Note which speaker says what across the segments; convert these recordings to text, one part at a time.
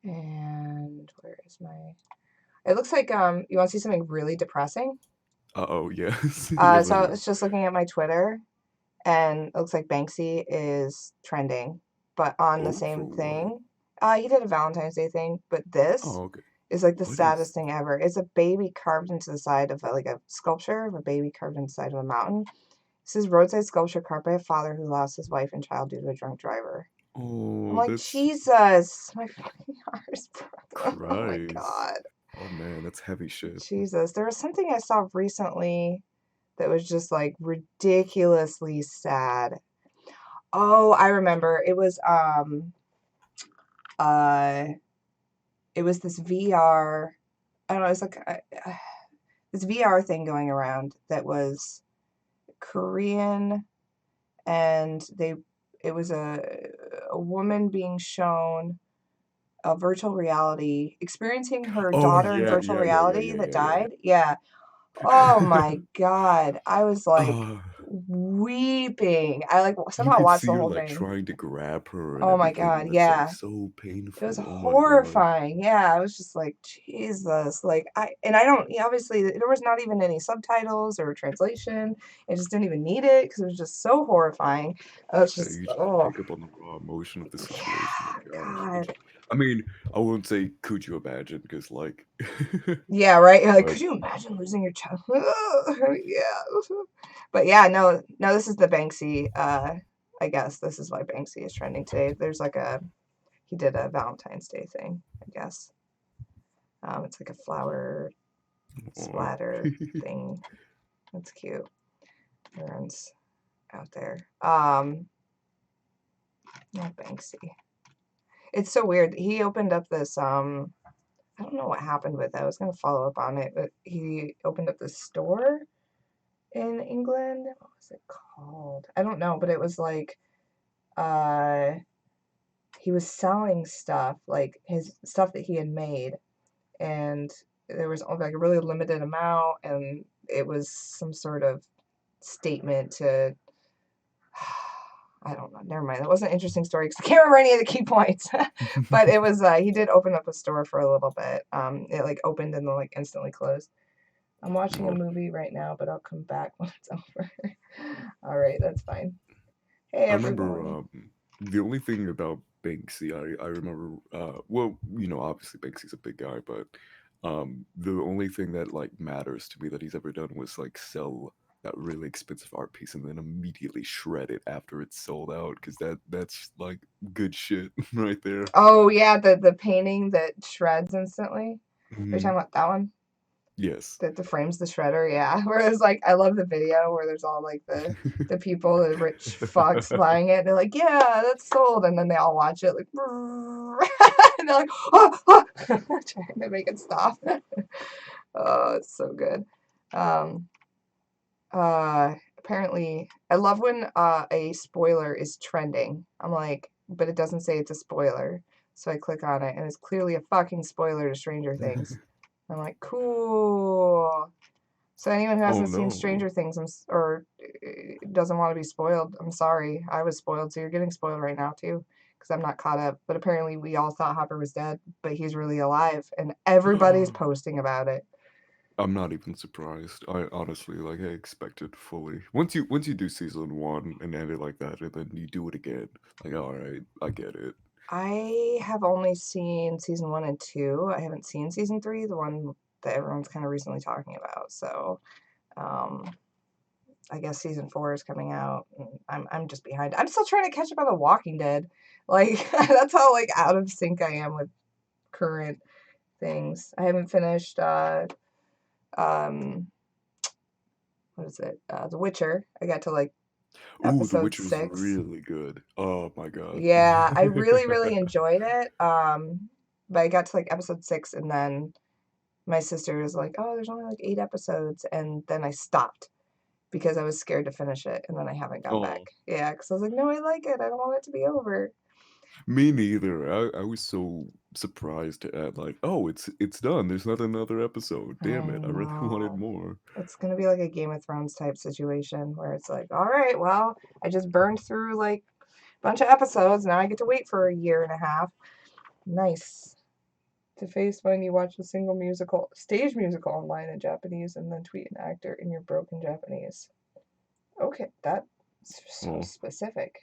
Speaker 1: And where is my... It looks like you want to see something really depressing?
Speaker 2: Uh-oh, yes. Yes, I
Speaker 1: So
Speaker 2: do.
Speaker 1: it's just looking at my Twitter, and it looks like Banksy is trending, but on the
Speaker 2: Oh, for
Speaker 1: same
Speaker 2: what?
Speaker 1: thing, he did a Valentine's Day thing, but this
Speaker 2: Oh, okay.
Speaker 1: is like the
Speaker 2: What is...
Speaker 1: saddest thing ever. It's a baby carved into the side of like a sculpture of a baby carved into the side of a mountain. This is roadside sculpture carved by a father who lost his wife and child due to a drunk driver. I'm
Speaker 2: Oh,
Speaker 1: like,
Speaker 2: that's
Speaker 1: Jesus, my fucking heart is broken. Oh my
Speaker 2: Christ.
Speaker 1: God.
Speaker 2: Oh man, that's heavy shit.
Speaker 1: Jesus. There was something I saw recently that was just like ridiculously sad. Oh, I remember. Uh it was this VR, I don't know, it's like this VR thing going around that was Korean, and it was a woman being shown a virtual reality, experiencing her
Speaker 2: Oh
Speaker 1: daughter in
Speaker 2: yeah,
Speaker 1: virtual
Speaker 2: yeah, yeah, yeah,
Speaker 1: reality
Speaker 2: yeah,
Speaker 1: that
Speaker 2: yeah, yeah,
Speaker 1: died. Yeah. Oh my God. I was like
Speaker 2: uh,
Speaker 1: weeping. I like
Speaker 2: you
Speaker 1: somehow
Speaker 2: could
Speaker 1: watched
Speaker 2: see
Speaker 1: the
Speaker 2: her
Speaker 1: whole
Speaker 2: like
Speaker 1: thing.
Speaker 2: trying to grab her and
Speaker 1: Oh my
Speaker 2: everything,
Speaker 1: God.
Speaker 2: and it's like
Speaker 1: Yeah.
Speaker 2: so
Speaker 1: It was
Speaker 2: painful. Oh my God.
Speaker 1: horrifying. Yeah. I was just like, Jesus. Like, I don't, yeah, obviously, there was not even any subtitles or translation. It just didn't even need it because it was just so horrifying. I was just,
Speaker 2: You just
Speaker 1: oh,
Speaker 2: pick up on the raw emotion of the situation.
Speaker 1: yeah.
Speaker 2: My gosh,
Speaker 1: God.
Speaker 2: I mean, I wouldn't say could you imagine because like,
Speaker 1: Yeah, right. You're like,
Speaker 2: but
Speaker 1: could you imagine losing your child? Yeah. But yeah, no, no, this is the Banksy. I guess this is why Banksy is trending today. There's like he did a Valentine's Day thing, I guess. It's like a flower
Speaker 2: aw.
Speaker 1: splatter thing. That's cute. Everyone's out there. Not Banksy. It's so weird. He opened up this I don't know what happened with it. I was gonna follow up on it, but he opened up this store in England. What was it called? I don't know, but it was like uh he was selling stuff, like his stuff that he had made, and there was only like a really limited amount, and it was some sort of statement to... I don't know. Never mind. That wasn't an interesting story because I can't remember any of the key points. But it was he did open up a store for a little bit. It like opened and then like instantly closed. I'm watching a
Speaker 2: Oh,
Speaker 1: movie right now, but I'll come back when it's over. All right, that's fine. Hey
Speaker 2: I remember
Speaker 1: everyone.
Speaker 2: the only thing about Banksy, I remember well, obviously Banksy's a big guy, but the only thing that like matters to me that he's ever done was like sell that really expensive art piece and then immediately shred it after it's sold out because that's like good shit right there.
Speaker 1: Oh yeah, the painting that shreds instantly. Are you
Speaker 2: Hmm.
Speaker 1: talking about that one?
Speaker 2: Yes.
Speaker 1: That the frames the shredder, yeah. Whereas like I love the video where there's all like the people, the rich fucks buying it. They're like, yeah, that's sold, and then they all watch it like, and they're like, oh, oh, trying to make it stop. Oh, it's so good. Um, Apparently, I love when a spoiler is trending. I'm like, but it doesn't say it's a spoiler, so I click on it, and it's clearly a fucking spoiler to Stranger Things. I'm like, cool. So anyone who
Speaker 2: Oh
Speaker 1: hasn't seen
Speaker 2: no.
Speaker 1: Stranger Things or doesn't want to be spoiled, I'm sorry. I was spoiled, so you're getting spoiled right now too, because I'm not caught up. But apparently, we all thought Hopper was dead, but he's really alive, and everybody's posting about it.
Speaker 2: I'm not even surprised. I honestly like I expected fully. Once you do season one and end it like that, and then you do it again, like all right, I get it.
Speaker 1: I have only seen season 1 and 2. I haven't seen season 3, the one that everyone's kind of recently talking about. So, um, I guess season 4 is coming out. And I'm just behind. I'm still trying to catch up on The Walking Dead. Like that's how like out of sync I am with current things. I haven't finished um what is it? The Witcher. I got to like
Speaker 2: Ooh, The
Speaker 1: episode
Speaker 2: Witcher's
Speaker 1: 6.
Speaker 2: really good. Oh my god.
Speaker 1: Yeah, I really really enjoyed it. But I got to like episode 6, and then my sister was like, "Oh, there's only like 8 episodes." And then I stopped because I was scared to finish it, and then I haven't gone back.
Speaker 2: Oh,
Speaker 1: Yeah, because I was like, "No, I like it. I don't want it to be over."
Speaker 2: me neither. I was so surprised at like, oh, it's done. There's not another episode. Damn
Speaker 1: I
Speaker 2: it! I really wanted
Speaker 1: know.
Speaker 2: more.
Speaker 1: It's gonna be like a Game of Thrones type situation where it's like, all right, well, I just burned through like a bunch of episodes. Now I get to wait for a year and a half. Nice. To face when you watch a single stage musical online in Japanese and then tweet an actor in your broken Japanese. Okay, that's so
Speaker 2: Oh,
Speaker 1: specific.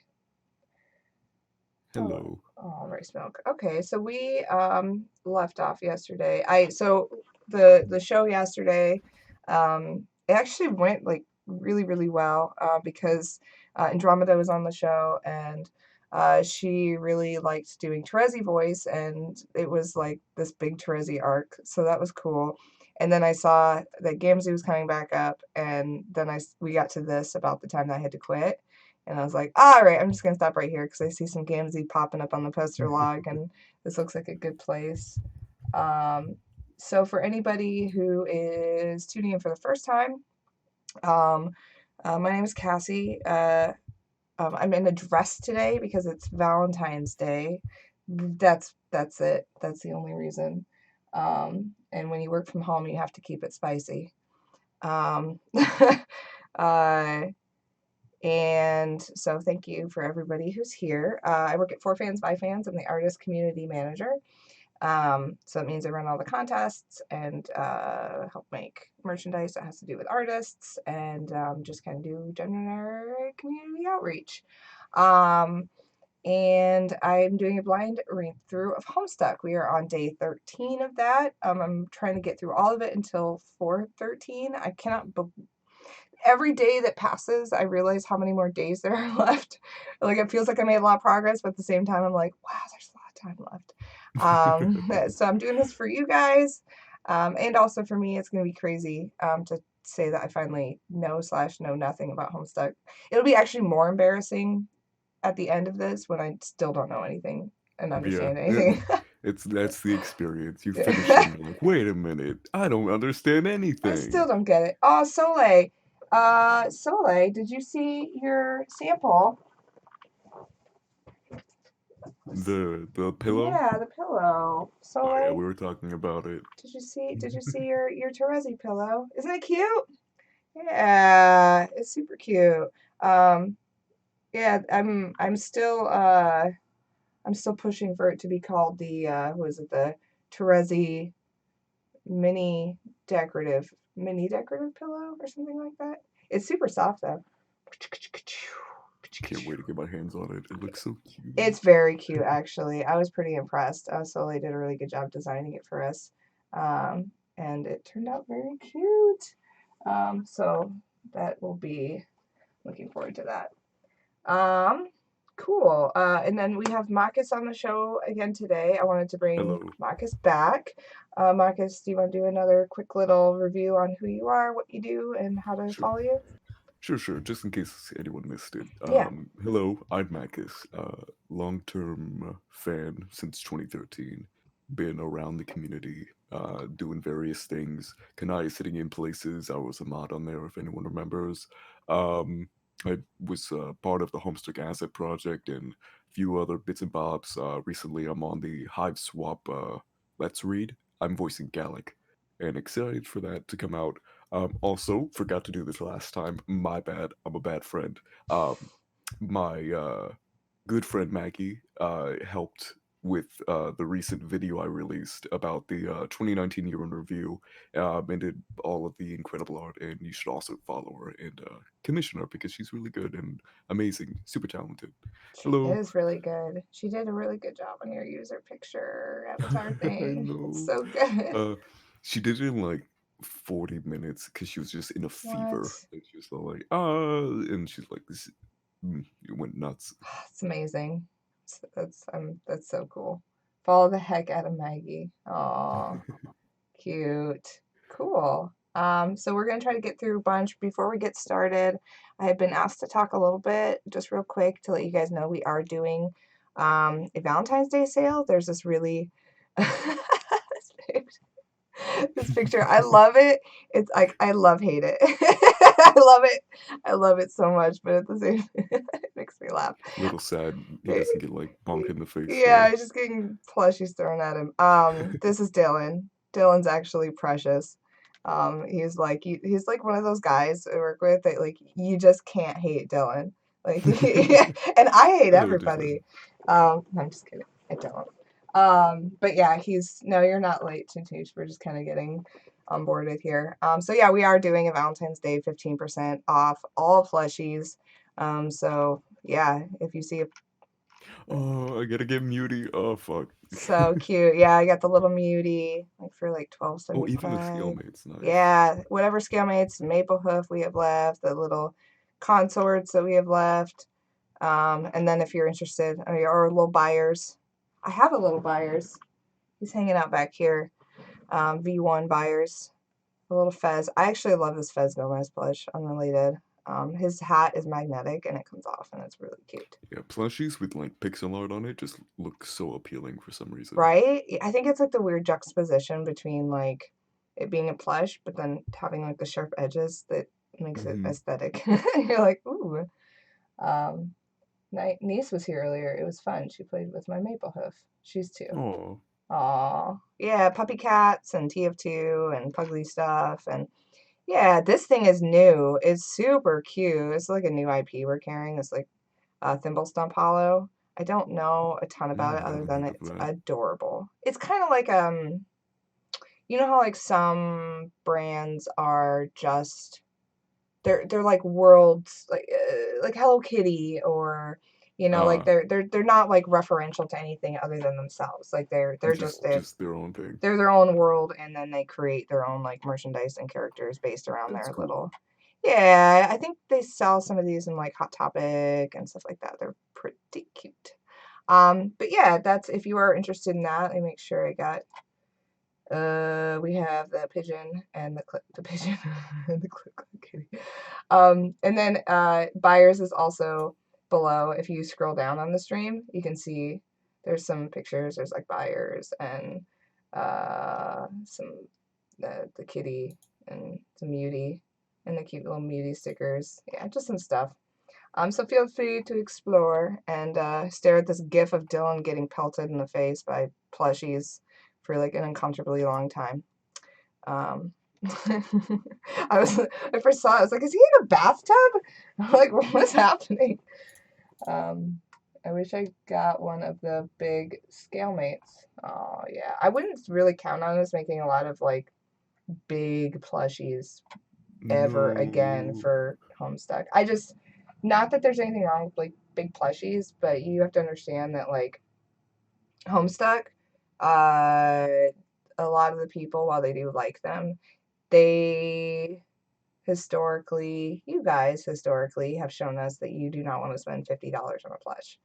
Speaker 1: Oh,
Speaker 2: hello.
Speaker 1: oh, rice milk. Okay, so we left off yesterday. The show yesterday, it actually went like really well because Andromeda was on the show and she really liked doing Terezi voice and it was like this big Terezi arc, so that was cool. And then I saw that Gamzee was coming back up, and then we got to this about the time that I had to quit. And I was like, all right, I'm just going to stop right here because I see some Gamzee popping up on the poster log, and this looks like a good place. Um, so, for anybody who is tuning in for the first time, um, my name is Cassie. I'm in a dress today because it's Valentine's Day. That's it. That's the only reason. And when you work from home, you have to keep it spicy. Um, uh, and so thank you for everybody who's here. I work at For Fans by Fans. I'm the artist community manager. So it means I run all the contests and help make merchandise that has to do with artists and just kind of do generic community outreach. Um, and I'm doing a blind read through of Homestuck. We are on day 13 of that. I'm trying to get through all of it until 413. I cannot every day that passes, I realize how many more days there are left. Like it feels like I made a lot of progress, but at the same time, I'm like, wow, there's a lot of time left. So I'm doing this for you guys, and also for me, it's gonna be crazy to say that I finally know nothing about Homestuck. It'll be actually more embarrassing at the end of this when I still don't know anything and
Speaker 2: Yeah,
Speaker 1: understand anything.
Speaker 2: that's the experience. You finish it and you're like, wait a minute, I don't understand
Speaker 1: I still
Speaker 2: anything.
Speaker 1: don't get it. Oh, Soleil. Soleil, did you see your sample?
Speaker 2: The pillow?
Speaker 1: Yeah, the pillow.
Speaker 2: Oh yeah,
Speaker 1: Soleil,
Speaker 2: we were talking about it.
Speaker 1: did you see your Terezi pillow? Isn't it cute? Yeah, it's super cute. Um, yeah, I'm still pushing for it to be called the who is it, the Terezi mini mini decorative pillow or something like that. It's super soft though.
Speaker 2: Can't wait to get my hands on it. It looks so
Speaker 1: It's
Speaker 2: cute.
Speaker 1: very cute, actually. I was pretty impressed. Soleil did a really good job designing it for us, and it turned out very cute. So that will be looking forward to that. Um, cool. And then we have Maccus on the show again today. I wanted to bring
Speaker 2: Hello.
Speaker 1: Maccus back. Maccus, do you want to do another quick little review on who you are, what you do, and how to
Speaker 2: Sure.
Speaker 1: follow you?
Speaker 2: Sure. Just in case anyone missed it.
Speaker 1: Yeah.
Speaker 2: Hello, I'm Maccus. Long-term fan since 2013. Been around the community, doing various things. Kanai sitting in places. I was a mod on there, if anyone remembers. Um, I was part of the Homestuck Asset Project and a few other bits and bobs. Recently, I'm on the Hive Swap Let's Read. I'm voicing Gallic, and excited for that to come out. Also, forgot to do this last time. My bad. I'm a bad friend. My good friend Maggie helped with the recent video I released about the 2019 year in review and did all of the incredible art. And you should also follow her and commission her because she's really good and amazing, super talented.
Speaker 1: She
Speaker 2: Hello.
Speaker 1: is really good. She did a really good job on your user picture avatar
Speaker 2: I
Speaker 1: thing. It's
Speaker 2: know.
Speaker 1: so good.
Speaker 2: Uh, she did it in like 40 minutes because she was just in a
Speaker 1: What?
Speaker 2: fever. And she was all like, and she's like, this, it went nuts.
Speaker 1: It's amazing. That's so cool. Follow the heck out of Maggie. Aw, cute. Cool. So we're gonna try to get through a bunch. Before we get started, I have been asked to talk a little bit, just real quick, to let you guys know we are doing a Valentine's Day sale. There's this really this picture. I love it. It's like I love hate it. I love it. I love it so much, but at the same it makes me laugh.
Speaker 2: Little sad he
Speaker 1: Eh,
Speaker 2: doesn't get like bonked in the face
Speaker 1: Yeah,
Speaker 2: though.
Speaker 1: he's just getting plushies thrown at him. This is Dylan. Dylan's actually precious. He's like one of those guys I work with that like you just can't hate Dylan. Like and I hate
Speaker 2: Hello, Dylan.
Speaker 1: everybody. No, I'm just kidding. I don't. But yeah, he's no, you're not late, Tutush. We're just kind of getting on board with here. So yeah, we are doing a Valentine's Day 15% off all plushies. So yeah, if you see a
Speaker 2: Oh, I gotta get Muty. Oh, fuck.
Speaker 1: so cute. Yeah, I got the little mutie like for like
Speaker 2: Oh, even the
Speaker 1: 12.75.
Speaker 2: Scalemate's nice.
Speaker 1: Yeah, whatever scale mates, Maple Hoof we have left, the little consorts that we have left. And then if you're interested, or little buyers, I have a little buyers. He's hanging out back here. V1 buyers, a little Fez. I actually love this Fez Gomez plush, unrelated. His hat is magnetic and it comes off and it's really cute.
Speaker 2: Yeah, plushies with like pixel art on it just look so appealing for some reason.
Speaker 1: Right? I think it's like the weird juxtaposition between like it being a plush, but then having like the sharp edges that makes it
Speaker 2: Mm-hmm.
Speaker 1: aesthetic. You're like, ooh. Um, my niece was here earlier. It was fun. She played with my Maple Hoof. She's two.
Speaker 2: Oh,
Speaker 1: Aw. Yeah, puppy cats and TF2 and Pugly stuff. And yeah, this thing is new. It's super cute. It's like a new IP we're carrying. It's like Thimble Stump Hollow. I don't know a ton about it
Speaker 2: I
Speaker 1: other
Speaker 2: haven't
Speaker 1: than
Speaker 2: heard of
Speaker 1: it's
Speaker 2: that.
Speaker 1: adorable. It's kind of like you know how like some brands are just they're like worlds like Hello Kitty or like
Speaker 2: Ah,
Speaker 1: they're not like referential to anything other than themselves. Like they're just
Speaker 2: just their own thing.
Speaker 1: they're their own world and then they create their own like merchandise and characters based around
Speaker 2: That's
Speaker 1: their
Speaker 2: cool.
Speaker 1: little yeah, I think they sell some of these in like Hot Topic and stuff like that. They're pretty cute. But yeah, that's if you are interested in that, let me make sure I got we have the pigeon and the pigeon and the click kitty. And then buyers is also below. If you scroll down on the stream, you can see there's some pictures. There's like buyers and some the kitty and some mutie and the cute little mutie stickers. Yeah, just some stuff. So feel free to explore and stare at this gif of Dylan getting pelted in the face by plushies for like an uncomfortably long time. Um, I first saw it, I was like, is he in a bathtub? I'm like, what's happening? Um, I wish I got one of the big scale mates. Oh yeah, I wouldn't really count on us making a lot of like big plushies ever again
Speaker 2: No.
Speaker 1: for Homestuck. I just, not that there's anything wrong with like big plushies, but you have to understand that like Homestuck, uh, a lot of the people, while they do like them, they historically, you guys historically have shown us that you do not want to spend $50 on a plush.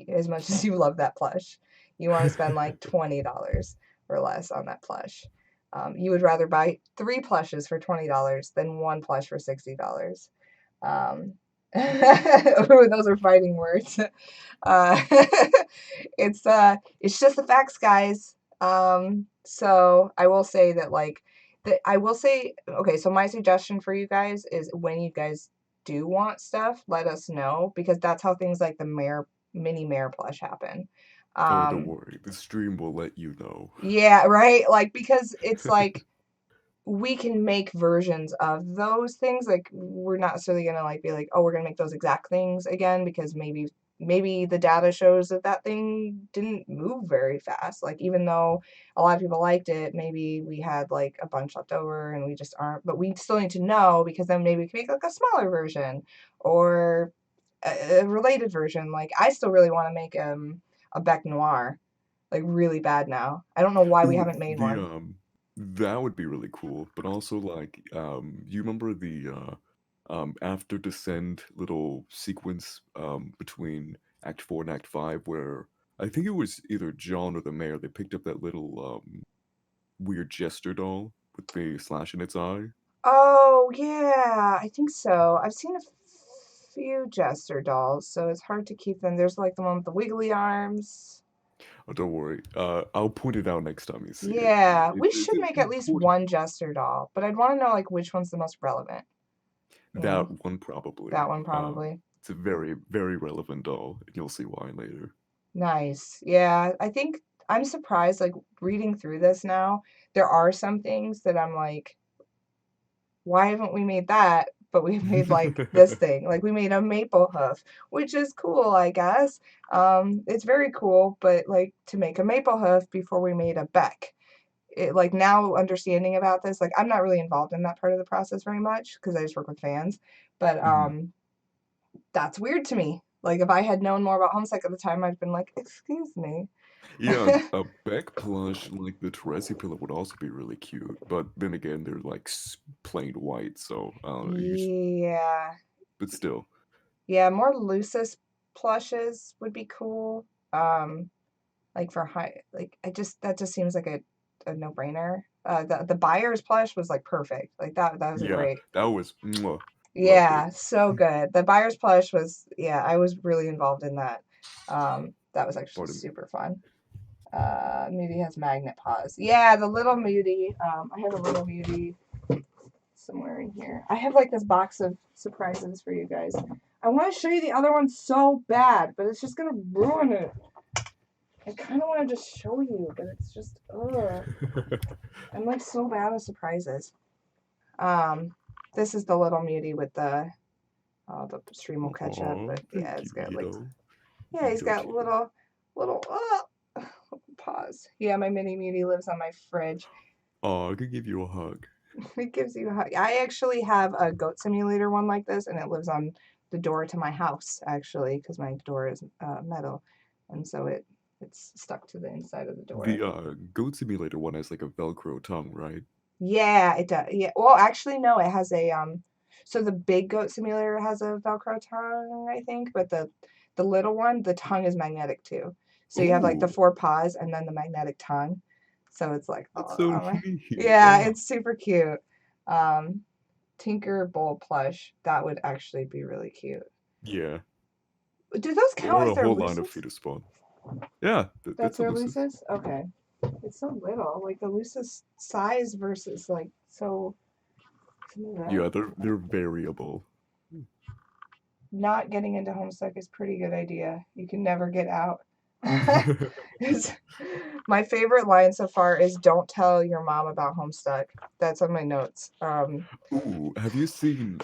Speaker 1: As much as you love that plush, you want to spend like $20 or less on that plush. You would rather buy three plushes for $20 than one plush for $60. Um, those are fighting words. Uh, it's just the facts, guys. So I will say that like I will say okay, so my suggestion for you guys is when you guys do want stuff, let us know because that's how things like the mini mare plush happen.
Speaker 2: Oh, don't
Speaker 1: Um,
Speaker 2: worry. The stream will let you know.
Speaker 1: yeah, right? Like because it's like we can make versions of those things. Like we're not necessarily gonna like be like, oh, we're gonna make those exact things again because maybe the data shows that that thing didn't move very fast. Like even though a lot of people liked it, maybe we had like a bunch left over and we just aren't. But we still need to know because then maybe we can make like a smaller version or a related version. Like I still really want to make a Bec Noir like really bad now. I don't know why we
Speaker 2: Ooh,
Speaker 1: haven't made
Speaker 2: the
Speaker 1: one.
Speaker 2: that would be really cool. But also like you remember the after descend little sequence between Act 4 and Act 5 where I think it was either John or the mayor, they picked up that little weird jester doll with the slash in its eye.
Speaker 1: Oh, yeah, I think so. I've seen a few Jester dolls, so it's hard to keep them. There's like the one with the wiggly arms.
Speaker 2: Oh, don't worry. I'll point it out next time you see it.
Speaker 1: Yeah, we
Speaker 2: It's
Speaker 1: should
Speaker 2: an
Speaker 1: make at least
Speaker 2: important
Speaker 1: one Jester doll, but I'd want to know like which one's the most relevant. You
Speaker 2: that
Speaker 1: know,
Speaker 2: one probably.
Speaker 1: that one probably.
Speaker 2: It's a very, very relevant doll, and you'll see why later.
Speaker 1: Nice. Yeah, I think I'm surprised like reading through this now, there are some things that I'm like, why haven't we made that? but we made like this thing. Like we made a maple hoof, which is cool, I guess. It's very cool, but like to make a maple hoof before we made a beck. Like now understanding about this, like I'm not really involved in that part of the process very much because I just work with fans, but
Speaker 2: Hmm.
Speaker 1: that's weird to me. Like if I had known more about Homestuck at the time, I'd been like, excuse me.
Speaker 2: Yeah, a back plush like the Teresi pillow would also be really cute, but then again, they're like plain white, so I don't know.
Speaker 1: Yeah.
Speaker 2: But still,
Speaker 1: Yeah, more loosest plushes would be cool. Um, like for high, like I just that just seems like a no-brainer. The buyer's plush was like perfect. Like that was a
Speaker 2: yeah,
Speaker 1: great.
Speaker 2: that was mwah, loved it.
Speaker 1: Yeah, so good. The buyer's plush was, yeah, I was really involved in that. That was actually
Speaker 2: Pardon me.
Speaker 1: super fun. Moody has magnet paws. Yeah, the little Moody. I have a little Moody somewhere in here. I have like this box of surprises for you guys. I want to show you the other one so bad, but it's just gonna ruin it. I kind of want to just show you, but it's just, ugh. I'm like so bad at surprises. Um, this is the little Moody with the stream will catch up,
Speaker 2: Oh,
Speaker 1: but yeah,
Speaker 2: thank
Speaker 1: it's
Speaker 2: you,
Speaker 1: got like,
Speaker 2: Ito.
Speaker 1: yeah, he's
Speaker 2: Ito
Speaker 1: got
Speaker 2: cute.
Speaker 1: little, paws. Yeah, my mini Moody lives on my fridge.
Speaker 2: Oh, I could give you a hug.
Speaker 1: It gives you a hug. I actually have a goat simulator one like this, and it lives on the door to my house actually, because my door is metal, and so it's stuck to the inside of the door.
Speaker 2: The Goat Simulator one has like a Velcro tongue, right?
Speaker 1: Yeah, it does. Yeah. Well, actually, no, it has a so the big goat simulator has a Velcro tongue, I think, but the little one, the tongue is magnetic too. So you have like the
Speaker 2: Ooh,
Speaker 1: four paws and then the magnetic tongue. So it's like,
Speaker 2: that's
Speaker 1: oh,
Speaker 2: so
Speaker 1: oh my,
Speaker 2: neat.
Speaker 1: yeah,
Speaker 2: Oh,
Speaker 1: it's super cute. Um, Tinker Bowl plush, that would actually be really cute.
Speaker 2: yeah.
Speaker 1: Do those count
Speaker 2: Or
Speaker 1: as
Speaker 2: a
Speaker 1: their
Speaker 2: whole line of
Speaker 1: looses?
Speaker 2: fetus spawn. Yeah,
Speaker 1: That's
Speaker 2: that's a
Speaker 1: their
Speaker 2: lucis.
Speaker 1: looses? Okay. It's so little. Like the loosest size versus like so some of that.
Speaker 2: Yeah, they're variable.
Speaker 1: Not getting into Homestuck is a pretty good idea. You can never get out. My favorite line so far is "Don't tell your mom about Homestuck." That's on my notes.
Speaker 2: Ooh, have you seen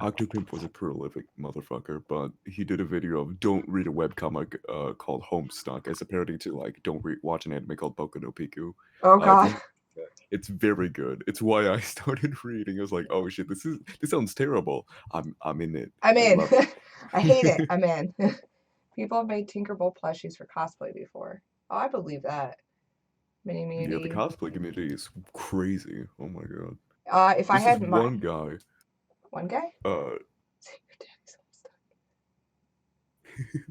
Speaker 2: Octopimp was a prolific motherfucker, but he did a video of don't read a webcomic called Homestuck as a parody to like don't watch an anime called Boku no Pico.
Speaker 1: Oh
Speaker 2: If
Speaker 1: God,
Speaker 2: you it's very good. It's why I started reading. I was like, oh shit, this sounds terrible. I'm in it.
Speaker 1: I'm
Speaker 2: I
Speaker 1: in.
Speaker 2: love
Speaker 1: I hate it.
Speaker 2: it.
Speaker 1: I'm in. People have made Tinkerbell plushies for cosplay before. Oh, I believe that. Mini
Speaker 2: Yeah, the
Speaker 1: Muty.
Speaker 2: cosplay community is crazy. Oh my god.
Speaker 1: If I
Speaker 2: This is
Speaker 1: had my
Speaker 2: one guy.
Speaker 1: one guy.
Speaker 2: Uh,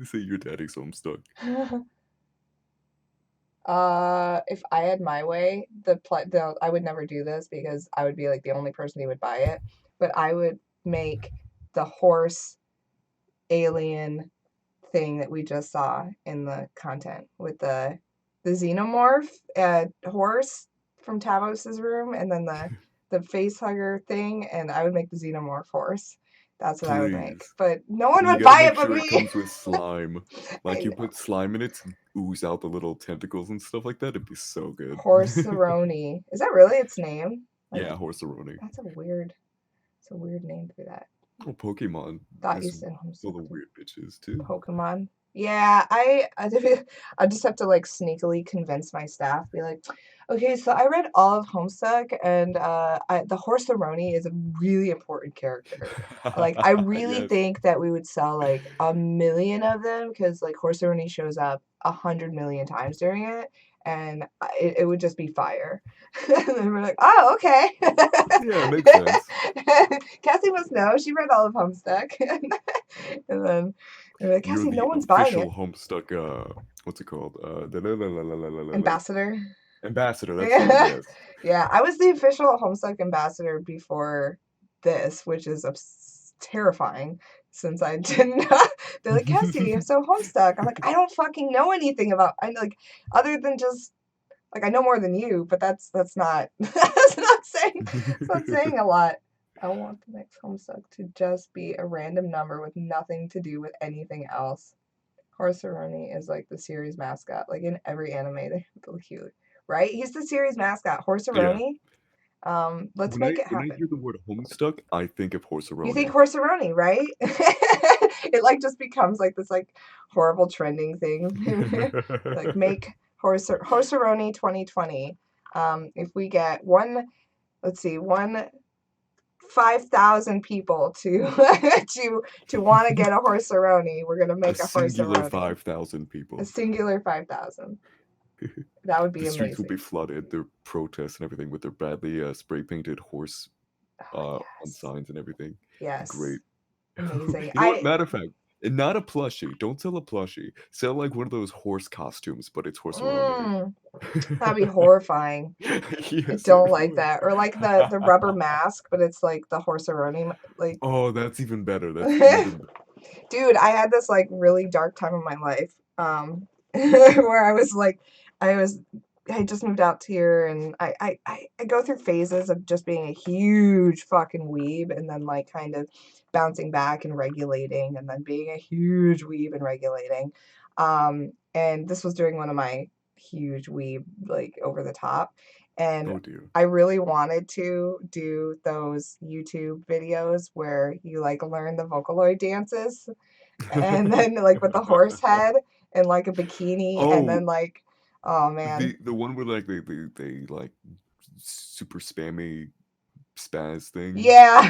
Speaker 2: say your daddy's Homestuck.
Speaker 1: If I had my way, I would never do this because I would be like the only person who would buy it. But I would make the horse alien thing that we just saw in the content with the xenomorph horse from Tavos's room, and then the face hugger thing, and I would make the xenomorph horse. That's what I would make.
Speaker 2: Please.
Speaker 1: But no one
Speaker 2: You
Speaker 1: would
Speaker 2: gotta
Speaker 1: buy
Speaker 2: make
Speaker 1: it but
Speaker 2: sure it
Speaker 1: me.
Speaker 2: comes with slime. Like
Speaker 1: I
Speaker 2: you
Speaker 1: know.
Speaker 2: put slime in it to ooze out the little tentacles and stuff like that. It'd be so good.
Speaker 1: Horseroni. Is that really its name? Like
Speaker 2: Yeah, Horseroni.
Speaker 1: that's a weird it's a weird name for that.
Speaker 2: Oh, Pokemon
Speaker 1: Thought you
Speaker 2: is
Speaker 1: said
Speaker 2: full
Speaker 1: Homestuck
Speaker 2: of
Speaker 1: too.
Speaker 2: weird bitches too.
Speaker 1: Pokemon. Yeah, I just have to like sneakily convince my staff, be like, okay, so I read all of Homestuck, and the Horseroni is a really important character. Like, I really
Speaker 2: Yes.
Speaker 1: think that we would sell like 1 million of them because like Horseroni shows up 100 million times during it, and it would just be fire. And then we're like, oh, okay.
Speaker 2: Yeah, it makes sense.
Speaker 1: Cassie must know. She read all of Homestuck. And then they're like,
Speaker 2: You're
Speaker 1: Cassie, no
Speaker 2: the
Speaker 1: one's buying it.
Speaker 2: official Homestuck what's it called?
Speaker 1: Ambassador.
Speaker 2: Ambassador, that's the one,
Speaker 1: Yeah.
Speaker 2: yes.
Speaker 1: Yeah, I was the official Homestuck ambassador before this, which is terrifying since I didn't. They're like, Cassie, so Homestuck. I'm like, I don't fucking know anything about. I like other than just like I know more than you, but that's not that's not saying a lot. I want the next Homestuck to just be a random number with nothing to do with anything else. Horseroni is like the series mascot. Like in every anime, they have the cute, right? He's the series mascot.
Speaker 2: Yeah.
Speaker 1: Horseroni. Let's make it
Speaker 2: When I
Speaker 1: happen.
Speaker 2: hear the word Homestuck, I think of
Speaker 1: You think
Speaker 2: Horseroni.
Speaker 1: horseroni, right? It like just becomes like this like horrible trending thing. Like make horseroni 2020. If we get one, let's see, one 5,000 people to to want to get a horseroni, we're gonna
Speaker 2: A
Speaker 1: make a
Speaker 2: singular
Speaker 1: horseroni.
Speaker 2: 5,000
Speaker 1: A
Speaker 2: people.
Speaker 1: singular 5,000. That would
Speaker 2: The
Speaker 1: be
Speaker 2: streets will be
Speaker 1: amazing.
Speaker 2: flooded, their protests and everything with their badly spray painted horse
Speaker 1: Oh
Speaker 2: on
Speaker 1: yes.
Speaker 2: signs and everything.
Speaker 1: Yes.
Speaker 2: Great.
Speaker 1: Amazing.
Speaker 2: You know what? Matter of fact, and not a plushie. Don't sell a plushie. Sell like one of those horse costumes, but it's horseroni.
Speaker 1: Mm, that'd be horrifying. I
Speaker 2: Yes,
Speaker 1: don't
Speaker 2: it
Speaker 1: like
Speaker 2: would.
Speaker 1: that. Or like the rubber mask, but it's like the horseroni like
Speaker 2: Oh, that's even better. That's even
Speaker 1: dude, I had this like really dark time in my life, where I was like, I was, I just moved out here, and I go through phases of just being a huge fucking weeb, and then like kind of bouncing back and regulating, and then being a huge weeb and regulating. And this was during one of my huge weeb, like over the top, and
Speaker 2: oh dear.
Speaker 1: I really wanted to do those YouTube videos where you like learn the Vocaloid dances and then like with the horse head and like a bikini and
Speaker 2: Oh,
Speaker 1: then like oh man.
Speaker 2: the one where like they like super spammy spaz thing.
Speaker 1: Yeah.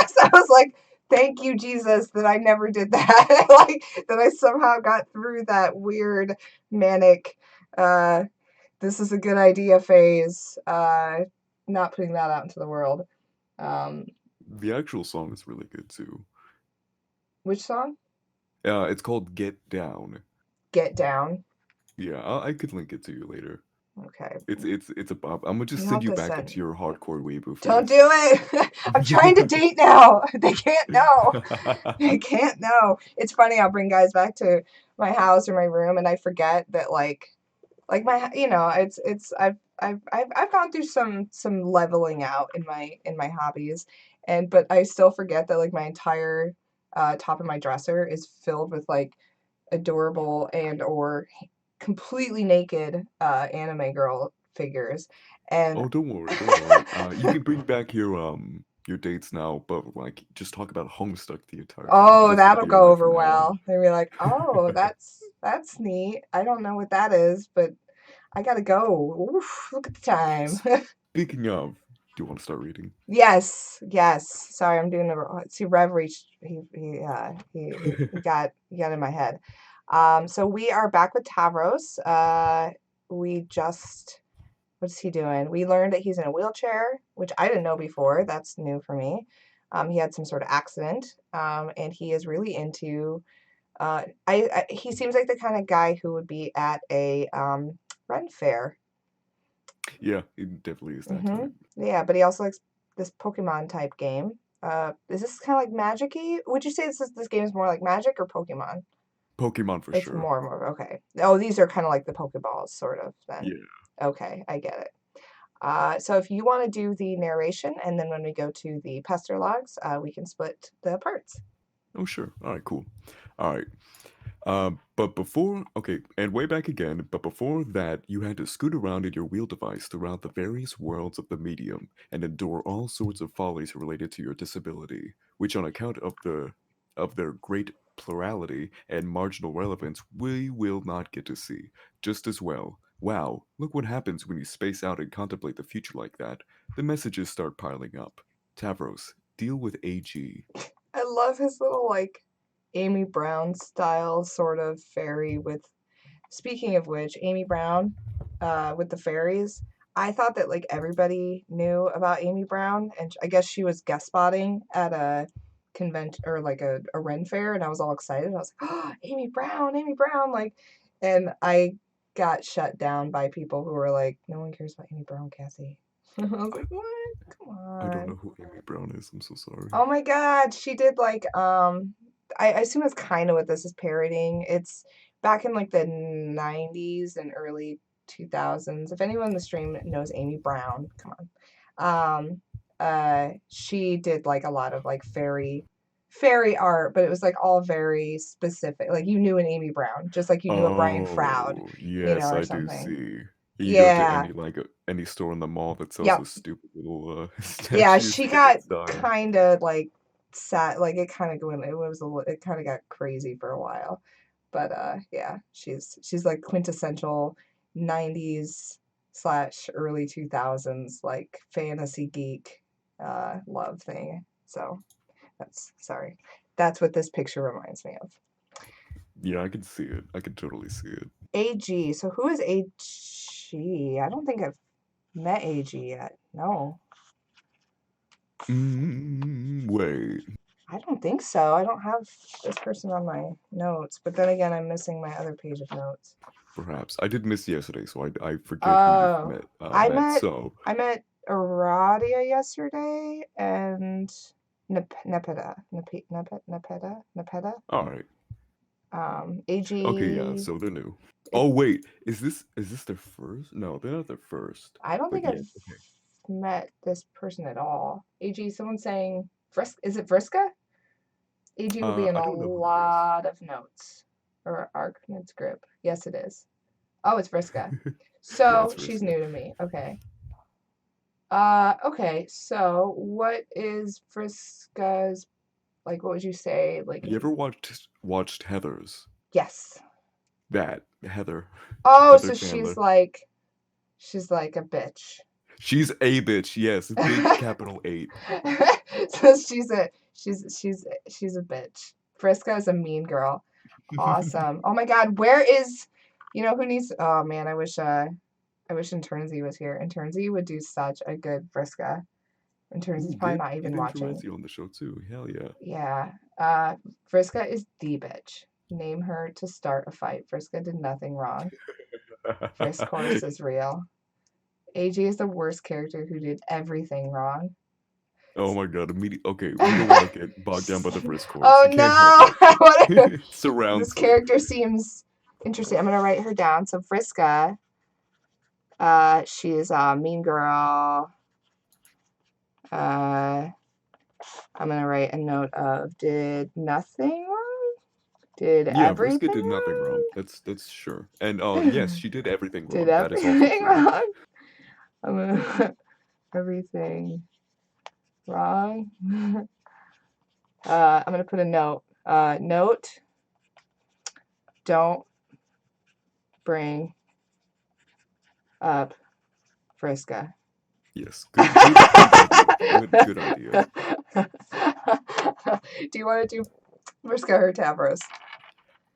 Speaker 1: So I was like, thank you, Jesus, that I never did that. Like that I somehow got through that weird manic uh this is a good idea phase. Not putting that out into the world. Um
Speaker 2: The actual song is really good too.
Speaker 1: which song?
Speaker 2: It's called Get Down.
Speaker 1: Get Down.
Speaker 2: Yeah, I could link it to you later.
Speaker 1: Okay.
Speaker 2: It's a bop. I'm gonna just
Speaker 1: You'll
Speaker 2: send
Speaker 1: have
Speaker 2: you
Speaker 1: to
Speaker 2: back
Speaker 1: send.
Speaker 2: into your hardcore weeaboo
Speaker 1: Don't
Speaker 2: phase.
Speaker 1: do it. I'm trying to date now. They can't know. They can't know. It's funny. I'll bring guys back to my house or my room, and I forget that like my it's I've gone through some leveling out in my hobbies, and but I still forget that like my entire top of my dresser is filled with like adorable and or completely naked anime girl figures. And
Speaker 2: Oh, don't worry, don't worry. You can bring back your dates now, but like just talk about Homestuck the entire time because
Speaker 1: oh,
Speaker 2: that's gonna
Speaker 1: that'll
Speaker 2: be your
Speaker 1: go
Speaker 2: life
Speaker 1: over
Speaker 2: from now on.
Speaker 1: well. They'll be like, "Oh, that's neat. I don't know what that is, but I gotta go. Oof, look at the time."
Speaker 2: Speaking of, do you want to start reading?
Speaker 1: Yes, yes. Sorry, I'm doing a see. Rev reached. He got in my head. So we are back with Tavros. We just what's he doing? We learned that he's in a wheelchair, which I didn't know before. That's new for me. He had some sort of accident, and he is really into. He seems like the kind of guy who would be at a Ren fair.
Speaker 2: Yeah, it definitely is that
Speaker 1: Hmm.
Speaker 2: type.
Speaker 1: Yeah, but he also likes this Pokemon type game. Is this kind of like Magic-y? Would you say this game is more like Magic or Pokemon?
Speaker 2: Pokemon for
Speaker 1: It's
Speaker 2: sure.
Speaker 1: more okay. Oh, these are kind of like the Pokeballs, sort of. Then
Speaker 2: Yeah.
Speaker 1: okay, I get it. So if you want to do the narration, and then when we go to the pester logs, we can split the parts.
Speaker 2: Oh, sure. All right, cool. All right. But before, okay, and way back again, but before that, you had to scoot around in your wheel device throughout the various worlds of the medium and endure all sorts of follies related to your disability, which on account of their great plurality and marginal relevance, we will not get to see. Just as well. Wow, look what happens when you space out and contemplate the future like that. The messages start piling up. Tavros, deal with AG.
Speaker 1: I love his little like Amy Brown style sort of fairy with. Speaking of which, Amy Brown, with the fairies. I thought that like everybody knew about Amy Brown, and I guess she was guest spotting at a convention or like a Ren fair, and I was all excited. I was like, "Oh, Amy Brown!" Like, and I got shut down by people who were like, "No one cares about Amy Brown, Cassie." I was
Speaker 2: I,
Speaker 1: like, "What? Come
Speaker 2: I don't
Speaker 1: on!"
Speaker 2: know who Amy Brown is. I'm so sorry.
Speaker 1: Oh my God, she did like I assume it's kind of what this is parodying. It's back in like the 90s and early 2000s. If anyone in the stream knows Amy Brown, come on. She did like a lot of like fairy art, but it was like all very specific. Like you knew an Amy Brown, just like you knew a Brian Froud,
Speaker 2: Oh, yes,
Speaker 1: or
Speaker 2: I do
Speaker 1: something.
Speaker 2: see. You go to
Speaker 1: Yeah.
Speaker 2: any any store in the mall that sells
Speaker 1: Yep.
Speaker 2: those stupid little
Speaker 1: Yeah,
Speaker 2: statues,
Speaker 1: she
Speaker 2: they got that
Speaker 1: got
Speaker 2: style.
Speaker 1: kind of like sad, like it kind of going, it kind of got crazy for a while. But yeah, she's like quintessential 90s slash early 2000s like fantasy geek love thing. So that's sorry. That's what this picture reminds me of.
Speaker 2: Yeah, I can see it. I can totally see it.
Speaker 1: AG. So who is AG? I don't think I've met AG yet. No.
Speaker 2: Wait,
Speaker 1: I don't think so. I don't have this person on my notes, but then again, I'm missing my other page of notes.
Speaker 2: perhaps I did miss yesterday, so I forget who you've
Speaker 1: Oh, I
Speaker 2: met.
Speaker 1: met
Speaker 2: So,
Speaker 1: I met Aradia yesterday and Nepeta.
Speaker 2: all right, okay, yeah.
Speaker 1: AG.
Speaker 2: So they're new.
Speaker 1: It,
Speaker 2: Oh wait, is this their first? No, they're not their first.
Speaker 1: I don't
Speaker 2: But
Speaker 1: think
Speaker 2: yeah,
Speaker 1: I've
Speaker 2: okay.
Speaker 1: met this person at all. AG. Someone saying Is it Vriska? AG will be in
Speaker 2: I
Speaker 1: a
Speaker 2: don't know who that is.
Speaker 1: lot of notes or ARC notes group. Yes, it is. Oh, it's Vriska.
Speaker 2: Yeah,
Speaker 1: So
Speaker 2: it's
Speaker 1: she's
Speaker 2: Riska.
Speaker 1: new to me. Okay. Okay. So what is Vriska's like? What would you say? Like,
Speaker 2: You ever watched Heather's?
Speaker 1: yes.
Speaker 2: That Heather,
Speaker 1: Oh,
Speaker 2: Heather
Speaker 1: so
Speaker 2: Chandler.
Speaker 1: she's like a bitch.
Speaker 2: She's a bitch. Yes, big capital 8.
Speaker 1: So she's a bitch. Vriska is a mean girl. Awesome. Oh my God, where is? You know who needs? Oh man, I wish Internsy was here. Internsy would do such a good Vriska. Internsy's
Speaker 2: Ooh,
Speaker 1: probably not
Speaker 2: get
Speaker 1: even watching.
Speaker 2: Intromancy on the show too. Hell yeah.
Speaker 1: Yeah. Uh, Vriska is the bitch. Name her to start a fight. Vriska did nothing wrong. Frisk course is real. AG is the worst character who did everything wrong.
Speaker 2: Oh my god, immediate. Okay, we don't want to get bogged down by the Frisk course.
Speaker 1: Oh
Speaker 2: You can't help it.
Speaker 1: no! This
Speaker 2: Surrounds it.
Speaker 1: character seems interesting. I'm gonna write her down. So Friska, she is a mean girl. Uh, I'm gonna write a note of did nothing wrong? Did
Speaker 2: Yeah, Vriska
Speaker 1: everything
Speaker 2: did nothing wrong. That's sure. And yes,
Speaker 1: wrong?
Speaker 2: she did everything
Speaker 1: Did
Speaker 2: wrong. That is also
Speaker 1: everything
Speaker 2: true.
Speaker 1: wrong? I'm gonna everything wrong. I'm gonna put a note. Note: don't bring up Friska.
Speaker 2: Yes, good idea. Good idea.
Speaker 1: Do you want to do Friska or Tavros?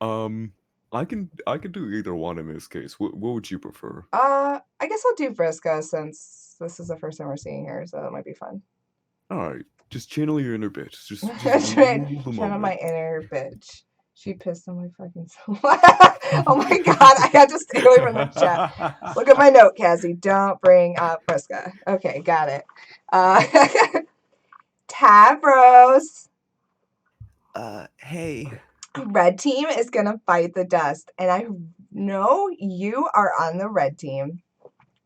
Speaker 2: Um, I can do either one in this case. What would you prefer?
Speaker 1: I guess I'll do Friska since this is the first time we're seeing her, so that might be fun.
Speaker 2: All right, just channel your inner bitch. Just rule the
Speaker 1: Channel my
Speaker 2: moment.
Speaker 1: inner bitch. She pissed on my fucking soul. Oh my god, I had to stay away from the chat. Look at my note, Cassie. Don't bring up Friska. Okay, got it. Uh, Tavros.
Speaker 3: Hey.
Speaker 1: Red team is gonna fight the dust, and I know you are on the red team.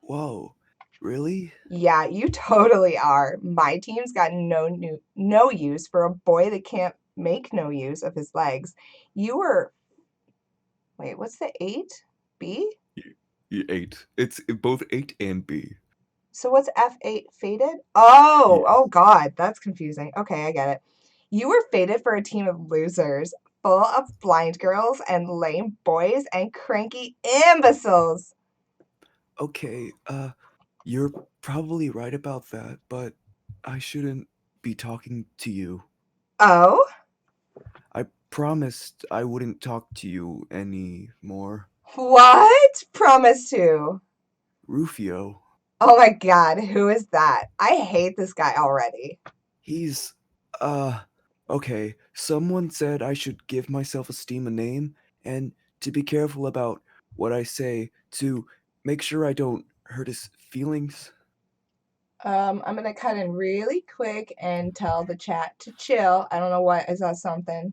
Speaker 3: Whoa. Really?
Speaker 1: Yeah, you totally are. My team's got no use for a boy that can't make no use of his legs. You were wait, what's the 8B?
Speaker 2: Eight. It's both 8 and B.
Speaker 1: So what's F8 fated? Oh,
Speaker 2: Yes.
Speaker 1: oh God, that's confusing. Okay, I get it. You were fated for a team of losers, full of blind girls and lame boys and cranky imbeciles.
Speaker 3: Okay, you're probably right about that, but I shouldn't be talking to you.
Speaker 1: Oh?
Speaker 3: I promised I wouldn't talk to you anymore.
Speaker 1: What? Promise to.
Speaker 3: Rufio,
Speaker 1: Oh my God, who is that? I hate this guy already.
Speaker 3: he's, uh, okay, someone said I should give myself esteem a name and to be careful about what I say to make sure I don't hurt his feelings.
Speaker 1: I'm gonna cut in really quick and tell the chat to chill. I don't know what is that something.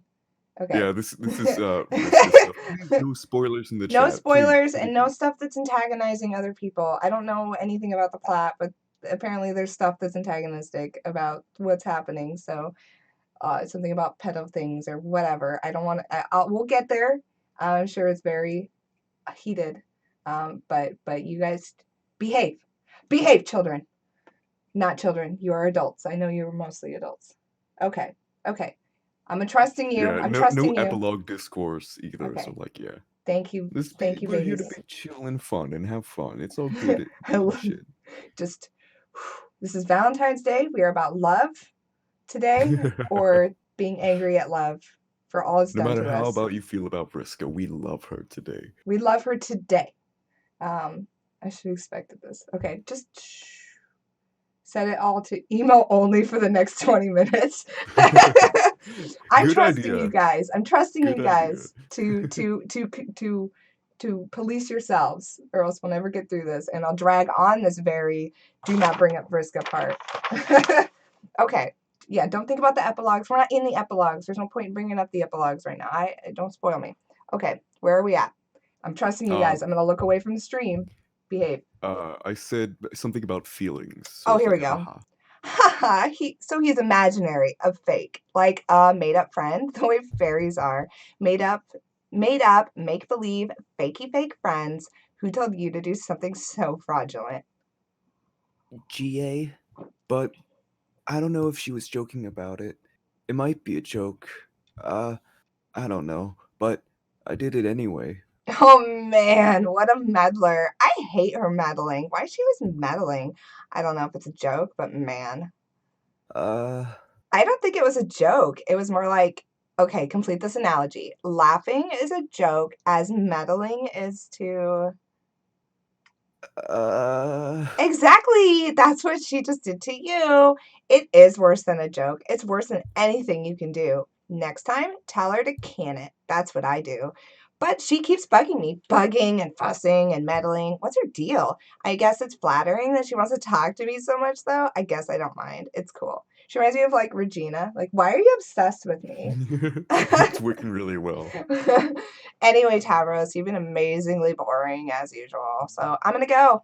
Speaker 1: Okay.
Speaker 2: Yeah, this is Vriska stuff. Please, no spoilers in the
Speaker 1: No
Speaker 2: chat. Please,
Speaker 1: spoilers and no
Speaker 2: please.
Speaker 1: stuff that's antagonizing other people. I don't know anything about the plot, but apparently there's stuff that's antagonistic about what's happening. So something about pedo things or whatever. I don't want to. We'll get there. I'm sure it's very heated, But you guys behave, children. Not children. You are adults. I know you're mostly adults. Okay. I'm trusting you.
Speaker 2: Yeah,
Speaker 1: I'm
Speaker 2: no
Speaker 1: trusting you.
Speaker 2: epilogue discourse either.
Speaker 1: Okay.
Speaker 2: So like, yeah,
Speaker 1: Thank you. Thank you,
Speaker 2: we're here to
Speaker 1: babies.
Speaker 2: be chill and fun and have fun. It's all good
Speaker 1: I love
Speaker 2: shit.
Speaker 1: just this is Valentine's Day. We are about love today, or being angry at love for all it's
Speaker 2: No
Speaker 1: done
Speaker 2: matter
Speaker 1: to
Speaker 2: how
Speaker 1: us.
Speaker 2: about you feel about Vriska, we love her today.
Speaker 1: We love her today. I should have expected this. Okay, just set it all to emo only for the next 20 minutes. I'm
Speaker 2: Good
Speaker 1: trusting
Speaker 2: idea.
Speaker 1: you guys. I'm trusting
Speaker 2: Good
Speaker 1: you
Speaker 2: idea.
Speaker 1: guys to police yourselves, or else we'll never get through this, and I'll drag on this very do not bring up Vriska part. Okay. Yeah, don't think about the epilogues. We're not in the epilogues. There's no point in bringing up the epilogues right now. Don't spoil me. Okay, where are we at? I'm trusting you guys. I'm gonna look away from the stream. Behave.
Speaker 2: I said something about feelings. So
Speaker 1: Oh,
Speaker 2: it's
Speaker 1: here we
Speaker 2: like,
Speaker 1: go.
Speaker 2: haha.
Speaker 1: Haha, he's imaginary, a fake, like a made-up friend, the way fairies are. Made up, make believe, fakey fake friends who told you to do something so fraudulent.
Speaker 3: GA, but I don't know if she was joking about it. It might be a joke. I don't know, but I did it anyway.
Speaker 1: Oh man, what a meddler. I hate her meddling. Why she was meddling? I don't know if it's a joke, but man. I don't think it was a joke. It was more like, okay, complete this analogy. Laughing is a joke, as meddling is to... Exactly. That's what she just did to you. It is worse than a joke. It's worse than anything you can do. Next time, tell her to can it. That's what I do. But she keeps bugging me, bugging and fussing and meddling. What's her deal? I guess it's flattering that she wants to talk to me so much, though. I guess I don't mind. It's cool. She reminds me of like Regina. Like, why are you obsessed with me?
Speaker 2: It's working really well.
Speaker 1: Anyway, Tavros, you've been amazingly boring as usual. So I'm going to go.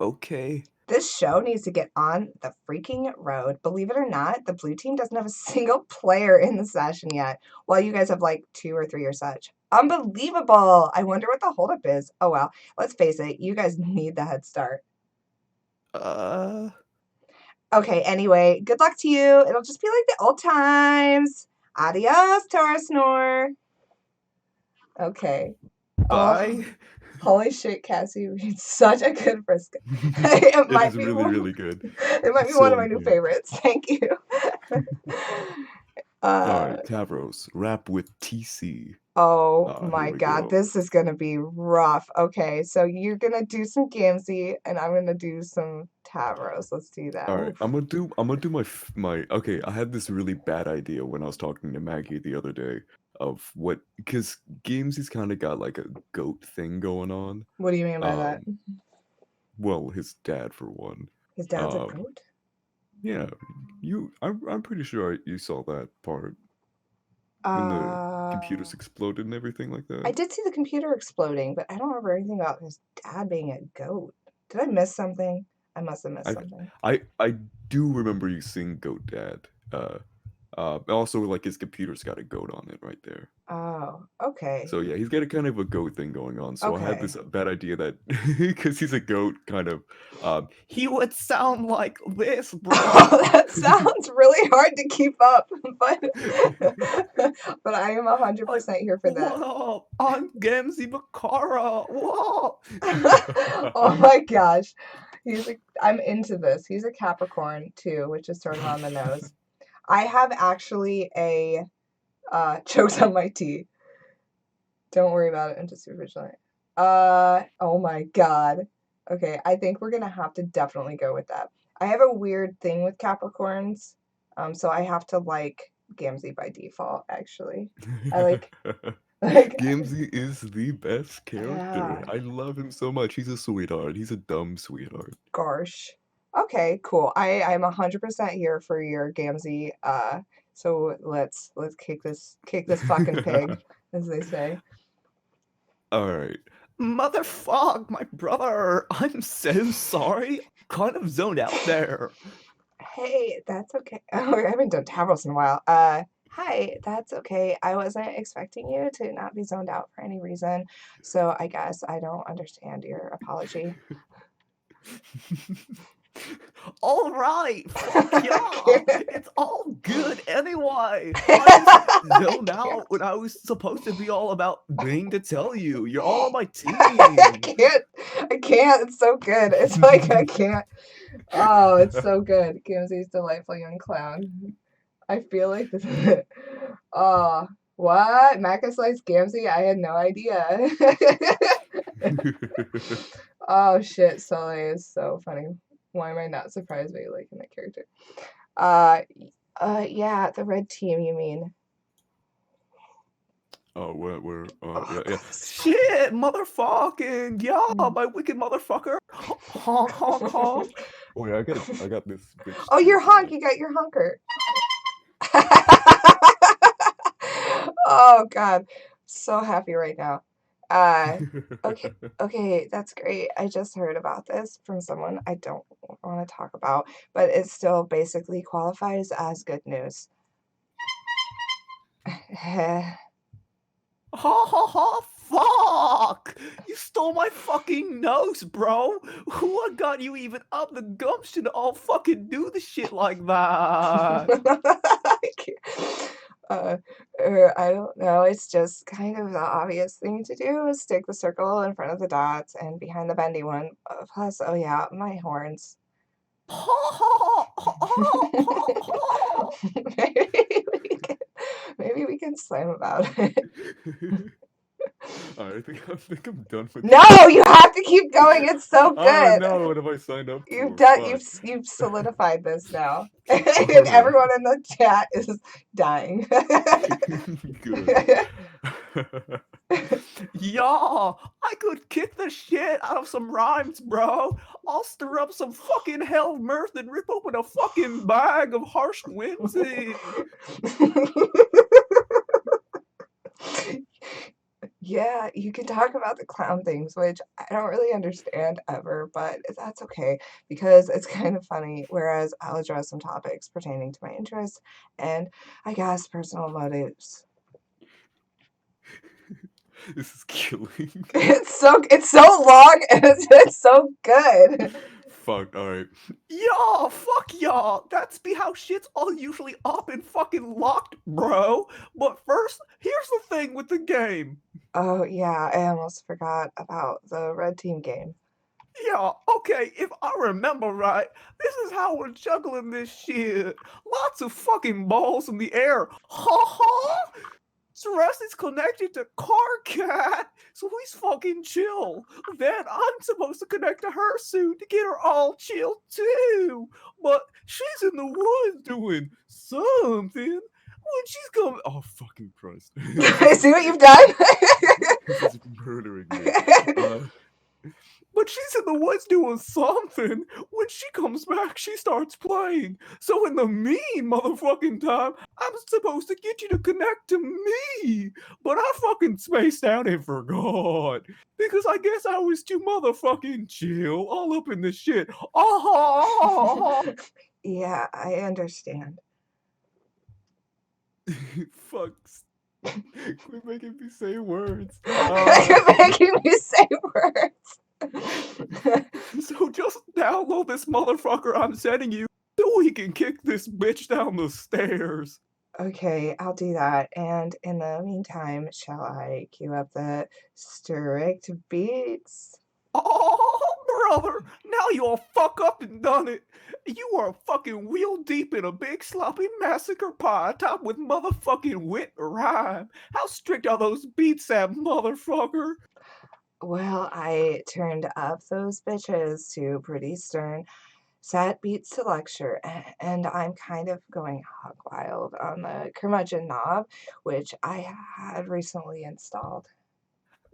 Speaker 3: Okay.
Speaker 1: This show needs to get on the freaking road. Believe it or not, the blue team doesn't have a single player in the session yet, while you guys have like 2 or 3 or such. Unbelievable. I wonder what the holdup is. Oh well, let's face it, you guys need the head start. Okay, anyway, good luck to you. It'll just be like the old times. Adios, Taurus Snore. Okay.
Speaker 3: Bye.
Speaker 1: Oh, holy shit, Cassie reads such a good Vriska. It might
Speaker 2: is
Speaker 1: be
Speaker 2: really good.
Speaker 1: It might be
Speaker 2: So
Speaker 1: one of my new
Speaker 2: good.
Speaker 1: favorites. Thank you.
Speaker 2: Alright, Tavros, rap with TC.
Speaker 1: Oh
Speaker 2: Here
Speaker 1: my
Speaker 2: we
Speaker 1: god,
Speaker 2: go.
Speaker 1: this is gonna be rough. Okay, so you're gonna do some Gamzee, and I'm gonna do some Tavros. Let's do that.
Speaker 2: All right,
Speaker 1: Oof.
Speaker 2: I'm gonna do my okay. I had this really bad idea when I was talking to Maggie the other day of what, because games he's kind of got like a goat thing going on.
Speaker 1: What do you mean by that?
Speaker 2: Well, his dad for one.
Speaker 1: His dad's a goat?
Speaker 2: Yeah, I'm pretty sure you saw that part when the computers exploded and everything like that.
Speaker 1: I did see the computer exploding, but I don't remember anything about his dad being a goat. Did I miss something? I must have missed something.
Speaker 2: I do remember you seeing Goat Dad. Also like his computer's got a goat on it right there.
Speaker 1: Oh, okay.
Speaker 2: So yeah, he's got a kind of a goat thing going on. So I had this bad idea that because he's a goat, kind of,
Speaker 3: he would sound like this, bro.
Speaker 1: That sounds really hard to keep up, but I am 100% here for that.
Speaker 3: What up? I'm Gamzee Bakara. What?
Speaker 1: Oh my gosh, I'm into this. He's a Capricorn too, which is sort of on the nose. I have actually a chokes on my tea. Don't worry about it. I'm just super vigilant. Oh my god. Okay, I think we're gonna have to definitely go with that. I have a weird thing with Capricorns, so I have to like Gamzee by default. Actually, I like
Speaker 2: Gamzee is the best character. I love him so much. He's a sweetheart. He's a dumb sweetheart.
Speaker 1: Gosh. Okay, cool. I'm 100% here for your Gamzee. So let's kick this fucking pig, as they say.
Speaker 2: All right.
Speaker 3: Motherfuck, my brother. I'm so sorry. Kind of zoned out there.
Speaker 1: Hey, that's okay. Oh, I haven't done Tavros in a while. Hi, that's okay. I wasn't expecting you to not be zoned out for any reason, so I guess I don't understand your apology.
Speaker 3: All right, fuck
Speaker 1: I
Speaker 3: yeah,
Speaker 1: can't.
Speaker 3: it's all good anyway. I just
Speaker 1: I
Speaker 3: zoned
Speaker 1: can't.
Speaker 3: out when I was supposed to be all about being to tell you. You're all on my
Speaker 1: I
Speaker 3: team.
Speaker 1: can't. I can't. It's so good. It's like I can't. Oh, it's so good. Gamzee's delightful young clown. I feel like this is oh, what? Maccus likes Gamzee? I had no idea. Oh shit, Soleil is so funny. Why am I not surprised by you liking that character? Yeah, the red team, you mean?
Speaker 2: Oh, we're
Speaker 1: Oh,
Speaker 2: yeah.
Speaker 3: Shit, motherfucking yeah, my wicked motherfucker. Honk, honk, honk.
Speaker 2: Oh yeah, I got this bitch
Speaker 1: oh,
Speaker 2: too.
Speaker 1: your honk, you got your honker. Oh God, so happy right now. Uh, okay, okay, that's great. I just heard about this from someone I don't want to talk about, but it still basically qualifies as good news.
Speaker 3: Ha ha ha, fuck! You stole my fucking nose, bro! What got you even up the gumption to all fucking do the shit like that?
Speaker 1: I can't- uh, I don't know. It's just kind of the obvious thing to do is stick the circle in front of the dots and behind the bendy one. Plus, oh yeah, my horns.
Speaker 3: Ha ha ha ha ha ha!
Speaker 1: maybe we can, maybe we can slam about it.
Speaker 2: I think I'm done with
Speaker 1: No,
Speaker 2: this.
Speaker 1: you have to keep going. It's so
Speaker 2: Oh
Speaker 1: good.
Speaker 2: no, what have I signed up
Speaker 1: You've
Speaker 2: for?
Speaker 1: done.
Speaker 2: Fuck.
Speaker 1: You've solidified this now, and
Speaker 2: Okay.
Speaker 1: everyone in the chat is dying.
Speaker 2: Good.
Speaker 3: Yeah, I could kick the shit out of some rhymes, bro. I'll stir up some fucking hell mirth and rip open a fucking bag of harsh whimsy.
Speaker 1: Yeah, you can talk about the clown things, which I don't really understand ever, but that's okay because it's kind of funny. Whereas I'll address some topics pertaining to my interests and I guess personal motives.
Speaker 2: This is killing.
Speaker 1: It's so long and it's so good.
Speaker 2: Fuck. All right.
Speaker 3: Yeah, fuck y'all. That's be how shit's all usually up and fucking locked, bro. But first, here's the thing with the game.
Speaker 1: Oh yeah, I almost forgot about the red team game.
Speaker 3: Yeah, okay, if I remember right, this is how we're juggling this shit. Lots of fucking balls in the air. Ha ha! Stress is connected to Carcat, so he's fucking chill. Then I'm supposed to connect to her suit to get her all chill too. But she's in the woods doing something. When she's coming, oh fucking Christ!
Speaker 1: See what you've done?
Speaker 2: This is murdering me.
Speaker 3: But she's in the woods doing something. When she comes back, she starts playing. So in the mean motherfucking time, I'm supposed to get you to connect to me. But I fucking spaced out and forgot. Because I guess I was too motherfucking chill, all up in the shit.
Speaker 1: Yeah, I understand.
Speaker 2: Fuck. Quit making me say words.
Speaker 1: You're making me say words.
Speaker 3: So just download this motherfucker I'm sending you so we can kick this bitch down the stairs.
Speaker 1: Okay, I'll do that. And in the meantime, shall I cue up the strict beats?
Speaker 3: Oh, brother, now you all fuck up and done it. You are fucking wheel deep in a big sloppy massacre pie topped with motherfucking wit rhyme. How strict are those beats at, motherfucker?
Speaker 1: Well, I turned up those bitches to pretty stern set beats to lecture, and I'm kind of going hog wild on the curmudgeon knob, which I had recently installed.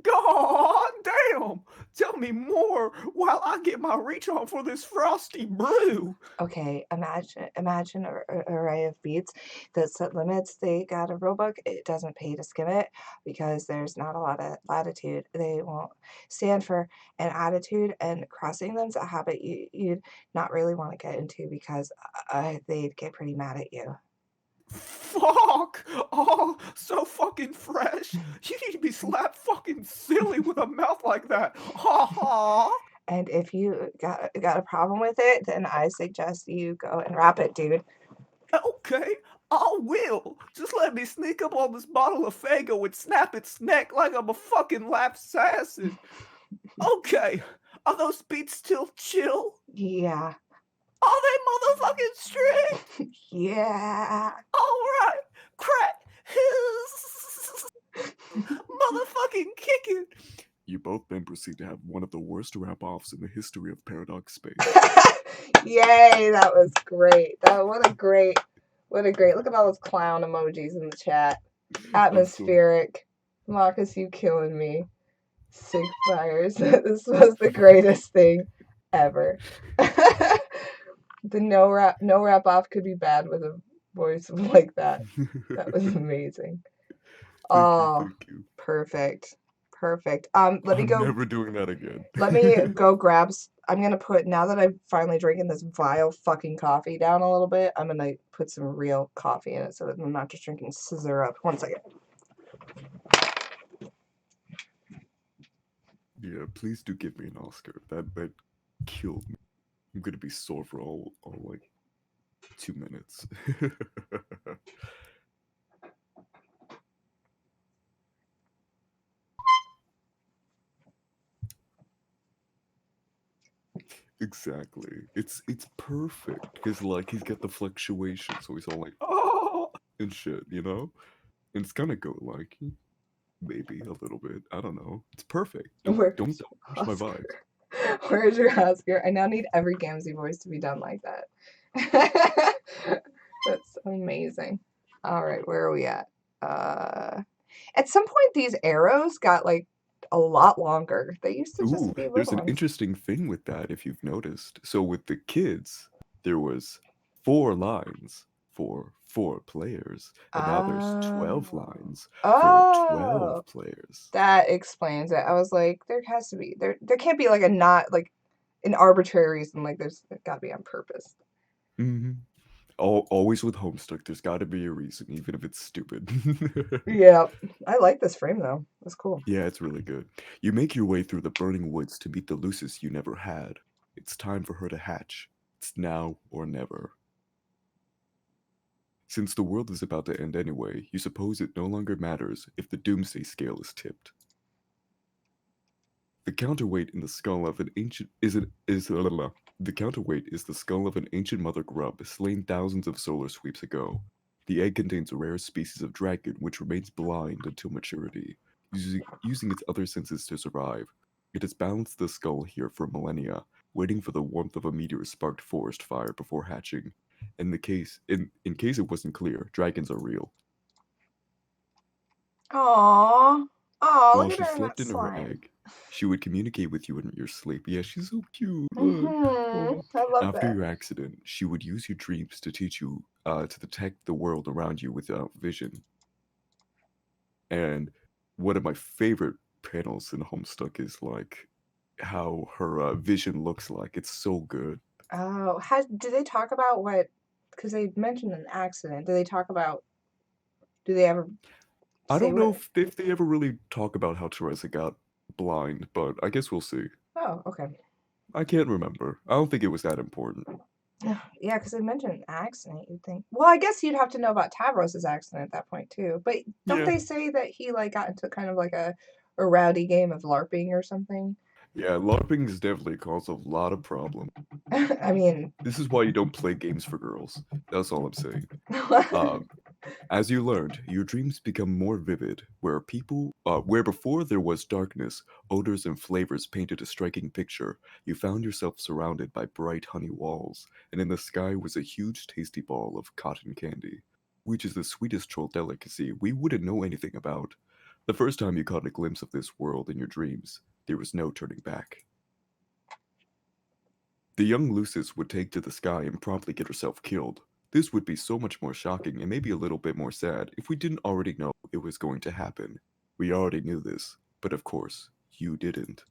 Speaker 3: God damn! Tell me more while I get my reach on for this frosty brew.
Speaker 1: Okay, imagine an array of beats that set limits. They got a rule book. It doesn't pay to skim it because there's not a lot of latitude. They won't stand for an attitude, and crossing them's a habit you'd not really want to get into because they'd get pretty mad at you.
Speaker 3: Fuck! Oh, so fucking fresh. You need to be slapped fucking silly with a mouth like that. Ha ha.
Speaker 1: And if you got a problem with it, then I suggest you go and wrap it, dude.
Speaker 3: Okay, I will. Just let me sneak up on this bottle of Fago and snap its neck like I'm a fucking lap assassin. Okay, are those beats still chill?
Speaker 1: Yeah.
Speaker 3: Are they motherfucking strict?
Speaker 1: Yeah.
Speaker 3: Alright, crack his motherfucking kicking.
Speaker 2: You both then proceed to have one of the worst rap-offs in the history of Paradox Space.
Speaker 1: Yay, that was great. What a great. Look at all those clown emojis in the chat. Atmospheric. Maccus, you killing me. Sig fires. This was the greatest thing ever. The no rap off could be bad with a voice like that. That was amazing.
Speaker 2: Thank you.
Speaker 1: Perfect. Let me
Speaker 2: I'm
Speaker 1: go.
Speaker 2: never doing that again.
Speaker 1: Let me go grab. I'm gonna put, now that I've finally drinking this vile fucking coffee down a little bit, I'm gonna put some real coffee in it so that I'm not just drinking syrup. 1 second.
Speaker 2: Yeah, please do give me an Oscar. That killed me. I'm gonna be sore for all like 2 minutes. Exactly. It's perfect because like he's got the fluctuation, so he's all like oh and shit, you know. And it's kind of go like maybe a little bit. I don't know. It's perfect. Don't push my vibe.
Speaker 1: Where's your Oscar? I now need every Gamzee voice to be done like that. That's amazing. All right, where are we at? At some point, these arrows got like a lot longer. They used to just
Speaker 2: Ooh,
Speaker 1: be
Speaker 2: there's
Speaker 1: little
Speaker 2: an
Speaker 1: ones.
Speaker 2: interesting thing with that if you've noticed. So with the kids, there was 4 lines for 4 players, and now there's 12 lines for 12 players.
Speaker 1: That explains it. I was like, there has to be there can't be like an arbitrary reason. Like there's got to be on purpose.
Speaker 2: Mm-hmm. Always with Homestuck, there's got to be a reason, even if it's stupid.
Speaker 1: Yeah, I like this frame though. That's cool.
Speaker 2: Yeah, it's really good. You make your way through the burning woods to meet the Lucis you never had. It's time for her to hatch. It's now or never. Since the world is about to end anyway, you suppose it no longer matters if the doomsday scale is tipped. The counterweight in the skull of an ancient the counterweight is the skull of an ancient mother grub slain thousands of solar sweeps ago. The egg contains a rare species of dragon which remains blind until maturity, using its other senses to survive. It has balanced the skull here for millennia, waiting for the warmth of a meteor-sparked forest fire before hatching. In case it wasn't clear, dragons are real.
Speaker 1: Aww. Aw,
Speaker 2: While
Speaker 1: look at
Speaker 2: she
Speaker 1: her in
Speaker 2: slept
Speaker 1: that
Speaker 2: in her
Speaker 1: slime.
Speaker 2: egg, she would communicate with you in your sleep. Yeah, she's so cute. Look. Oh.
Speaker 1: I love
Speaker 2: After
Speaker 1: that.
Speaker 2: your accident, she would use your dreams to teach you to detect the world around you without vision. And one of my favorite panels in Homestuck is like how her vision looks like. It's so good.
Speaker 1: Oh, do they talk about what? Because they mentioned an accident. Do they talk about? Do they ever
Speaker 2: I
Speaker 1: say
Speaker 2: don't know
Speaker 1: what?
Speaker 2: if they ever really talk about how Teresa got blind, but I guess we'll see.
Speaker 1: Oh, okay.
Speaker 2: I can't remember. I don't think it was that important.
Speaker 1: Yeah, because they mentioned an accident. You'd think. Well, I guess you'd have to know about Tavros's accident at that point too. But don't
Speaker 2: Yeah.
Speaker 1: they say that he like got into kind of like a rowdy game of LARPing or something?
Speaker 2: Yeah, LARPing has definitely caused a lot of problems.
Speaker 1: I mean,
Speaker 2: This is why you don't play games for girls. That's all I'm saying. As you learned, your dreams become more vivid, where before there was darkness, odors and flavors painted a striking picture. You found yourself surrounded by bright honey walls, and in the sky was a huge tasty ball of cotton candy, which is the sweetest troll delicacy we wouldn't know anything about. The first time you caught a glimpse of this world in your dreams, there was no turning back. The young Lucis would take to the sky and promptly get herself killed. This would be so much more shocking and maybe a little bit more sad if we didn't already know it was going to happen. We already knew this, but of course, you didn't.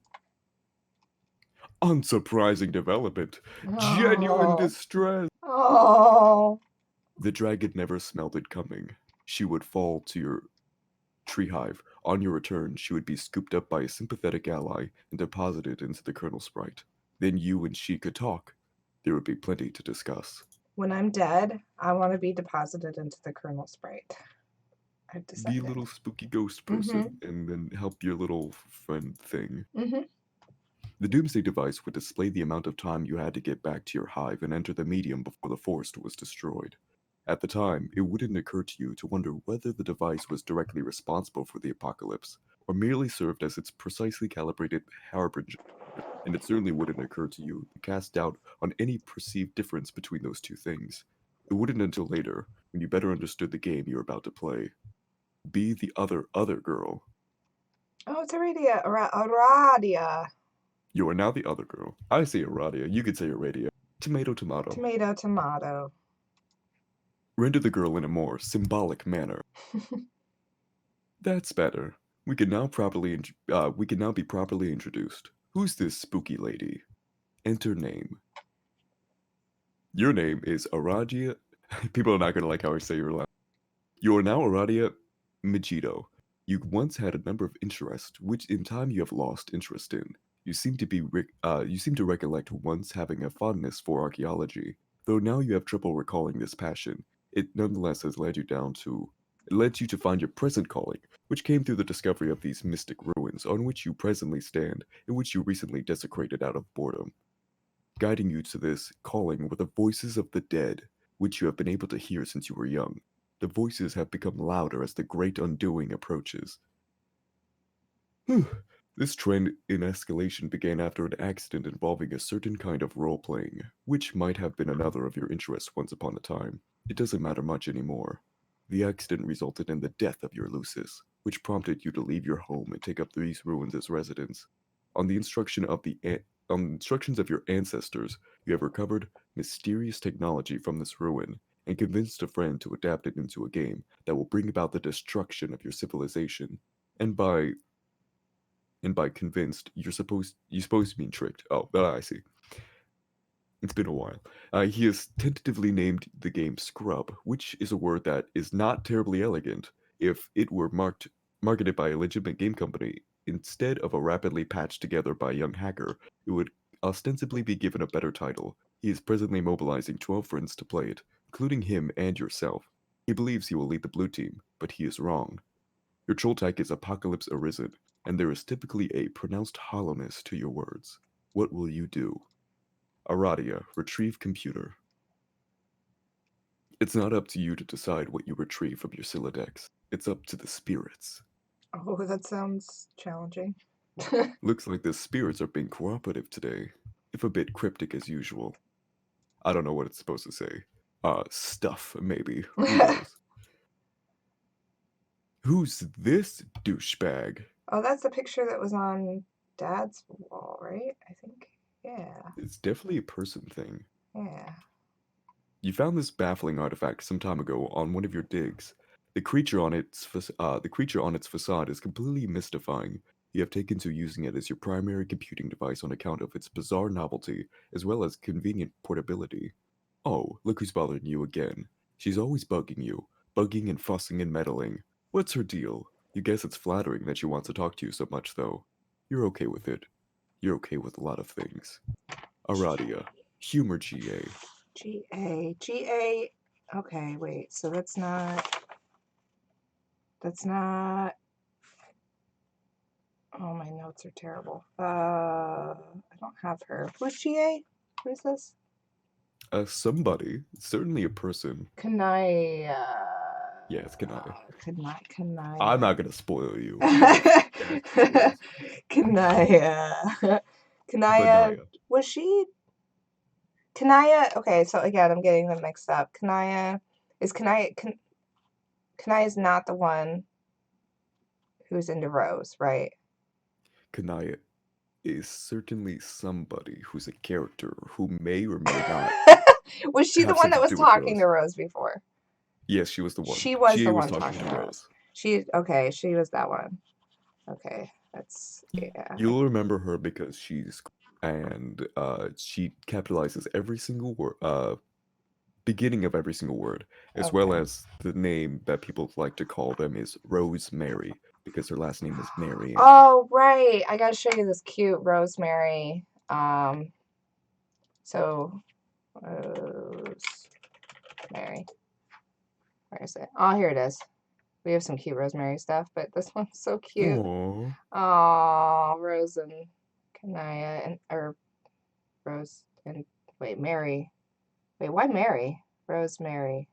Speaker 2: Unsurprising development. Genuine
Speaker 1: oh,
Speaker 2: distress.
Speaker 1: oh,
Speaker 2: The dragon never smelled it coming. She would fall to your tree hive. On your return, she would be scooped up by a sympathetic ally and deposited into the kernel sprite. Then you and she could talk. There would be plenty to discuss.
Speaker 1: When I'm dead, I want to be deposited into the kernel sprite. I've
Speaker 2: Be a
Speaker 1: decided.
Speaker 2: little spooky ghost person and then help your little friend thing. The Doomsday device would display the amount of time you had to get back to your hive and enter the medium before the forest was destroyed. At the time, it wouldn't occur to you to wonder whether the device was directly responsible for the apocalypse, or merely served as its precisely calibrated harbinger, and it certainly wouldn't occur to you to cast doubt on any perceived difference between those two things. It wouldn't until later, when you better understood the game you were about to play. Be the other girl.
Speaker 1: Oh, it's Aradia. Aradia.
Speaker 2: You are now the other girl. I say Aradia, you could say Aradia. Tomato, tomato.
Speaker 1: Tomato, tomato.
Speaker 2: Render the girl in a more symbolic manner. That's better. We can now be properly introduced. Who's this spooky lady? Enter name. Your name is Aradia. People are not gonna like how I say your last. You are now Aradia Megiddo. You once had a number of interests, which in time you have lost interest in. You seem to recollect once having a fondness for archaeology, though now you have trouble recalling this passion. It nonetheless has led you to find your present calling, which came through the discovery of these mystic ruins on which you presently stand, and which you recently desecrated out of boredom. Guiding you to this calling were the voices of the dead, which you have been able to hear since you were young. The voices have become louder as the great undoing approaches. This trend in escalation began after an accident involving a certain kind of role-playing, which might have been another of your interests once upon a time. It doesn't matter much anymore. The accident resulted in the death of your Lucis, which prompted you to leave your home and take up these ruins as residence. On the instructions of your ancestors, you have recovered mysterious technology from this ruin and convinced a friend to adapt it into a game that will bring about the destruction of your civilization. And by convinced, you're supposed to be tricked. Oh, I see. It's been a while. He has tentatively named the game Scrub, which is a word that is not terribly elegant. If it were marketed by a legitimate game company instead of a rapidly patched together by a young hacker, it would ostensibly be given a better title. He is presently mobilizing 12 friends to play it, including him and yourself. He believes he will lead the blue team, but he is wrong. Your troll tag is Apocalypse Arisen, and there is typically a pronounced hollowness to your words. What will you do? Aradia, retrieve computer. It's not up to you to decide what you retrieve from your Siladex. It's up to the spirits.
Speaker 1: Oh, that sounds challenging.
Speaker 2: Looks like the spirits are being cooperative today, if a bit cryptic as usual. I don't know what it's supposed to say. Stuff, maybe. Who knows? Who's this douchebag?
Speaker 1: Oh, that's the picture that was on Dad's wall, right? I think. Yeah.
Speaker 2: It's definitely a person thing.
Speaker 1: Yeah.
Speaker 2: You found this baffling artifact some time ago on one of your digs. The creature on its facade is completely mystifying. You have taken to using it as your primary computing device on account of its bizarre novelty, as well as convenient portability. Oh, look who's bothering you again. She's always bugging and fussing and meddling. What's her deal? You guess it's flattering that she wants to talk to you so much, though. You're okay with it. You're okay with a lot of things. Aradia, humor GA.
Speaker 1: GA. Okay, wait. So that's not. Oh, my notes are terrible. I don't have her. Who's GA? Who's this?
Speaker 2: Somebody. Certainly a person.
Speaker 1: Kanaya.
Speaker 2: Yeah, it's Kanaya.
Speaker 1: Kanaya.
Speaker 2: I'm not gonna spoil you.
Speaker 1: Kanaya.
Speaker 2: Benaya.
Speaker 1: Was she? Kanaya. Okay, so again, I'm getting them mixed up. Kanaya is not the one who's into Rose, right?
Speaker 2: Kanaya is certainly somebody who's a character who may or may not.
Speaker 1: Was she the
Speaker 2: have
Speaker 1: one that
Speaker 2: something
Speaker 1: was
Speaker 2: to do with
Speaker 1: talking to
Speaker 2: Rose.
Speaker 1: Rose before?
Speaker 2: Yes, she was the one.
Speaker 1: She was
Speaker 2: GA
Speaker 1: the
Speaker 2: was
Speaker 1: one talking to Rose. She was that one. Okay, that's yeah.
Speaker 2: You'll remember her because she's and she capitalizes every single word beginning of every single word, as well
Speaker 1: Okay.
Speaker 2: as the name that people like to call them is Rosemary, because her last name is Mary.
Speaker 1: Oh, right. I gotta show you this cute rosemary. So rosemary. Where is it? Oh, here it is. We have some cute rosemary stuff, but this one's so cute.
Speaker 2: Aww.
Speaker 1: Oh, Rose and Kanaya or Rose and wait, Mary. Wait, why Mary? Rosemary.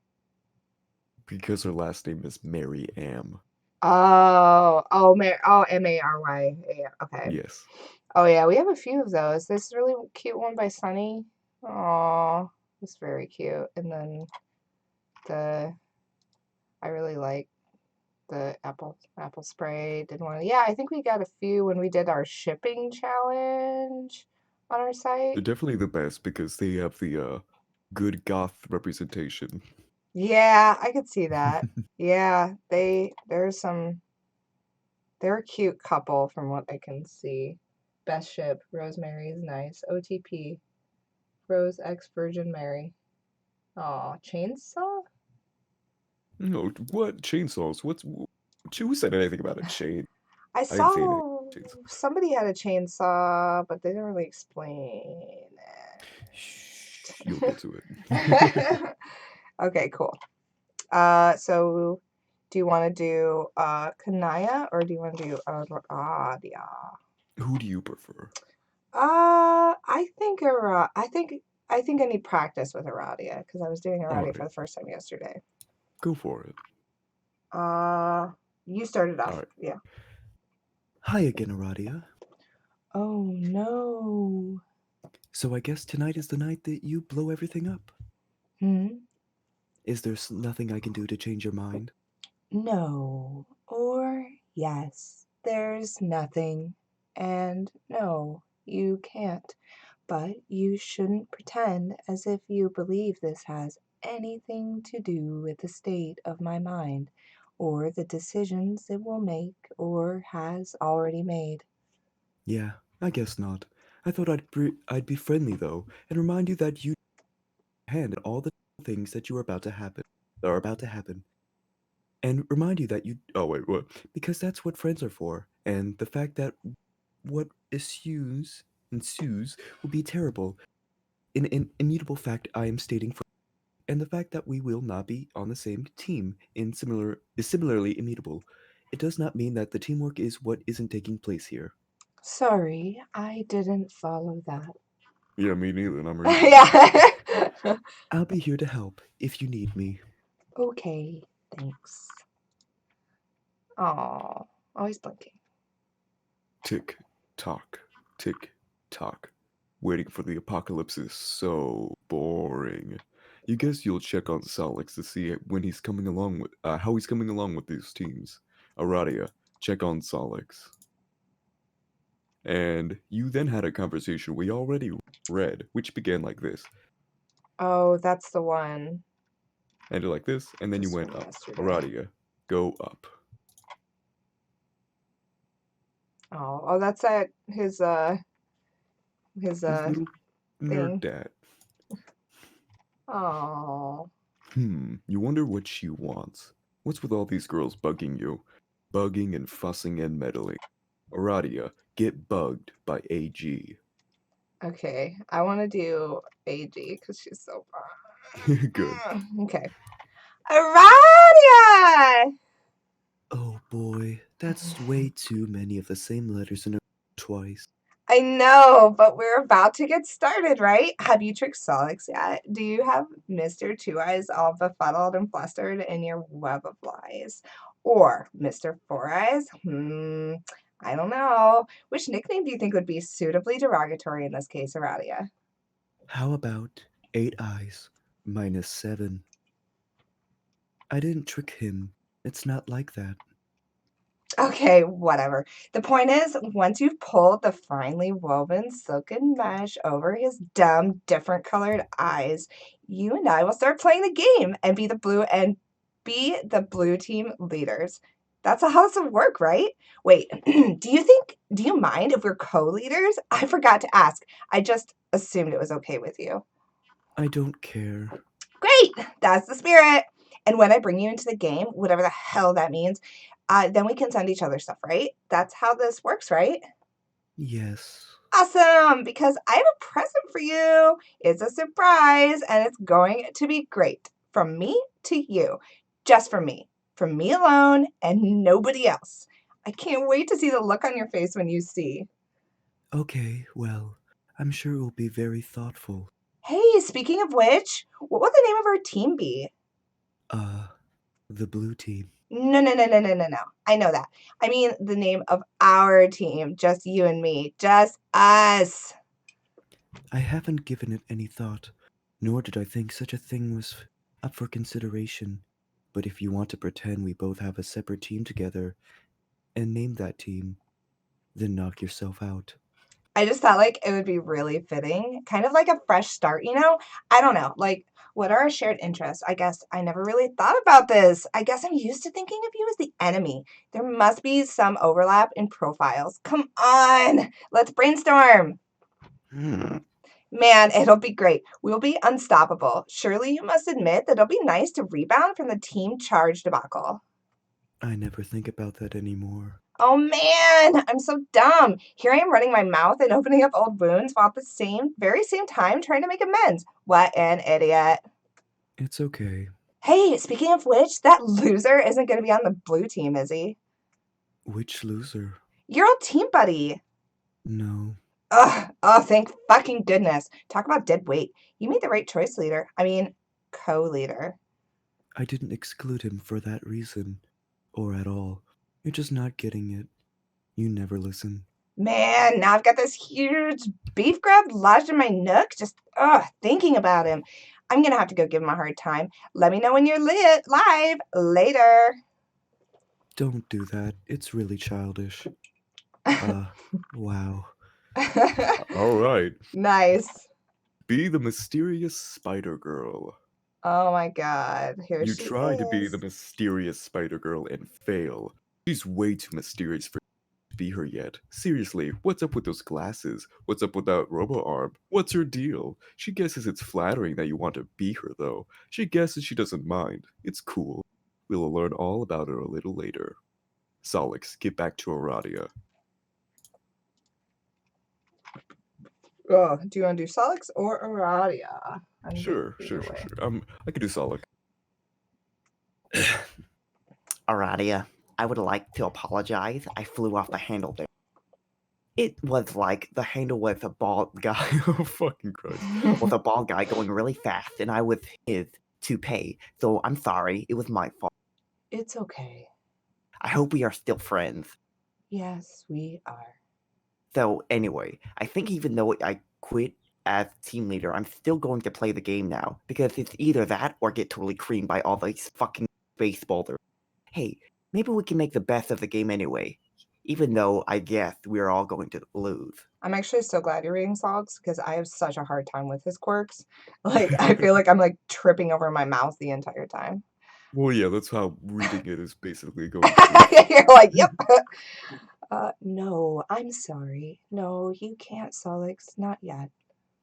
Speaker 2: Because her last name is Mary Am.
Speaker 1: Oh, Mary. Oh, Mary. Yeah, okay.
Speaker 2: Yes.
Speaker 1: Oh yeah, we have a few of those. This really cute one by Sunny. Oh, it's very cute. And then I really like the apple spray. Did one. Yeah, I think we got a few when we did our shipping challenge on our site.
Speaker 2: They're definitely the best because they have the good goth representation.
Speaker 1: Yeah, I could see that. Yeah, they're a cute couple from what I can see. Best ship, Rosemary's nice. OTP, Rose X Virgin Mary. Aw, chainsaw?
Speaker 2: No, what chainsaws? Who said anything about a chain?
Speaker 1: I
Speaker 2: I didn't say anything
Speaker 1: saw
Speaker 2: about chainsaws.
Speaker 1: somebody had a chainsaw, but they didn't really explain
Speaker 2: Shh, you'll get to it.
Speaker 1: it. Okay, cool. So do you want to do Kanaya or do you want to do Aradia?
Speaker 2: Who do you prefer?
Speaker 1: I think I think I need practice with Aradia because I was doing Aradia for
Speaker 2: Alright,
Speaker 1: the first time yesterday.
Speaker 2: go for it.
Speaker 1: You started off.
Speaker 2: Alright.
Speaker 1: Yeah.
Speaker 3: Hi again, Aradia.
Speaker 1: Oh no.
Speaker 3: So I guess tonight is the night that you blow everything up.
Speaker 1: Hmm?
Speaker 3: Is there nothing I can do to change your mind?
Speaker 1: No. Or yes. There's nothing. And no, you can't. But you shouldn't pretend as if you believe this has anything to do with the state of my mind or the decisions it will make or has already made.
Speaker 3: Yeah, I guess not. I thought I'd be friendly though, and remind you that you hand in all the things that are about to happen, and remind you that you. Oh wait, what? Because that's what friends are for, and the fact that what ensues will be terrible. An immutable fact I am stating for, and the fact that we will not be on the same team is similarly immutable. It does not mean that the teamwork is what isn't taking place here.
Speaker 1: Sorry, I didn't follow that.
Speaker 2: Yeah, me neither, and I'm reading it.
Speaker 1: Yeah.
Speaker 3: I'll be here to help if you need me.
Speaker 1: Okay, thanks. Oh, always blinking.
Speaker 2: Tick tock, tick tock. Waiting for the apocalypse is so boring. You guess you'll check on Salix to see when he's coming along with how he's coming along with these teams. Aradia, check on Salix. And you then had a conversation we already read, which began like this.
Speaker 1: Oh, that's the one.
Speaker 2: Ended like this, and then you
Speaker 1: This
Speaker 2: went
Speaker 1: one
Speaker 2: up.
Speaker 1: yesterday.
Speaker 2: Aradia, go up.
Speaker 1: Oh, that's at his
Speaker 2: His little nerd
Speaker 1: thing.
Speaker 2: dad.
Speaker 1: Oh.
Speaker 2: You wonder what she wants. What's with all these girls bugging you? Bugging and fussing and meddling. Aradia, get bugged by AG.
Speaker 1: Okay, I want to do AG because she's so fun.
Speaker 2: Good.
Speaker 1: Okay. Aradia!
Speaker 3: Oh boy, that's way too many of the same letters in a twice.
Speaker 1: I know, but we're about to get started, right? Have you tricked Solix yet? Do you have Mr. Two Eyes all befuddled and flustered in your web of lies? Or Mr. Four Eyes? I don't know. Which nickname do you think would be suitably derogatory in this case, Aradia?
Speaker 3: How about 8 eyes minus 7? I didn't trick him. It's not like that.
Speaker 1: Okay, whatever. The point is, once you've pulled the finely woven silken mesh over his dumb, different colored eyes, you and I will start playing the game and be the blue team leaders. That's a house of work, right? Wait, do you mind if we're co-leaders? I forgot to ask. I just assumed it was okay with you.
Speaker 3: I don't care.
Speaker 1: Great! That's the spirit. And when I bring you into the game, whatever the hell that means, then we can send each other stuff, right? That's how this works, right?
Speaker 3: Yes.
Speaker 1: Awesome! Because I have a present for you. It's a surprise, and it's going to be great. From me to you. Just for me. From me alone and nobody else. I can't wait to see the look on your face when you see.
Speaker 3: Okay, well, I'm sure it will be very thoughtful.
Speaker 1: Hey, speaking of which, what would the name of our team be?
Speaker 3: The blue team.
Speaker 1: No, no, no, no, no, no, no. I know that. I mean the name of our team. Just you and me. Just us.
Speaker 3: I haven't given it any thought, nor did I think such a thing was up for consideration. But if you want to pretend we both have a separate team together and name that team, then knock yourself out.
Speaker 1: I just thought like it would be really fitting, kind of like a fresh start, you know? I don't know. Like, what are our shared interests? I guess I never really thought about this. I guess I'm used to thinking of you as the enemy. There must be some overlap in profiles. Come on, let's brainstorm. Man, it'll be great. We'll be unstoppable. Surely you must admit that it'll be nice to rebound from the team charge debacle.
Speaker 3: I never think about that anymore.
Speaker 1: Oh man, I'm so dumb. Here I am running my mouth and opening up old wounds while at the very same time trying to make amends. What an idiot.
Speaker 3: It's okay.
Speaker 1: Hey, speaking of which, that loser isn't going to be on the blue team, is he?
Speaker 3: Which loser?
Speaker 1: Your old team buddy.
Speaker 3: No.
Speaker 1: Ugh, oh, thank fucking goodness. Talk about dead weight. You made the right choice, leader. I mean, co-leader.
Speaker 3: I didn't exclude him for that reason. Or at all. You're just not getting it. You never listen.
Speaker 1: Man, now I've got this huge beef grub lodged in my nook. Just thinking about him. I'm gonna have to go give him a hard time. Let me know when you're live. Later.
Speaker 3: Don't do that. It's really childish. Wow.
Speaker 2: All right.
Speaker 1: Nice.
Speaker 2: Be the mysterious spider girl.
Speaker 1: Oh my god. Here
Speaker 2: You
Speaker 1: she
Speaker 2: try to be the
Speaker 1: is.
Speaker 2: mysterious spider girl and fail. She's way too mysterious for you to be her yet. Seriously, what's up with those glasses? What's up with that robo arm? What's her deal? She guesses it's flattering that you want to be her, though. She guesses she doesn't mind. It's cool. We'll learn all about her a little later. Solix, get back to Aradia.
Speaker 1: Oh, do you want to do Solix or Aradia?
Speaker 2: Sure. I could do Solix.
Speaker 4: Aradia, I would like to apologize. I flew off the handle there. It was like the handle was a bald guy.
Speaker 2: Oh, fucking Christ.
Speaker 4: Was a bald guy going really fast, and I was his toupee. So I'm sorry. It was my fault.
Speaker 1: It's okay.
Speaker 4: I hope we are still friends.
Speaker 1: Yes, we are.
Speaker 4: So anyway, I think even though I quit as team leader, I'm still going to play the game now because it's either that or get totally creamed by all these fucking space boulders. Hey, maybe we can make the best of the game anyway, even though I guess we're all going to lose.
Speaker 1: I'm actually so glad you're reading Solix because I have such a hard time with his quirks. Like, I feel like I'm like tripping over my mouth the entire time.
Speaker 2: Well, yeah, that's how reading it is basically going to be.
Speaker 1: You're like, yep. No, I'm sorry. No, you can't, Solix. Not yet.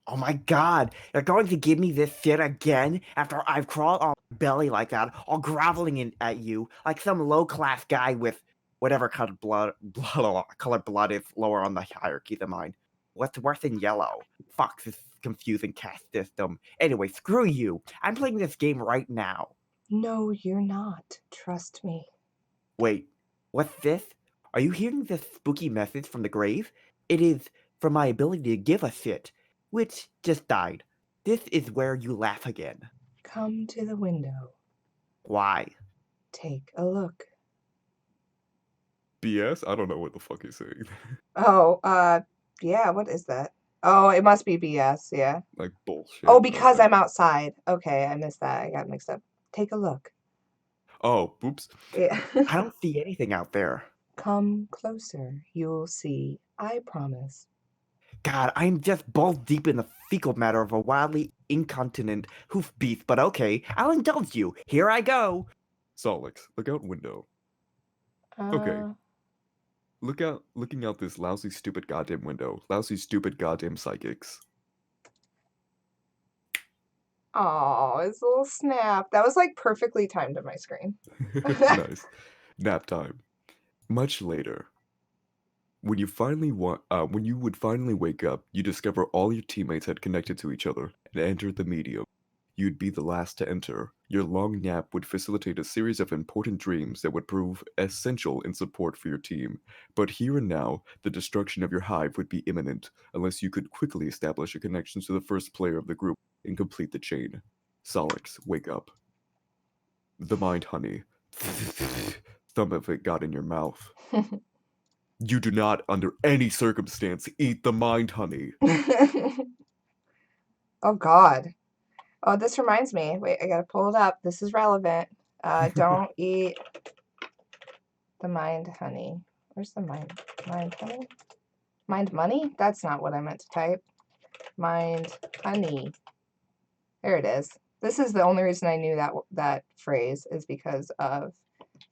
Speaker 4: Oh my god, you're going to give me this shit again after I've crawled on my belly like that, all groveling at you like some low-class guy with whatever color blood is lower on the hierarchy than mine. What's worse than yellow? Fuck this confusing caste system. Anyway, screw you. I'm playing this game right now.
Speaker 1: No, you're not. Trust me.
Speaker 4: Wait, what's this? Are you hearing this spooky message from the grave? It is from my ability to give a shit, which just died. This is where you laugh again.
Speaker 1: Come to the window.
Speaker 4: Why?
Speaker 1: Take a look.
Speaker 2: BS? I don't know what the fuck he's saying.
Speaker 1: Oh, yeah, what is that? Oh, it must be BS, yeah.
Speaker 2: Like bullshit.
Speaker 1: Oh, because
Speaker 2: Okay.
Speaker 1: I'm outside. Okay, I missed that. I got mixed up. Take a look.
Speaker 2: Oh, oops.
Speaker 1: Yeah.
Speaker 4: I don't see anything out there.
Speaker 1: Come closer. You'll see. I promise.
Speaker 4: God, I'm just balls deep in the fecal matter of a wildly incontinent hoof beast, but okay, I'll indulge you. Here I go.
Speaker 2: Solix, look out window. Okay. Looking out this lousy, stupid goddamn window. Lousy, stupid goddamn psychics.
Speaker 1: Oh, his little snap. That was like perfectly timed on my screen.
Speaker 2: Nice. Nap time. Much later. When you would finally wake up, you discover all your teammates had connected to each other and entered the medium. You'd be the last to enter. Your long nap would facilitate a series of important dreams that would prove essential in support for your team. But here and now, the destruction of your hive would be imminent, unless you could quickly establish a connection to the first player of the group and complete the chain. Solix, wake up. The mind honey. Some of it got in your mouth. You do not, under any circumstance, eat the mind honey.
Speaker 1: Oh, God. Oh, this reminds me. Wait, I gotta pull it up. This is relevant. Don't eat the mind honey. Where's the mind honey? Mind money? That's not what I meant to type. Mind honey. There it is. This is the only reason I knew that phrase is because of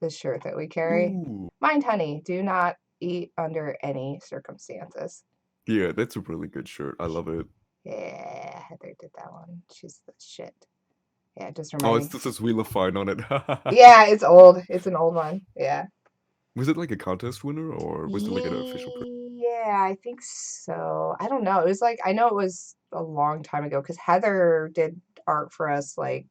Speaker 1: this shirt that we carry.
Speaker 2: Ooh.
Speaker 1: Mind honey. Do not eat under any circumstances.
Speaker 2: Yeah, that's a really good shirt. I love it.
Speaker 1: Yeah, Heather did that one. She's the shit. Yeah, just
Speaker 2: Oh,
Speaker 1: reminding.
Speaker 2: it's just this Wheel of Fine on it.
Speaker 1: Yeah, it's old. It's an old one. Yeah.
Speaker 2: Was it like a contest winner or was it like an official?
Speaker 1: Yeah, I think so. I don't know. It was like, I know it was a long time ago because Heather did art for us like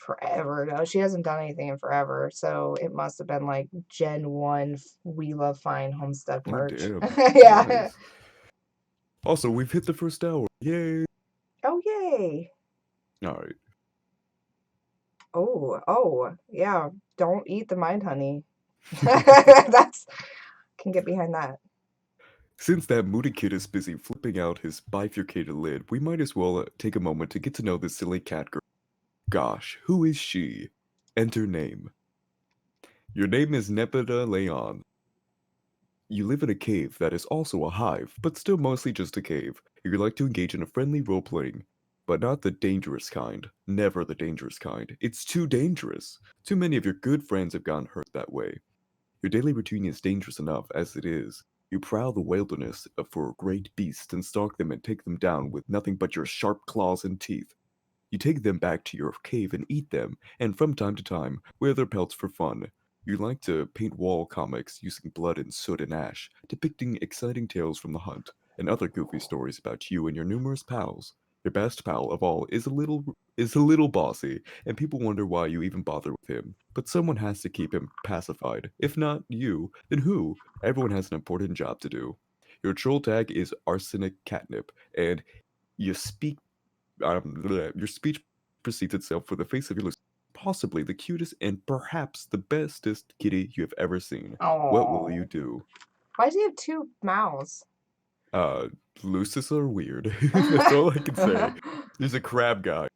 Speaker 1: forever ago. She hasn't done anything in forever. So it must have been like Gen 1 We Love Fine Homestuck
Speaker 2: Oh,
Speaker 1: merch.
Speaker 2: damn.
Speaker 1: Yeah.
Speaker 2: Nice. Also, we've hit the first hour. Yay.
Speaker 1: Oh, yay.
Speaker 2: All right.
Speaker 1: Oh, yeah. Don't eat the mind honey. That's can get behind that.
Speaker 2: Since that moody kid is busy flipping out his bifurcated lid, we might as well take a moment to get to know this silly cat girl. Gosh, who is she? Enter name. Your name is Nepeta Leon. You live in a cave that is also a hive, but still mostly just a cave. You like to engage in a friendly role-playing, but not the dangerous kind. Never the dangerous kind. It's too dangerous. Too many of your good friends have gotten hurt that way. Your daily routine is dangerous enough as it is. You prowl the wilderness for great beasts and stalk them and take them down with nothing but your sharp claws and teeth. You take them back to your cave and eat them, and from time to time, wear their pelts for fun. You like to paint wall comics using blood and soot and ash, depicting exciting tales from the hunt, and other goofy stories about you and your numerous pals. Your best pal of all is a little bossy, and people wonder why you even bother with him. But someone has to keep him pacified. If not you, then who? Everyone has an important job to do. Your troll tag is arsenic catnip, and you speak your speech precedes itself with the face of your listener, possibly the cutest and perhaps the bestest kitty you have ever seen. What will you
Speaker 1: Oh,
Speaker 2: do?
Speaker 1: why does he have two mouths?
Speaker 2: Lucis are weird. That's all I can say. There's a crab guy,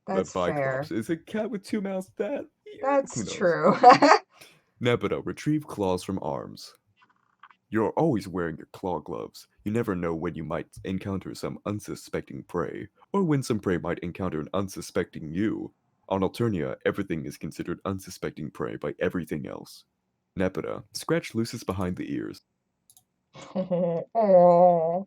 Speaker 2: the
Speaker 1: That's fair.
Speaker 2: Biclops. Is a cat with two mouths that? Who
Speaker 1: That's
Speaker 2: knows?
Speaker 1: true.
Speaker 2: Nepeta, retrieve claws from arms. You're always wearing your claw gloves. You never know when you might encounter some unsuspecting prey, or when some prey might encounter an unsuspecting you. On Alternia, everything is considered unsuspecting prey by everything else. Nepeta, scratch Lucis behind the ears.
Speaker 1: Oh.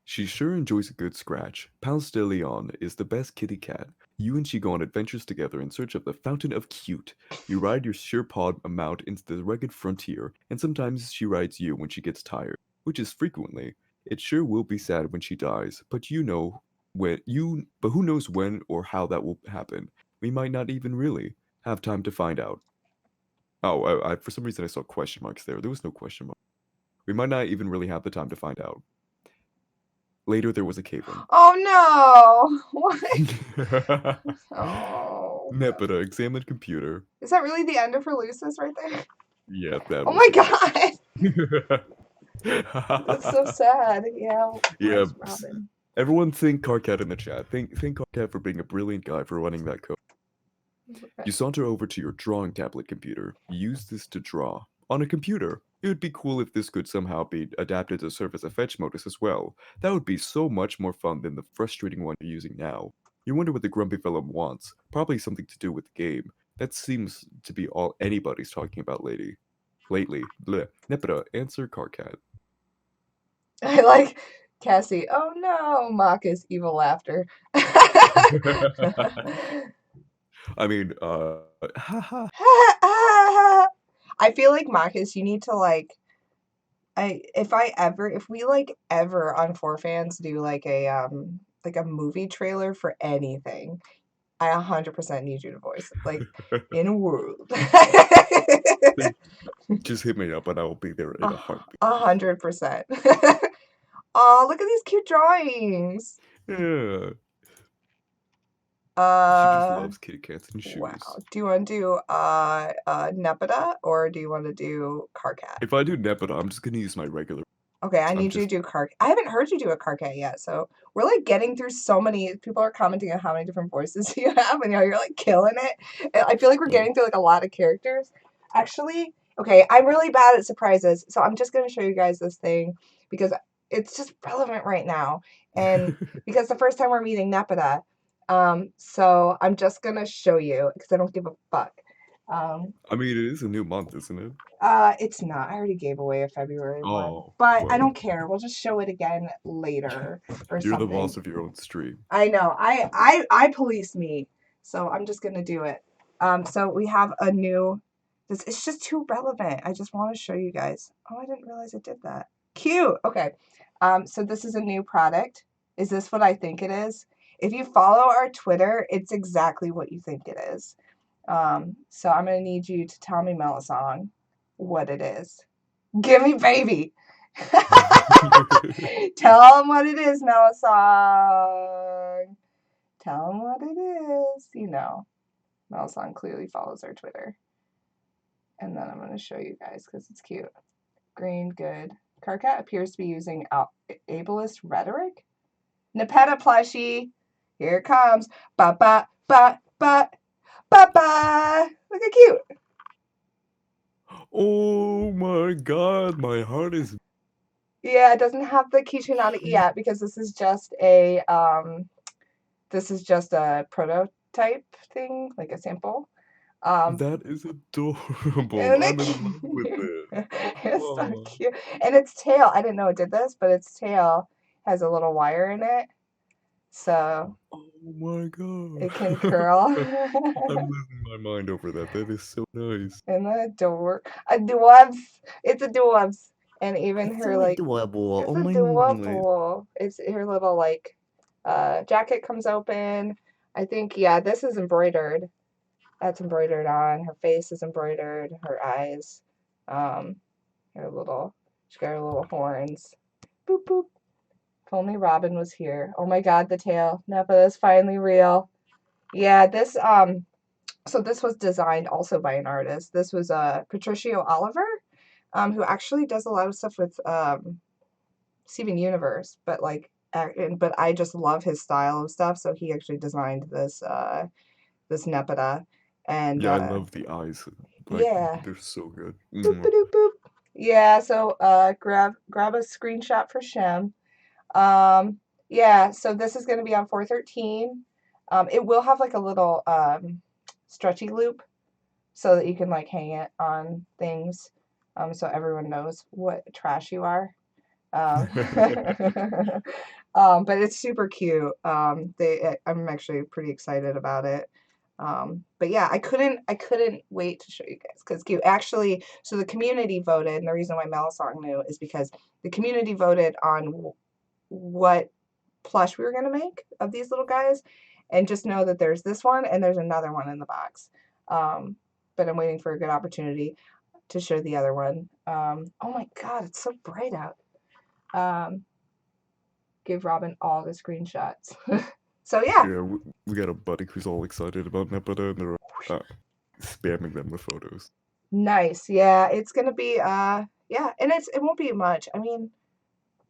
Speaker 2: She sure enjoys a good scratch. Pals de Leon is the best kitty cat. You and she go on adventures together in search of the Fountain of Cute. You ride your sheer-pawed mount into the rugged frontier, and sometimes she rides you when she gets tired, which is frequently. It sure will be sad when she dies, but who knows when or how that will happen. We might not even really have time to find out. Oh, for some reason I saw question marks there. There was no question mark. We might not even really have the time to find out. Later, there was a cave-in.
Speaker 1: Oh no! What? Oh.
Speaker 2: Nepeta, examine computer.
Speaker 1: Is that really the end of her Lucis right there?
Speaker 2: Yeah, that
Speaker 1: Oh
Speaker 2: was
Speaker 1: my
Speaker 2: it.
Speaker 1: god! That's so sad. Yeah.
Speaker 2: Yeah,
Speaker 1: Where's Robin?
Speaker 2: everyone thank Carcat in the chat. Thank Carcat for being a brilliant guy for running that code. You saunter over to your drawing tablet computer. Use this to draw. On a computer, it would be cool if this could somehow be adapted to serve as a fetch modus as well. That would be so much more fun than the frustrating one you're using now. You wonder what the grumpy fellow wants. Probably something to do with the game. That seems to be all anybody's talking about lately. Bleh. Nepeta, answer Carcat.
Speaker 1: I like Cassie. Oh no, Maccus, evil laughter.
Speaker 2: I mean, haha.
Speaker 1: I feel like Maccus, you need to like if we like ever on 4Fans do like a movie trailer for anything, I 100% need you to voice it, like in a world.
Speaker 2: Just hit me up and I will be there in a heartbeat.
Speaker 1: 100%. Oh, look at these cute drawings.
Speaker 2: Yeah. She just
Speaker 1: Uh,
Speaker 2: loves kitty cats and shoes.
Speaker 1: wow. Do you want to do Nepeta or do you want to do Carcat?
Speaker 2: If I do Nepeta, I'm just gonna use my regular.
Speaker 1: Okay, I
Speaker 2: I'm
Speaker 1: need you to
Speaker 2: just
Speaker 1: do I haven't heard you do a Carcat yet, so we're like getting through so many. People are commenting on how many different voices you have, and you're like killing it. I feel like we're getting through like a lot of characters. Actually, okay, I'm really bad at surprises, so I'm just gonna show you guys this thing because it's just relevant right now, and because the first time we're meeting Nepeta, so I'm just gonna show you because I don't give a fuck.
Speaker 2: I mean, it is a new month, isn't it?
Speaker 1: It's not. I already gave away a February one,
Speaker 2: Oh,
Speaker 1: but I
Speaker 2: well,
Speaker 1: don't care. We'll just show it again later or
Speaker 2: you're the
Speaker 1: something.
Speaker 2: boss of your own stream.
Speaker 1: I know. I police me, so I'm just gonna do it. So we have a new. It's just too relevant. I just want to show you guys. Oh, I didn't realize it did that. Cute. Okay. So this is a new product. Is this what I think it is? If you follow our Twitter, it's exactly what you think it is. So I'm gonna need you to tell me, Melisong, what it is. Give me baby. Tell him what it is, Melisong. Tell him what it is. You know, Melisong clearly follows our Twitter. And then I'm going to show you guys because it's cute. Green, good. Carcat appears to be using ableist rhetoric. Nepeta plushie. Here it comes. Ba ba ba ba ba ba. Look how cute.
Speaker 2: Oh my god, my heart is.
Speaker 1: Yeah, it doesn't have the keychain on it yet because this is just a prototype thing, like a sample.
Speaker 2: That is adorable.
Speaker 1: Isn't
Speaker 2: I'm
Speaker 1: it
Speaker 2: in love with
Speaker 1: cute?
Speaker 2: it.
Speaker 1: It's so
Speaker 2: Oh,
Speaker 1: cute. And its tail, I didn't know it did this, but its tail has a little wire in it. So
Speaker 2: oh my god.
Speaker 1: it can curl.
Speaker 2: I'm losing my mind over that. That is so nice.
Speaker 1: And the door. A dwarves. It's a dwarves. And even
Speaker 3: It's
Speaker 1: her
Speaker 3: so
Speaker 1: like
Speaker 3: adorable.
Speaker 1: it's
Speaker 3: Oh my.
Speaker 1: adorable. It's her little like jacket comes open. I think this is embroidered. That's embroidered on. Her face is embroidered. Her eyes. Her she got her little horns. Boop boop. If only Robin was here. Oh my god, the tail. Nepeta is finally real. Yeah, this so this was designed also by an artist. This was Patricio Oliver, who actually does a lot of stuff with Steven Universe, but but I just love his style of stuff, so he actually designed this this Nepeta. And
Speaker 2: Yeah, I love the eyes. Like,
Speaker 1: yeah.
Speaker 2: they're so good.
Speaker 1: Boop boop boop. Yeah, so grab a screenshot for Shem. Yeah, so this is going to be on 413. It will have like a little stretchy loop so that you can like hang it on things, so everyone knows what trash you are. Um, but it's super cute. I'm actually pretty excited about it. But yeah, I couldn't wait to show you guys because cute. Actually, so the community voted, and the reason why Melisong knew is because the community voted on what plush we were gonna make of these little guys, and just know that there's this one and there's another one in the box. But I'm waiting for a good opportunity to show the other one. Oh my god, it's so bright out. Give Robin all the screenshots. So yeah.
Speaker 2: Yeah, we got a buddy who's all excited about Nepeta and they're spamming them with photos.
Speaker 1: Nice. Yeah, it's gonna be and it won't be much. I mean,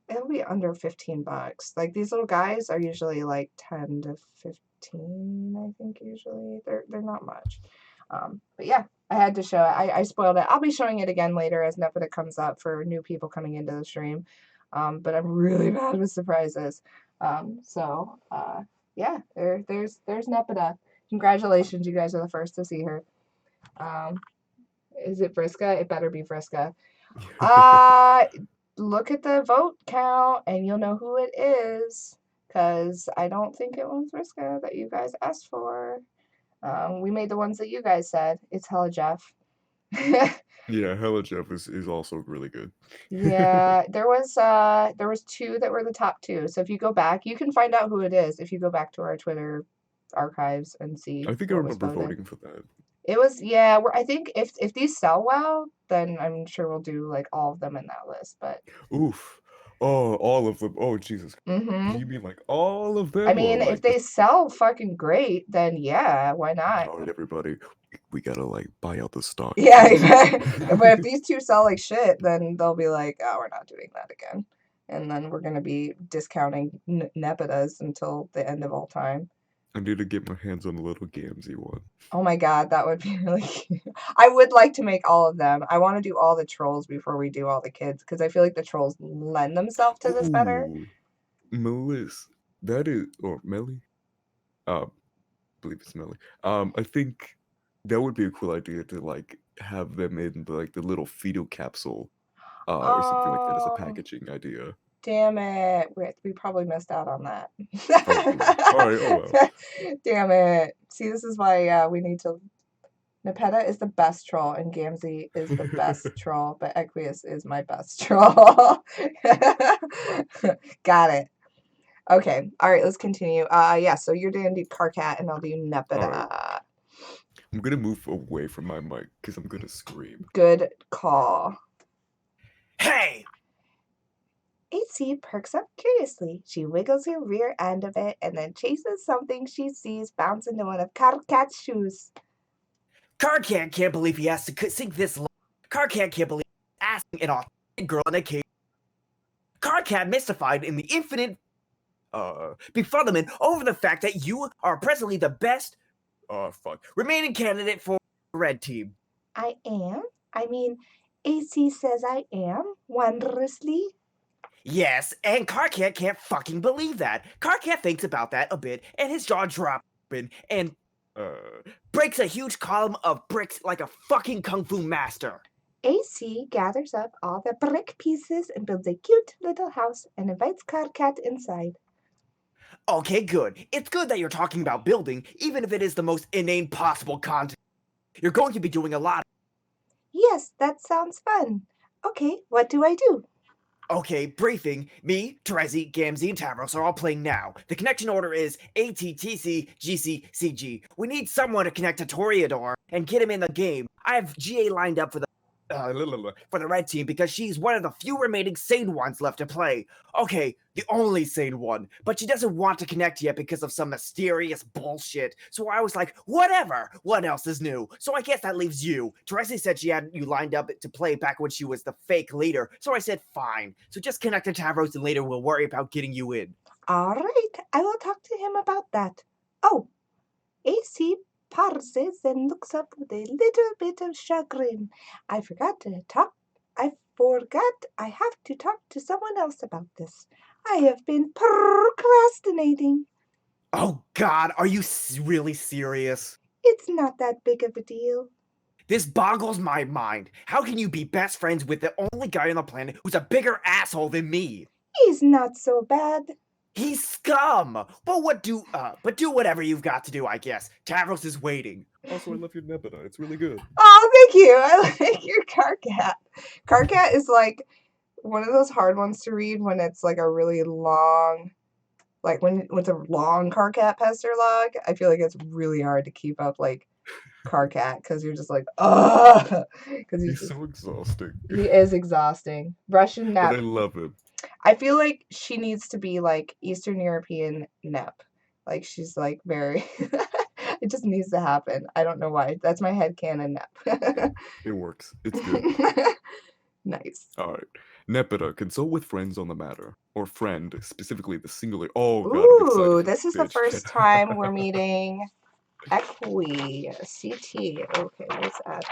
Speaker 1: it'll be under $15. Like these little guys are usually like 10 to 15, I think usually. They're not much. But yeah, I had to show it. I spoiled it. I'll be showing it again later as Nepeta comes up for new people coming into the stream. But I'm really bad with surprises. Yeah, there's Nepeta. Congratulations, you guys are the first to see her. Is it Vriska? It better be Vriska. Look at the vote count and you'll know who it is. because I don't think it was Vriska that you guys asked for. We made the ones that you guys said. It's hella Jeff.
Speaker 2: Yeah, Hella Jeff is also really good.
Speaker 1: Yeah, there was two that were the top two. So if you go back, you can find out who it is if you go back to our Twitter archives and see
Speaker 2: I think I
Speaker 1: what was
Speaker 2: remember
Speaker 1: voted.
Speaker 2: voting for that.
Speaker 1: It was, yeah, I think if these sell well, then I'm sure we'll do like all of them in that list. But
Speaker 2: Oof. Oh, all of them. Oh, Jesus.
Speaker 1: hmm
Speaker 2: You mean like all of
Speaker 1: I
Speaker 2: them, or
Speaker 1: mean, if
Speaker 2: like
Speaker 1: they
Speaker 2: just
Speaker 1: sell fucking great, then yeah, why not?
Speaker 2: all right, everybody? We gotta like buy out the stock.
Speaker 1: Yeah,
Speaker 2: please.
Speaker 1: but if these two sell like shit, then they'll be like, oh, we're not doing that again. And then we're gonna be discounting Nepidas until the end of all time.
Speaker 2: I need to get my hands on a little Gamzee one.
Speaker 1: Oh my god, that would be really cute. I would like to make all of them. I want to do all the trolls before we do all the kids, because I feel like the trolls lend themselves to this better.
Speaker 2: Ooh, Melissa, that is, or Melly? I believe it's Melly. I think that would be a cool idea to like have them in the little fetal capsule, or something like that as a
Speaker 1: Oh,
Speaker 2: packaging idea.
Speaker 1: damn it. We probably missed out on that.
Speaker 2: Oh, cool. All right. Oh well.
Speaker 1: Damn it. See, this is why we need to. Nepeta is the best troll, and Gamzee is the best troll, but Equius is my best troll. Got it. Okay. All right, let's continue. Yeah, so you're going to do Carcat, and I'll do Nepeta.
Speaker 2: I'm gonna move away from my mic because I'm gonna scream.
Speaker 1: Good call.
Speaker 4: Hey!
Speaker 1: AC perks up curiously. She wiggles her rear end of it and then chases something she sees bounce into one of Carcat's shoes.
Speaker 4: Carcat can't believe he has to sink this low. Carcat can't believe he's asking an authentic girl in a cave. Carcat mystified in the infinite befuddlement over the fact that you are presently the best remaining candidate for the red team.
Speaker 1: I am? I mean, AC says I am, wondrously.
Speaker 4: Yes, and Carcat can't fucking believe that. Carcat thinks about that a bit, and his jaw drops open and breaks a huge column of bricks like a fucking kung fu master.
Speaker 1: AC gathers up all the brick pieces and builds a cute little house and invites Carcat inside.
Speaker 4: Okay, good. It's good that you're talking about building, even if it is the most inane possible content. You're going to be doing a lot.
Speaker 1: Yes, that sounds fun. Okay, what do I do?
Speaker 4: Okay, briefing. Me, Terezi, Gamzee, and Tavros are all playing now. The connection order is ATTC, GC, CG. We need someone to connect to Toreador and get him in the game. I have GA lined up for the red team because she's one of the few remaining sane ones left to play. Okay, the only sane one, but she doesn't want to connect yet because of some mysterious bullshit. So I was like, whatever, what else is new? So I guess that leaves you. Teresi said she had you lined up to play back when she was the fake leader, so I said fine. So just connect to Tavros and later we'll worry about getting you in.
Speaker 1: All right, I will talk to him about that. Oh, AC pauses and looks up with a little bit of chagrin. I forgot I have to talk to someone else about this. I have been procrastinating.
Speaker 4: Oh god, are you really serious?
Speaker 1: It's not that big of a deal.
Speaker 4: This boggles my mind. How can you be best friends with the only guy on the planet who's a bigger asshole than me?
Speaker 1: He's not so bad.
Speaker 4: He's scum. But do whatever you've got to do, I guess. Tavros is waiting.
Speaker 2: Also, I love your Nebula. It's really good.
Speaker 1: Oh, thank you. I like your Carcat. Carcat is like one of those hard ones to read when it's like a really long, like when it's a long Carcat pester log. I feel like it's really hard to keep up like Carcat because you're just like, ugh. Because
Speaker 2: He's so exhausting.
Speaker 1: he is exhausting. Russian
Speaker 2: But
Speaker 1: Nep.
Speaker 2: I love him.
Speaker 1: I feel like she needs to be like Eastern European Nep. Like she's like very. It just needs to happen. I don't know why. That's my headcanon Nep.
Speaker 2: It works. It's good.
Speaker 1: Nice.
Speaker 2: All right. Nepeta, consult with friends on the matter. Or friend, specifically the singular. Oh, God, I'm excited.
Speaker 1: Ooh,
Speaker 2: for
Speaker 1: this is the
Speaker 2: bitch.
Speaker 1: first time we're meeting Equi. CT. Okay, let's add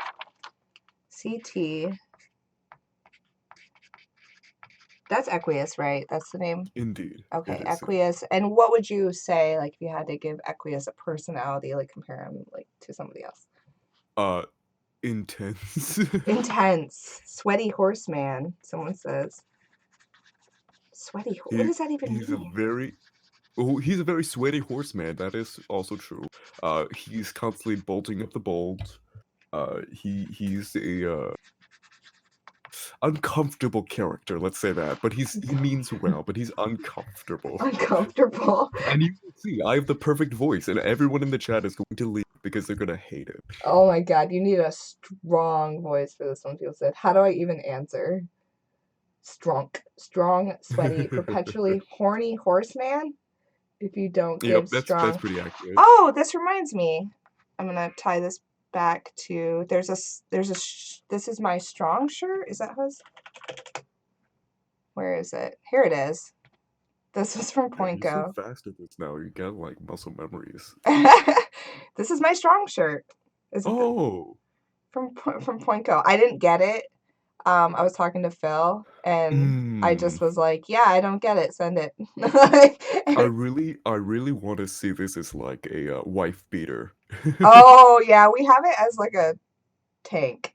Speaker 1: CT. That's Equius, right? That's the name?
Speaker 2: Indeed.
Speaker 1: Okay,
Speaker 2: it is.
Speaker 1: Equius. And what would you say, like, if you had to give Equius a personality, like, compare him, like, to somebody else?
Speaker 2: Intense.
Speaker 1: Intense. Sweaty horseman, someone says. Sweaty. What does that even
Speaker 2: He's a
Speaker 1: mean?
Speaker 2: very Oh, he's a very sweaty horseman. That is also true. He's constantly bolting up the bolt. He's a uncomfortable character. Let's say that. But he means well. But he's uncomfortable.
Speaker 1: Uncomfortable.
Speaker 2: And you can see, I have the perfect voice, and everyone in the chat is going to leave because they're gonna hate it.
Speaker 1: Oh my god, you need a strong voice for this one, people said. How do I even answer? Strong, sweaty, perpetually horny horseman? If you don't give
Speaker 2: Yep, that's
Speaker 1: strong...
Speaker 2: pretty accurate.
Speaker 1: Oh, this reminds me. I'm gonna tie this back to... This is my strong shirt? Is that his? Where is it? Here it is. This was from
Speaker 2: Man, you're so
Speaker 1: Poinco.
Speaker 2: fast at this now. You got like muscle memories.
Speaker 1: This is my strong shirt.
Speaker 2: Oh,
Speaker 1: From Poinco. I didn't get it. I was talking to Phil, and I just was like, "Yeah, I don't get it. Send it."
Speaker 2: I really want to see this as like a wife beater.
Speaker 1: Oh yeah, we have it as like a tank,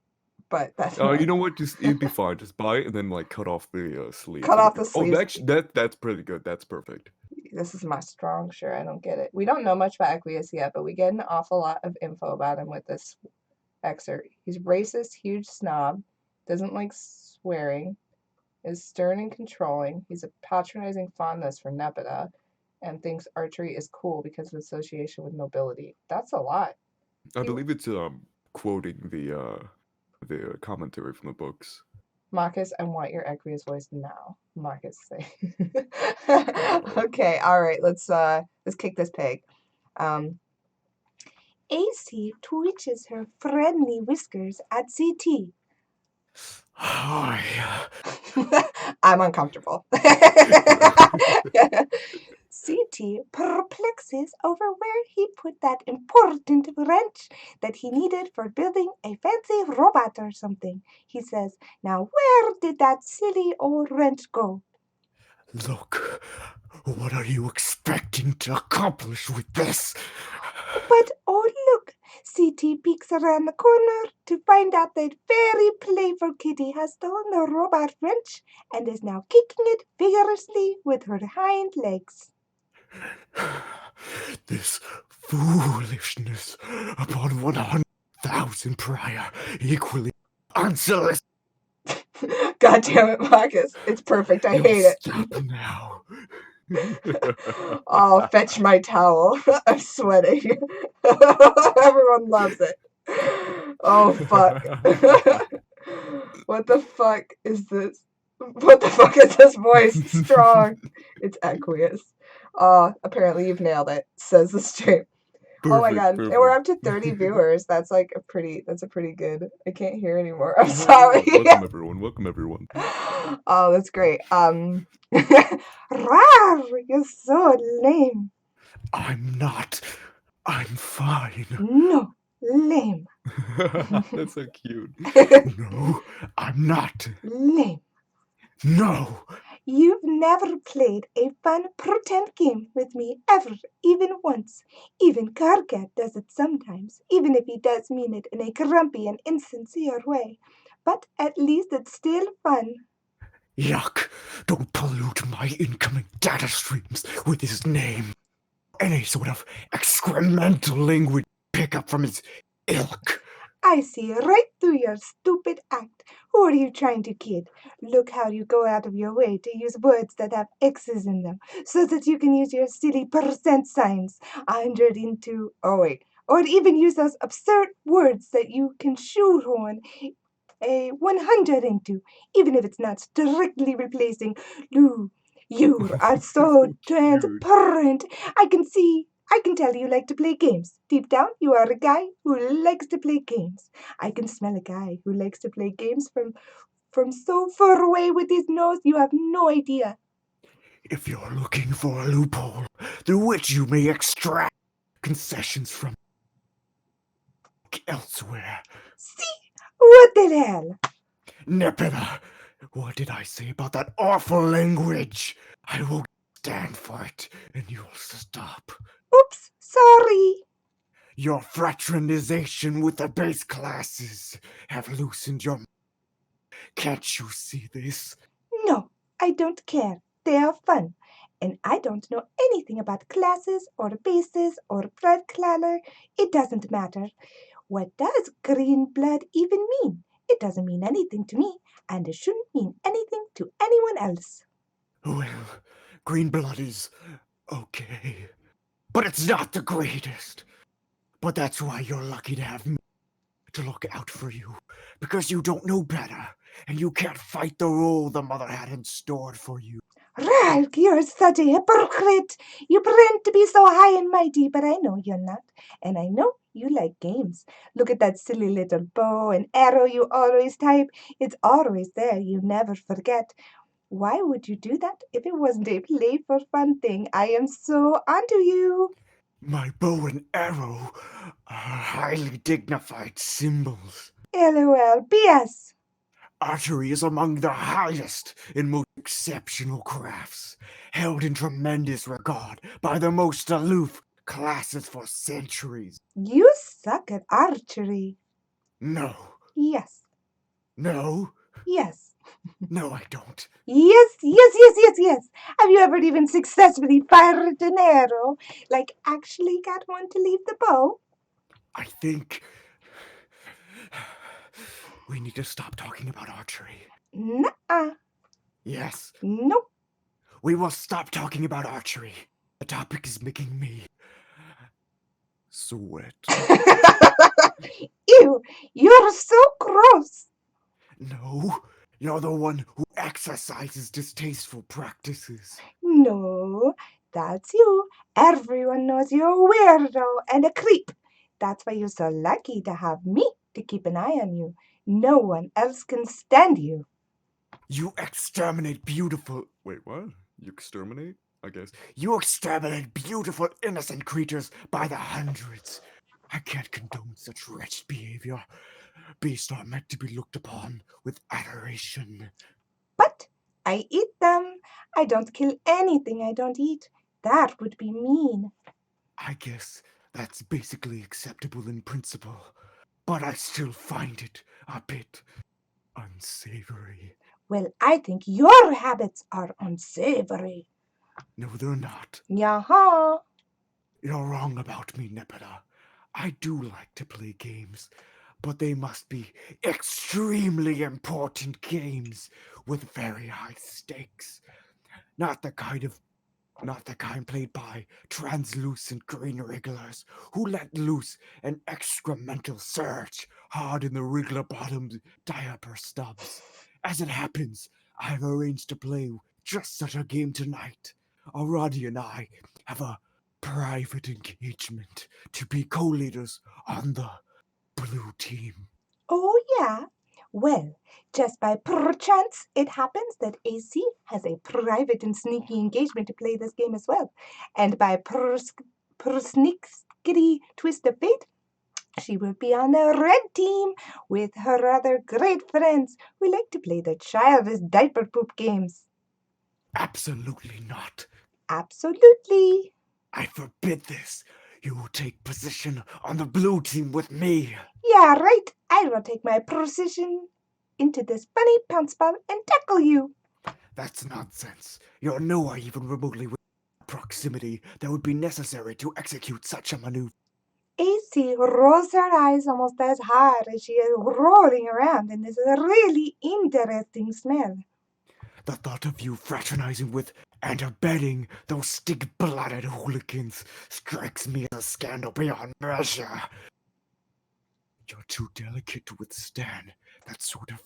Speaker 1: but that's
Speaker 2: You know what? Just it'd be fine. Just buy it and then like cut off the sleeves.
Speaker 1: Cut off the sleeves.
Speaker 2: Oh, that's pretty good. That's perfect.
Speaker 1: This is my strong shirt. I don't get it. We don't know much about Aqueous yet, but we get an awful lot of info about him with this excerpt. He's racist, huge snob, doesn't like swearing, is stern and controlling. He's a patronizing fondness for Nepeta, and thinks archery is cool because of association with nobility. That's a lot.
Speaker 2: I believe it's quoting the commentary from the books.
Speaker 1: Maccus, I want your Aqueous voice now. Maccus say. Okay, all right, let's kick this pig. AC twitches her friendly whiskers at CT. I'm uncomfortable. CT perplexes over where he put that important wrench that he needed for building a fancy robot or something. He says, "Now where did that silly old wrench go?"
Speaker 3: Look, what are you expecting to accomplish with this?
Speaker 1: But oh look, CT peeks around the corner to find out that very playful kitty has stolen the robot wrench and is now kicking it vigorously with her hind legs.
Speaker 3: This foolishness upon 100,000 prior, equally unsolicited.
Speaker 1: God damn it, Maccus. It's perfect. I hate it.
Speaker 3: Stop now.
Speaker 1: Oh, fetch my towel. I'm sweating. Everyone loves it. Oh, fuck. What the fuck is this? What the fuck is this voice? Strong. It's Aqueous. Apparently you've nailed it, says the stream. Oh my god.
Speaker 2: Perfect.
Speaker 1: And we're up to 30 viewers. That's a pretty good. I can't hear anymore. I'm sorry.
Speaker 2: Welcome everyone.
Speaker 1: Oh, that's great. Rawr, you're so lame.
Speaker 3: I'm not. I'm fine.
Speaker 1: No, lame.
Speaker 2: That's so cute.
Speaker 3: No, I'm not.
Speaker 1: Lame.
Speaker 3: No.
Speaker 1: You've never played a fun pretend game with me ever, even once. Even Karkat does it sometimes, even if he does mean it in a grumpy and insincere way. But at least it's still fun.
Speaker 3: Yuck. Don't pollute my incoming data streams with his name. Any sort of excremental language pick up from his ilk.
Speaker 1: I see right through your stupid act. Who are you trying to kid? Look how you go out of your way to use words that have X's in them, so that you can use your silly percent signs, 100 into... Oh, wait. Or even use those absurd words that you can shoehorn a 100 into, even if it's not strictly replacing Lou. You are so transparent. I can tell you like to play games. Deep down, you are a guy who likes to play games. I can smell a guy who likes to play games from so far away with his nose, you have no idea.
Speaker 3: If you're looking for a loophole through which you may extract concessions from elsewhere.
Speaker 1: See? What the hell?
Speaker 3: Nepeta, what did I say about that awful language? I will stand for it, and you'll stop.
Speaker 1: Oops, sorry.
Speaker 3: Your fraternization with the base classes have loosened your... Can't you see this?
Speaker 1: No, I don't care. They are fun. And I don't know anything about classes or bases or blood color. It doesn't matter. What does green blood even mean? It doesn't mean anything to me, and it shouldn't mean anything to anyone else.
Speaker 3: Well, green blood is okay, but it's not the greatest. But that's why you're lucky to have me to look out for you, because you don't know better, and you can't fight the role the mother had in store for you.
Speaker 1: Ralph, you're such a hypocrite. You pretend to be so high and mighty, but I know you're not. And I know you like games. Look at that silly little bow and arrow you always type. It's always there. You never forget. Why would you do that if it wasn't a play for fun thing? I am so onto you.
Speaker 3: My bow and arrow are highly dignified symbols.
Speaker 1: LOL. BS.
Speaker 3: Archery is among the highest and most exceptional crafts, held in tremendous regard by the most aloof classes for centuries.
Speaker 1: You suck at archery.
Speaker 3: No,
Speaker 1: Yes.
Speaker 3: no,
Speaker 1: Yes.
Speaker 3: no, I don't.
Speaker 1: Yes. Have you ever even successfully fired an arrow? Like actually got one to leave the bow?
Speaker 3: I think we need to stop talking about archery.
Speaker 1: Nuh-uh.
Speaker 3: Yes,
Speaker 1: Nope.
Speaker 3: we will stop talking about archery. The topic is making me sweat.
Speaker 1: Ew, you're so gross.
Speaker 3: No, you're the one who exercises distasteful practices.
Speaker 1: No, that's you. Everyone knows you're a weirdo and a creep. That's why you're so lucky to have me to keep an eye on you. No one else can stand you.
Speaker 3: You exterminate beautiful.
Speaker 2: Wait, what? You exterminate? I guess.
Speaker 3: You exterminate beautiful innocent creatures by the hundreds. I can't condone such wretched behavior. Beasts are meant to be looked upon with adoration.
Speaker 1: But I eat them. I don't kill anything I don't eat. That would be mean.
Speaker 3: I guess that's basically acceptable in principle, but I still find it a bit unsavory.
Speaker 1: Well, I think your habits are unsavory.
Speaker 3: No, they're not.
Speaker 1: Yaha.
Speaker 3: You're wrong about me, Nepeta. I do like to play games, but they must be extremely important games with very high stakes. Not the kind played by translucent green wrigglers who let loose an excremental surge hard in the wriggler bottomed diaper stubs. As it happens, I've arranged to play just such a game tonight. Aradi and I have a private engagement to be co-leaders on the blue team.
Speaker 1: Oh, yeah. Well, just by perchance, it happens that AC has a private and sneaky engagement to play this game as well. And by sneaky twist of fate, she will be on the red team with her other great friends who like to play the childish diaper poop games.
Speaker 3: Absolutely not.
Speaker 1: Absolutely.
Speaker 3: I forbid this. You will take position on the blue team with me.
Speaker 1: Yeah, right. I will take my precision into this funny pounce ball and tackle you.
Speaker 3: That's nonsense. You're nowhere even remotely within the proximity that would be necessary to execute such a maneuver.
Speaker 1: AC rolls her eyes almost as hard as she is rolling around in this really interesting smell.
Speaker 3: The thought of you fraternizing with and abetting those stick-blooded hooligans strikes me as a scandal beyond measure. You're too delicate to withstand that sort of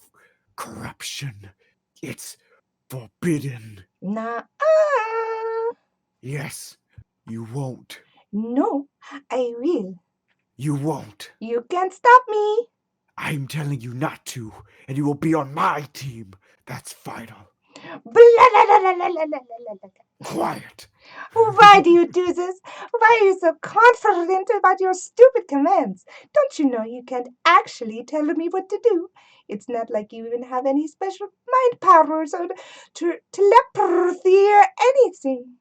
Speaker 3: corruption. It's forbidden.
Speaker 1: Nuh-uh.
Speaker 3: Yes, you won't.
Speaker 1: No, I will.
Speaker 3: You won't.
Speaker 1: You can't stop me.
Speaker 3: I'm telling you not to, and you will be on my team. That's final. Quiet.
Speaker 1: Why do you do this? Why are you so confident about your stupid commands? Don't you know you can't actually tell me what to do? It's not like you even have any special mind powers or telepathy or anything.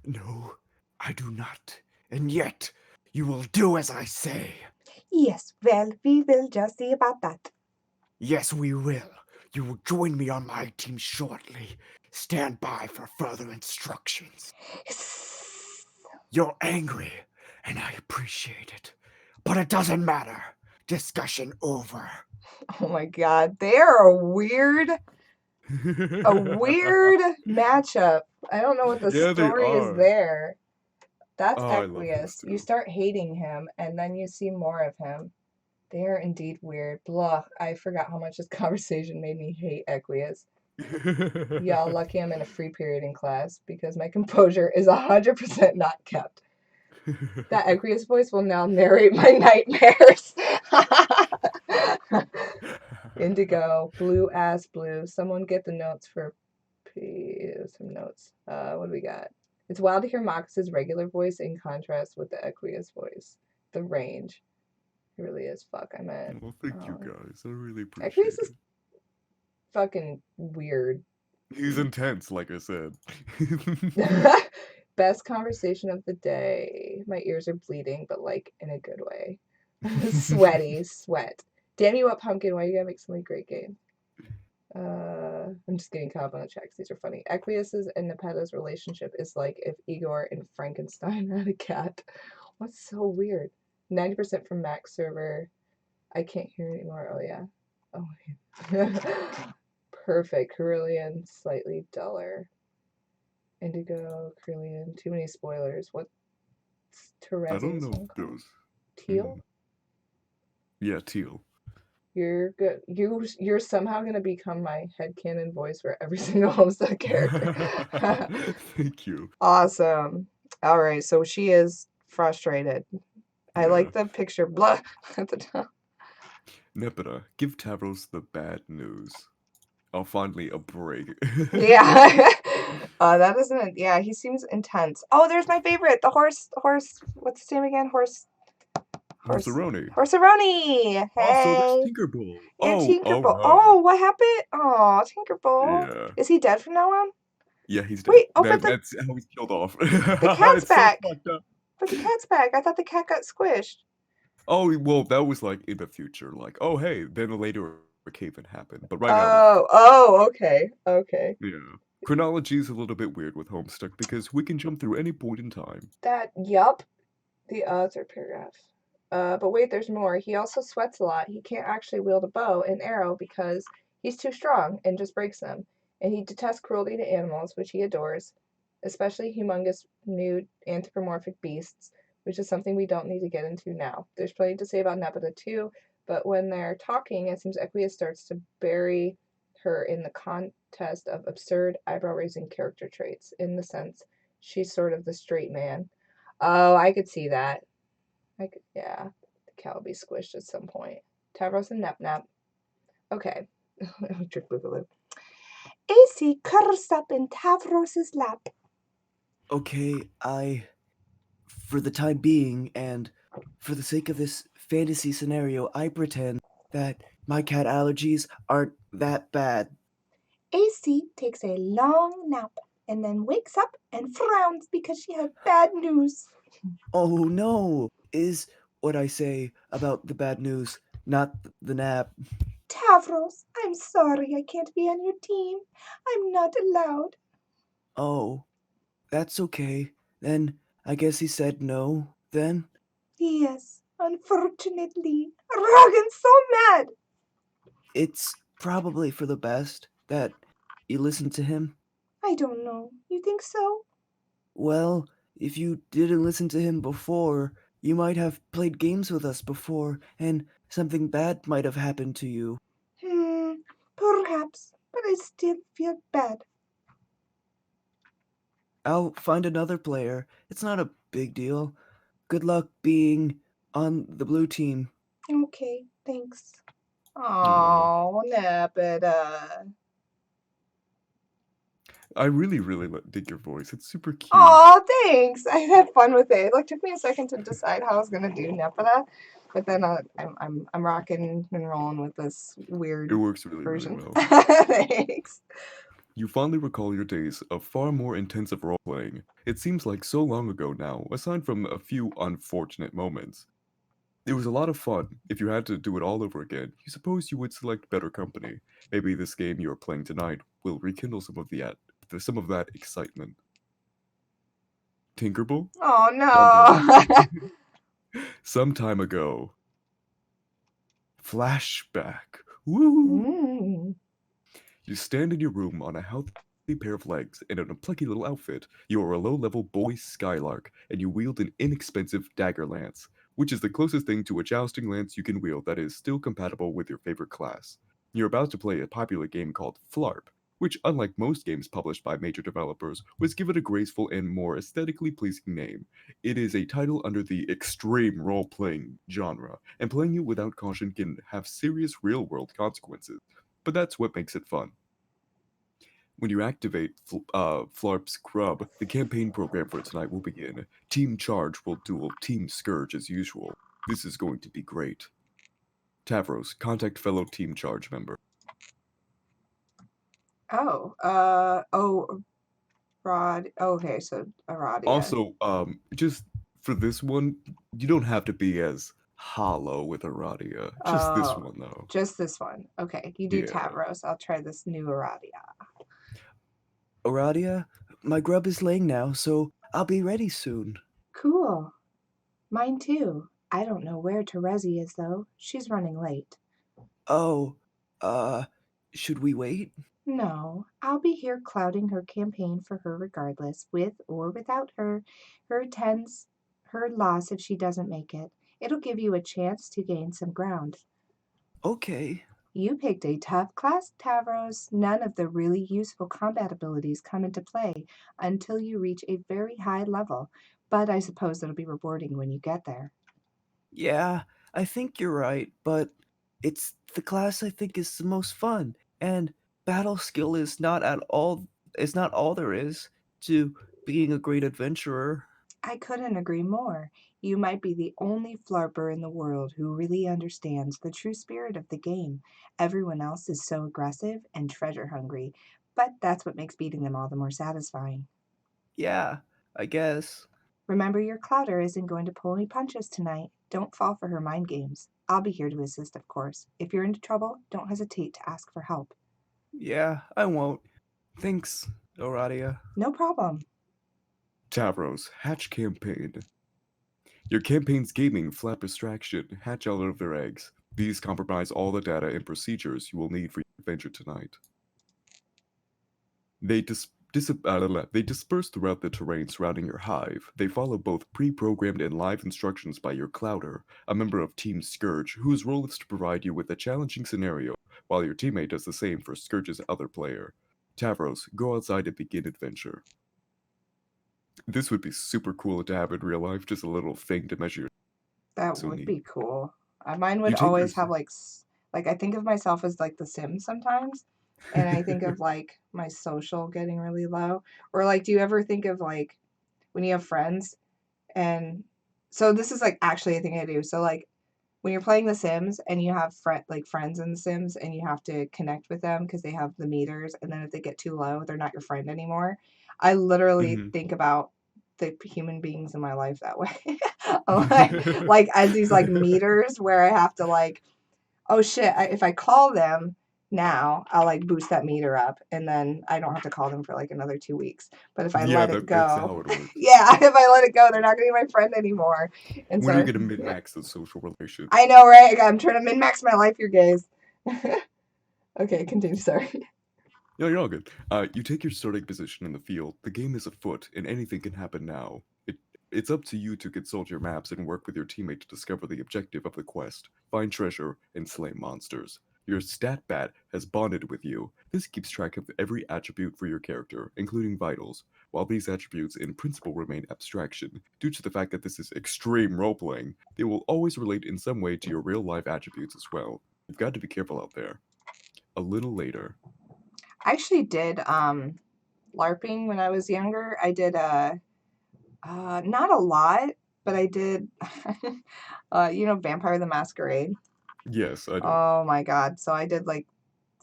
Speaker 3: No, I do not. And yet, you will do as I say.
Speaker 1: Yes, well, we will just see about that.
Speaker 3: Yes, we will. You will join me on my team shortly.
Speaker 4: Stand by for further instructions. You're angry, and I appreciate it. But it doesn't matter. Discussion over.
Speaker 1: Oh my god, they are a weird matchup. I don't know what the
Speaker 2: Yeah, they
Speaker 1: story is
Speaker 2: are.
Speaker 1: there. That's
Speaker 2: Oh, I love those
Speaker 1: Equius. You
Speaker 2: two.
Speaker 1: start hating him, and then you see more of him. They are indeed weird. Blah. I forgot how much this conversation made me hate Equius. Y'all lucky I'm in a free period in class because my composure is 100% not kept. That Equius voice will now narrate my nightmares. Indigo, blue ass blue. Someone get the notes for some notes. What do we got? It's wild to hear Maccus's regular voice in contrast with the Equius voice. The range. It really is. Fuck, I meant.
Speaker 2: Well, thank you guys. I really
Speaker 1: Equius
Speaker 2: appreciate
Speaker 1: is
Speaker 2: it.
Speaker 1: fucking weird.
Speaker 2: He's intense, like I said.
Speaker 1: Best conversation of the day. My ears are bleeding, but like in a good way. Sweaty, sweat. Damn you up, Pumpkin. Why you gotta make so many great games? I'm just getting caught up on the checks. These are funny. Equius's and Nepeta's relationship is like if Igor and Frankenstein had a cat. What's so weird? 90% from Mac server. I can't hear anymore. Oh yeah. Oh. Perfect. Cerulean, slightly duller. Indigo, Cerulean. Too many spoilers. What's
Speaker 2: I don't
Speaker 1: Teresa's
Speaker 2: know
Speaker 1: one called?
Speaker 2: those.
Speaker 1: Teal?
Speaker 2: Yeah, teal.
Speaker 1: You're good. You're somehow gonna become my headcanon voice for every single Homestuck character.
Speaker 2: Thank you.
Speaker 1: Awesome. All right, so she is frustrated. I like the picture blah at the top.
Speaker 2: Nepeta, give Tavros the bad news. Oh, finally a break.
Speaker 1: Yeah. That isn't. Yeah, he seems intense. Oh, there's my favorite. The horse. What's his name again?
Speaker 2: Horseroni.
Speaker 1: Horseroni.
Speaker 2: Also, there's
Speaker 1: Hey.
Speaker 2: Tinkerbell.
Speaker 1: And
Speaker 2: Oh
Speaker 1: Tinkerbell.
Speaker 2: no.
Speaker 1: Oh, what happened? Oh, Tinkerbell.
Speaker 2: Yeah.
Speaker 1: Is he dead from now on?
Speaker 2: Yeah, he's dead.
Speaker 1: Wait. Oh, but
Speaker 2: That's how he's killed off.
Speaker 1: the cat's
Speaker 2: It's so
Speaker 1: back.
Speaker 2: fucked up.
Speaker 1: But the cat's back. I thought the cat got squished.
Speaker 2: Oh, well, that was like in the future. Like, oh, hey, then later a cave-in happened. But right now,
Speaker 1: Okay.
Speaker 2: yeah. Chronology is a little bit weird with Homestuck because we can jump through any point in time.
Speaker 1: Yup. The odds are paragraph. But wait, there's more. He also sweats a lot. He can't actually wield a bow and arrow because he's too strong and just breaks them. And he detests cruelty to animals, which he adores, especially humongous, nude, anthropomorphic beasts, which is something we don't need to get into now. There's plenty to say about Nepeta too, but when they're talking, it seems Equius starts to bury her in the contest of absurd, eyebrow-raising character traits, in the sense she's sort of the straight man. Oh, I could see that. Yeah. The cat will be squished at some point. Tavros and Nap. Okay. Trick Boogaloo. AC cursed up in Tavros's lap.
Speaker 3: Okay, for the time being, and for the sake of this fantasy scenario, I pretend that my cat allergies aren't that bad.
Speaker 1: AC takes a long nap and then wakes up and frowns because she had bad news.
Speaker 3: Oh no! Is what I say about the bad news, not the nap.
Speaker 1: Tavros, I'm sorry I can't be on your team. I'm not allowed.
Speaker 3: Oh, that's okay. Then I guess he said no, then?
Speaker 1: Yes, unfortunately. Rogan's so mad.
Speaker 3: It's probably for the best that you listen to him.
Speaker 1: I don't know. You think so?
Speaker 3: Well, if you didn't listen to him before, you might have played games with us before, and something bad might have happened to you.
Speaker 1: Perhaps, but I still feel bad.
Speaker 3: I'll find another player. It's not a big deal. Good luck being on the blue team.
Speaker 1: Okay, thanks. Oh, Nepeta.
Speaker 2: I really, really dig your voice. It's super cute.
Speaker 1: Oh, thanks. I had fun with it. It took me a second to decide how I was gonna do Nepeta, but then I'm rocking and rolling with this weird
Speaker 2: It works really,
Speaker 1: version.
Speaker 2: really well.
Speaker 1: Thanks.
Speaker 2: You fondly recall your days of far more intensive role-playing. It seems like so long ago now, aside from a few unfortunate moments. It was a lot of fun. If you had to do it all over again, you suppose you would select better company. Maybe this game you are playing tonight will rekindle some of some of that excitement. Tinkerbell?
Speaker 1: Oh
Speaker 2: Dumble.
Speaker 1: no.
Speaker 2: Some time ago. Flashback. Woo!
Speaker 1: Mm.
Speaker 2: You stand in your room on a healthy pair of legs and in a plucky little outfit. You are a low-level boy Skylark, and you wield an inexpensive dagger lance, which is the closest thing to a jousting lance you can wield that is still compatible with your favorite class. You're about to play a popular game called Flarp, which, unlike most games published by major developers, was given a graceful and more aesthetically pleasing name. It is a title under the extreme role-playing genre, and playing it without caution can have serious real-world consequences. But that's what makes it fun. When you activate Flarp's Grub, the campaign program for tonight will begin. Team Charge will duel Team Scourge as usual. This is going to be great. Tavros, contact fellow Team Charge member.
Speaker 1: Rod. Okay, so Aradia.
Speaker 2: Also, just for this one, you don't have to be as hollow with Aradia. Just this one, though.
Speaker 1: Just this one. Okay, you do
Speaker 2: Yeah.
Speaker 1: Tavros. I'll try this new Aradia.
Speaker 3: Aradia, my grub is laying now, so I'll be ready soon.
Speaker 1: Cool. Mine too. I don't know where Terezi is, though. She's running late.
Speaker 3: Oh, should we wait?
Speaker 1: No, I'll be here clouding her campaign for her regardless, with or without her. Her loss if she doesn't make it. It'll give you a chance to gain some ground.
Speaker 3: Okay.
Speaker 1: You picked a tough class, Tavros. None of the really useful combat abilities come into play until you reach a very high level, but I suppose it'll be rewarding when you get there.
Speaker 3: Yeah, I think you're right, but it's the class I think is the most fun, and battle skill is not all there is to being a great adventurer.
Speaker 1: I couldn't agree more. You might be the only flarper in the world who really understands the true spirit of the game. Everyone else is so aggressive and treasure hungry, but that's what makes beating them all the more satisfying.
Speaker 3: Yeah, I guess.
Speaker 1: Remember, your Clouder isn't going to pull any punches tonight. Don't fall for her mind games. I'll be here to assist, of course. If you're into trouble, don't hesitate to ask for help.
Speaker 3: Yeah, I won't. Thanks, Aradia.
Speaker 1: No problem.
Speaker 2: Tavros, hatch campaign. Your campaign's gaming flap abstraction hatch out of their eggs. These comprise all the data and procedures you will need for your adventure tonight. They disperse throughout the terrain surrounding your hive. They follow both pre-programmed and live instructions by your Clouder, a member of Team Scourge, whose role is to provide you with a challenging scenario, while your teammate does the same for Scourge's other player. Tavros, go outside and begin adventure. This would be super cool to have in real life, just a little thing to measure your.
Speaker 1: That
Speaker 2: So
Speaker 1: would
Speaker 2: neat.
Speaker 1: be cool. Mine would
Speaker 2: You take
Speaker 1: always
Speaker 2: your-
Speaker 1: have like I think of myself as like the Sims sometimes, and I think of like my social getting really low. Or like, do you ever think of like when you have friends and so this is like actually a thing I do. So like when you're playing The Sims and you have friends in The Sims and you have to connect with them because they have the meters, and then if they get too low, they're not your friend anymore. I literally think about the human beings in my life that way. like as these like meters where I have to like, oh shit, if I call them now, I'll like boost that meter up and then I don't have to call them for like another 2 weeks. But if I
Speaker 2: Yeah,
Speaker 1: let it
Speaker 2: that's how
Speaker 1: go,
Speaker 2: it works.
Speaker 1: yeah, if I let it go, they're not gonna be my friend anymore. And
Speaker 2: When
Speaker 1: so
Speaker 2: are you gonna min-max those social relations?
Speaker 1: I know, right? I'm trying to min-max my life here, guys. Okay, continue. Sorry.
Speaker 2: No, you're all good. You take your starting position in the field. The game is afoot, and anything can happen now. It's up to you to consult your maps and work with your teammate to discover the objective of the quest, find treasure, and slay monsters. Your stat bat has bonded with you. This keeps track of every attribute for your character, including vitals. While these attributes in principle remain abstraction, due to the fact that this is extreme role-playing, they will always relate in some way to your real-life attributes as well. You've got to be careful out there. A little later.
Speaker 1: I actually did LARPing when I was younger. I did not a lot, but I did Vampire the Masquerade.
Speaker 2: Yes, I do.
Speaker 1: Oh my god. So I did like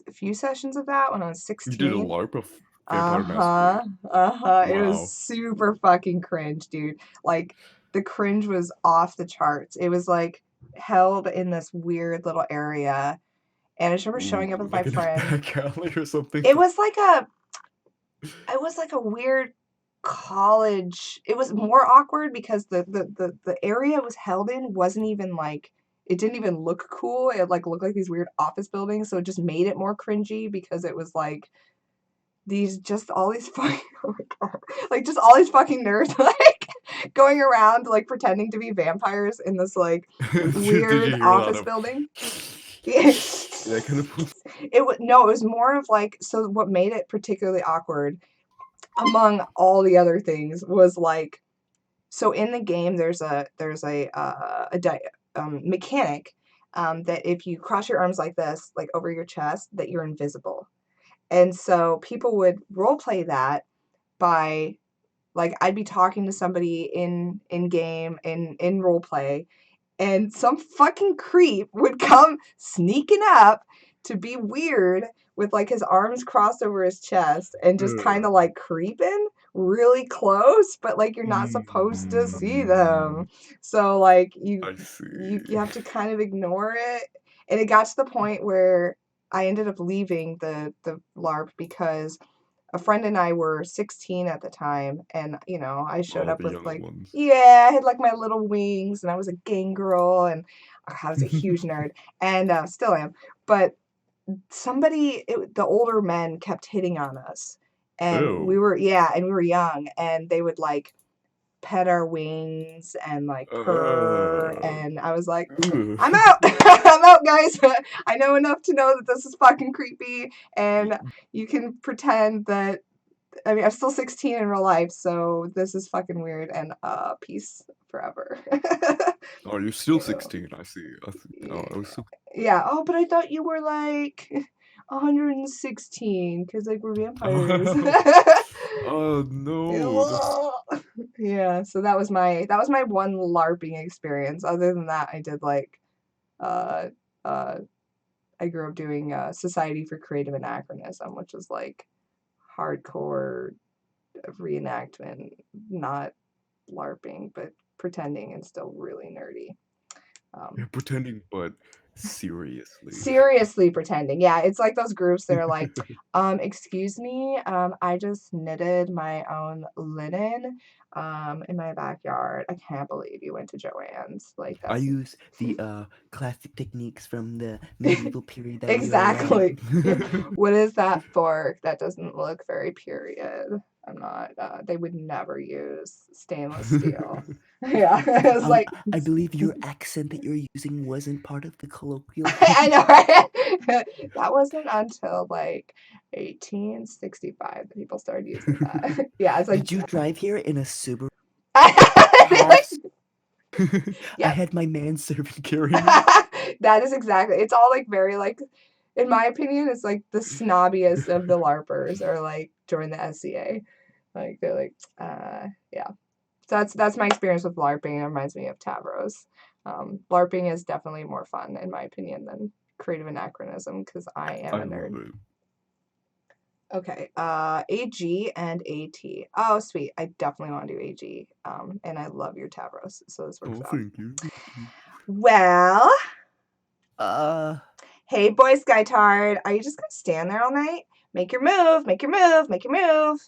Speaker 1: a few sessions of that when I was 16.
Speaker 2: You did a LARP of Vampire Masquerade?
Speaker 1: It was
Speaker 2: Wow.
Speaker 1: super fucking cringe, dude. Like the cringe was off the charts. It was like held in this weird little area. And I just remember showing up with my
Speaker 2: Like in a
Speaker 1: friend.
Speaker 2: back alley or something?
Speaker 1: It was like it was like a weird college. It was more awkward because the area it was held in wasn't even like it didn't even look cool. It like looked like these weird office buildings, so it just made it more cringy because it was like all these fucking oh my god, like just all these fucking nerds like going around like pretending to be vampires in this like
Speaker 2: Did
Speaker 1: weird
Speaker 2: you hear a lot
Speaker 1: office
Speaker 2: of
Speaker 1: building.
Speaker 2: that kind of?
Speaker 1: It was more of like, so what made it particularly awkward among all the other things was like, so in the game there's a mechanic that if you cross your arms like this, like over your chest, that you're invisible. And so people would role play that by like I'd be talking to somebody in game in role play, and some fucking creep would come sneaking up to be weird with like his arms crossed over his chest and just kind of like creeping really close, but like you're not supposed to see them. So like
Speaker 2: I see.
Speaker 1: you have to kind of ignore it. And it got to the point where I ended up leaving the LARP because a friend and I were 16 at the time, and I showed
Speaker 2: Oh,
Speaker 1: up
Speaker 2: the
Speaker 1: with
Speaker 2: young
Speaker 1: like,
Speaker 2: ones.
Speaker 1: yeah, I had like my little wings, and I was a gang girl, and I was a huge nerd, and still am. But the older men kept hitting on us, and we
Speaker 2: Oh.
Speaker 1: were and we were young, and they would like pet our wings and like purr, and I was like,
Speaker 2: Ugh.
Speaker 1: I'm out. I'm out, guys. I know enough to know that this is fucking creepy, and you can pretend that. I mean, I'm still 16 in real life, so this is fucking weird, and peace forever.
Speaker 2: Oh, you're still
Speaker 1: Yeah.
Speaker 2: 16. I see. Oh, I was so.
Speaker 1: Yeah. Oh, but I thought you were like 116 because like we're vampires.
Speaker 2: Oh no.
Speaker 1: Yeah, so that was my one LARPing experience. Other than that, I did like uh uh I grew up doing Society for Creative Anachronism, which is like hardcore reenactment, not LARPing, but pretending and still really nerdy.
Speaker 2: You're pretending, but seriously.
Speaker 1: Seriously pretending. Yeah, it's like those groups that are like, excuse me, I just knitted my own linen in my backyard. I can't believe you went to Joann's. Like
Speaker 3: I
Speaker 1: that's
Speaker 3: use the classic techniques from the medieval period that we all
Speaker 1: exactly.
Speaker 3: love.
Speaker 1: What is that fork? That doesn't look very period. I'm not they would never use stainless steel. Yeah. It's like
Speaker 3: I believe your accent that you're using wasn't part of the colloquial.
Speaker 1: I know, right? That wasn't until like 1865 that people started using that. Yeah, it's like
Speaker 3: Did you drive here in a Subaru?
Speaker 1: like,
Speaker 3: I
Speaker 1: yeah.
Speaker 3: had my manservant carry me.
Speaker 1: That is exactly. It's all like very like, in my opinion, it's like the snobbiest of the LARPers are like join the SCA. Like they're like, yeah. So that's my experience with LARPing. It reminds me of Tavros. LARPing is definitely more fun, in my opinion, than Creative Anachronism because I am
Speaker 2: I
Speaker 1: a
Speaker 2: love
Speaker 1: nerd.
Speaker 2: it.
Speaker 1: Okay, AG and AT. Oh, sweet. I definitely want to do AG. And I love your Tavros, so this works
Speaker 2: Oh,
Speaker 1: out.
Speaker 2: thank you.
Speaker 1: Well,
Speaker 3: Uh,
Speaker 1: hey, boy Skytard, are you just gonna stand there all night? Make your move, make your move, make your move.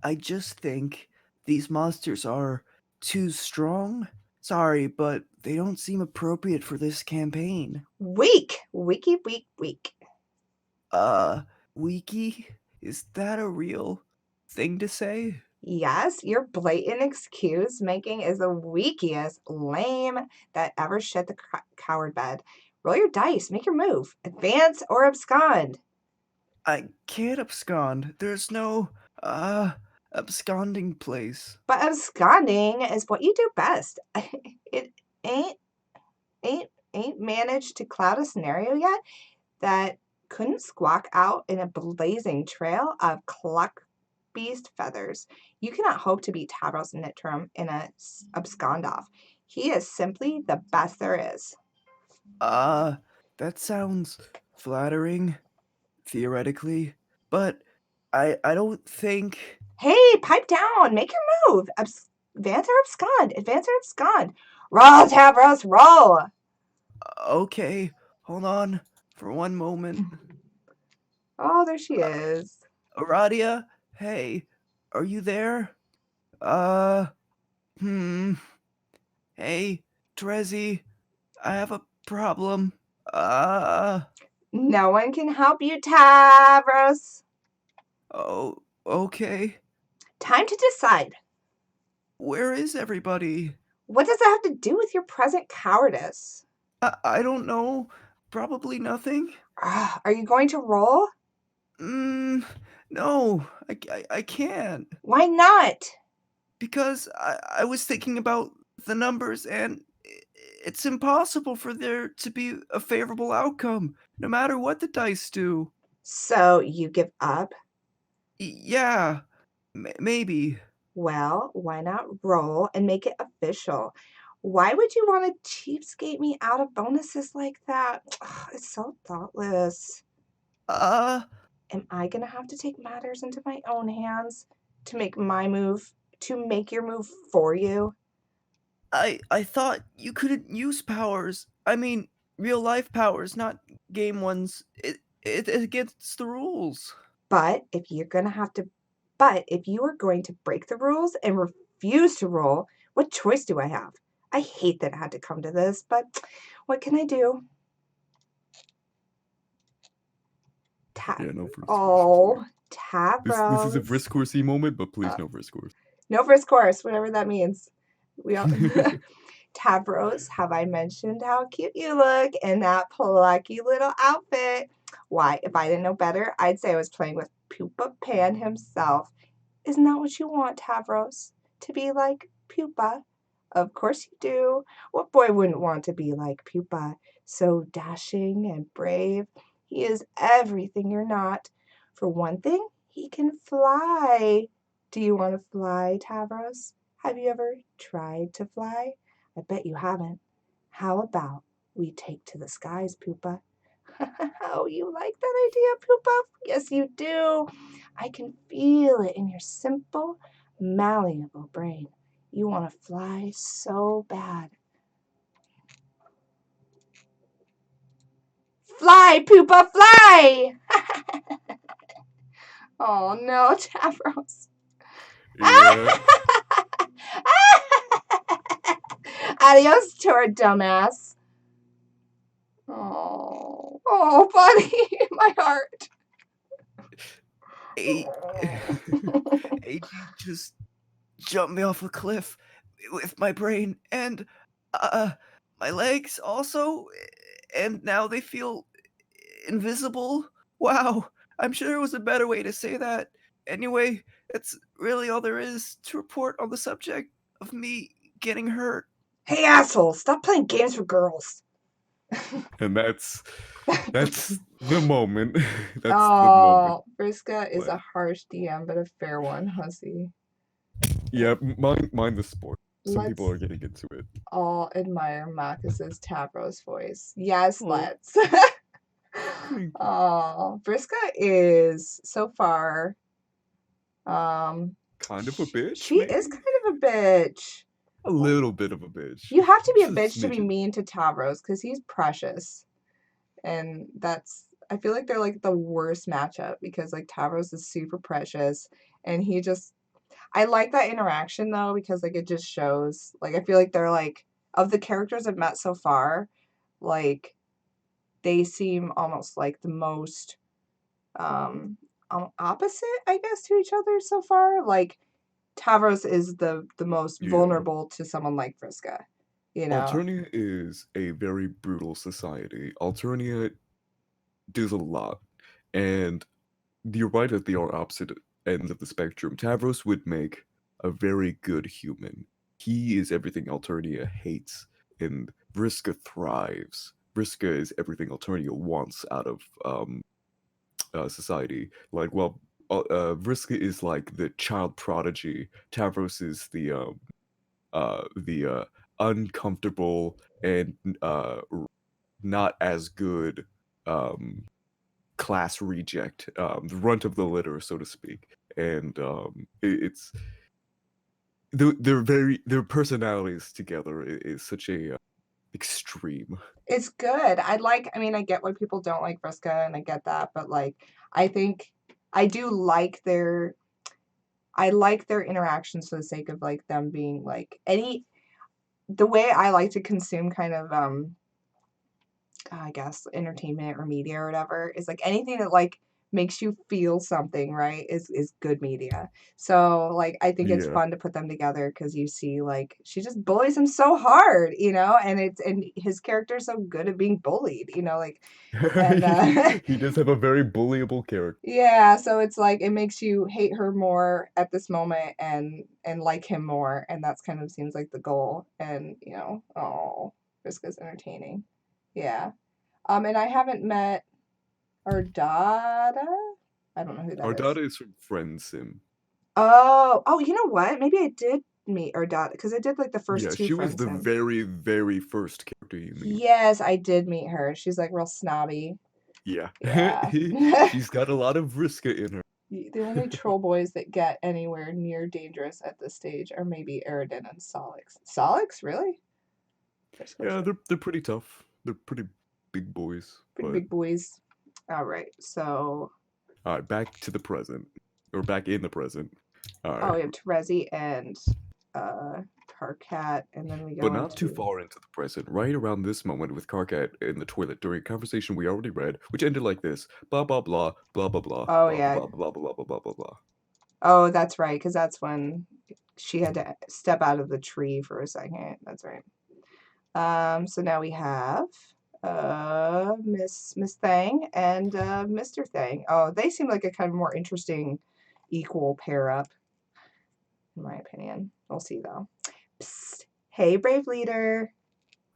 Speaker 3: I just think these monsters are too strong. Sorry, but they don't seem appropriate for this campaign.
Speaker 1: Weak, weaky, weak, weak.
Speaker 3: Wiki? Is that a real thing to say?
Speaker 1: Yes, your blatant excuse making is the weakest lame that ever shit the coward bed. Roll your dice, make your move. Advance or abscond.
Speaker 3: I can't abscond. There's no, absconding place.
Speaker 1: But absconding is what you do best. It ain't managed to cloud a scenario yet that couldn't squawk out in a blazing trail of cluck beast feathers. You cannot hope to beat Tavros Nitram in a abscond off. He is simply the best there is.
Speaker 3: That sounds flattering, theoretically, but I don't think.
Speaker 1: Hey, pipe down. Make your move. Advance or abscond. Advance or abscond. Roll, Tavros, roll.
Speaker 3: Okay, hold on for one moment.
Speaker 1: Oh, there she is.
Speaker 3: Aradia, Hey, are you there? Uh, hmm. Hey, Trezzy, I have a problem.
Speaker 1: No one can help you, Tavros.
Speaker 3: Oh, okay.
Speaker 1: Time to decide.
Speaker 3: Where is everybody?
Speaker 1: What does that have to do with your present cowardice?
Speaker 3: I don't know. Probably nothing.
Speaker 1: Are you going to roll?
Speaker 3: No, I can't.
Speaker 1: Why not?
Speaker 3: Because I was thinking about the numbers and it's impossible for there to be a favorable outcome, no matter what the dice do.
Speaker 1: So you give up?
Speaker 3: Yeah, maybe.
Speaker 1: Well, why not roll and make it official? Why would you want to cheapskate me out of bonuses like that? It's so thoughtless. Am I going to have to take matters into my own hands to make your move for you?
Speaker 3: I thought you couldn't use powers. I mean, real life powers, not game ones. It against the rules.
Speaker 1: But if you are going to break the rules and refuse to roll, what choice do I have? I hate that it had to come to this, but what can I do?
Speaker 2: Yeah, no first
Speaker 1: Oh,
Speaker 2: This is a
Speaker 1: Tavros.
Speaker 2: risk coursey moment, but please no risk course.
Speaker 1: No first course, whatever that means. We all Tavros, have I mentioned how cute you look in that plucky little outfit? Why, if I didn't know better, I'd say I was playing with Pupa Pan himself. Isn't that what you want, Tavros? To be like Pupa? Of course you do. What boy wouldn't want to be like Pupa? So dashing and brave. He is everything you're not. For one thing, he can fly. Do you want to fly, Tavros? Have you ever tried to fly? I bet you haven't. How about we take to the skies, Pupa? Oh, you like that idea, Pupa? Yes, you do. I can feel it in your simple, malleable brain. You want to fly so bad. Fly, Pupa, fly! Oh no, Tavros.
Speaker 2: Yeah.
Speaker 1: Adios, tour dumbass. Oh, buddy, my heart.
Speaker 3: Hey, hey, you just jumped me off a cliff with my brain and my legs also, and now they feel invisible. Wow, I'm sure there was a better way to say that. Anyway, that's really all there is to report on the subject of me getting hurt.
Speaker 1: Hey, asshole, stop playing games with girls.
Speaker 2: And that's the moment. That's the moment.
Speaker 1: Oh, Vriska is a harsh DM, but a fair one, hussy.
Speaker 2: Yeah, mind the sport. Some people
Speaker 1: Let's
Speaker 2: are getting into it.
Speaker 1: all admire Maccus's Tavros voice. Yes,
Speaker 2: Oh,
Speaker 1: let's.
Speaker 2: thank you.
Speaker 1: Oh, Vriska is so far.
Speaker 2: Kind of a bitch,
Speaker 1: She
Speaker 2: maybe?
Speaker 1: is kind of a bitch.
Speaker 2: A little bit of a bitch.
Speaker 1: You have to be a
Speaker 2: Just
Speaker 1: bitch to be
Speaker 2: smidgen.
Speaker 1: mean to Tavros because he's precious, and I feel like they're like the worst matchup because like Tavros is super precious, and he just. I like that interaction though because like it just shows like I feel like they're like of the characters I've met so far, like they seem almost like the most opposite, I guess, to each other so far. Like Tavros is the most
Speaker 2: Yeah.
Speaker 1: vulnerable to someone like Vriska, you know.
Speaker 2: Alternia is a very brutal society. Alternia does a lot. And you're right that they are opposite ends of the spectrum. Tavros would make a very good human. He is everything Alternia hates, and Vriska thrives. Vriska is everything Alternia wants out of society. Like, well, Vriska is like the child prodigy. Tavros is the uncomfortable and not as good class reject, the runt of the litter, so to speak. And it's their personalities together is such a extreme.
Speaker 1: It's good. I mean, I get why people don't like Vriska and I get that, but like I think I do like I like their interactions for the sake of like them being like the way I like to consume kind of I guess entertainment or media or whatever is like anything that like makes you feel something, right, is good media. So like I think it's
Speaker 2: Yeah.
Speaker 1: fun to put them together because you see like she just bullies him so hard, and his character's so good at being bullied, like and
Speaker 2: He does have a very bullyable character.
Speaker 1: yeah, so it's like it makes you hate her more at this moment and like him more, and that's kind of seems like the goal. And oh, Vriska's entertaining. Yeah. And I haven't met Ardada. I don't know who that
Speaker 2: Our
Speaker 1: is.
Speaker 2: data is from Friend Sim.
Speaker 1: Oh, you know what? Maybe I did meet Ardada because I did like the first
Speaker 2: Yeah,
Speaker 1: two
Speaker 2: she was
Speaker 1: friends
Speaker 2: the
Speaker 1: him.
Speaker 2: very, very first character you meet.
Speaker 1: Yes, I did meet her. She's like real snobby.
Speaker 2: Yeah.
Speaker 1: Yeah.
Speaker 2: She's got a lot of Vriska in her.
Speaker 1: The only troll boys that get anywhere near dangerous at this stage are maybe Aridin and Solix. Solix, really?
Speaker 2: Yeah, they're pretty tough. They're pretty big boys.
Speaker 1: Pretty
Speaker 2: But
Speaker 1: big boys. All right, so
Speaker 2: alright, back to the present. Or back in the present.
Speaker 1: we
Speaker 2: Alright.
Speaker 1: have Terezi and Tarkat, and then we go
Speaker 2: But not too
Speaker 1: into
Speaker 2: far into the present, right around this moment with Karkat in the toilet during a conversation we already read, which ended like this. Blah blah blah, blah blah blah,
Speaker 1: Oh
Speaker 2: blah
Speaker 1: yeah.
Speaker 2: blah blah blah blah blah blah blah.
Speaker 1: Oh, that's right, because that's when she had to step out of the tree for a second. That's right. So now we have Miss Thang and Mr. Thang. Oh, they seem like a kind of more interesting equal pair up, in my opinion. We'll see though. Psst. Hey, brave leader.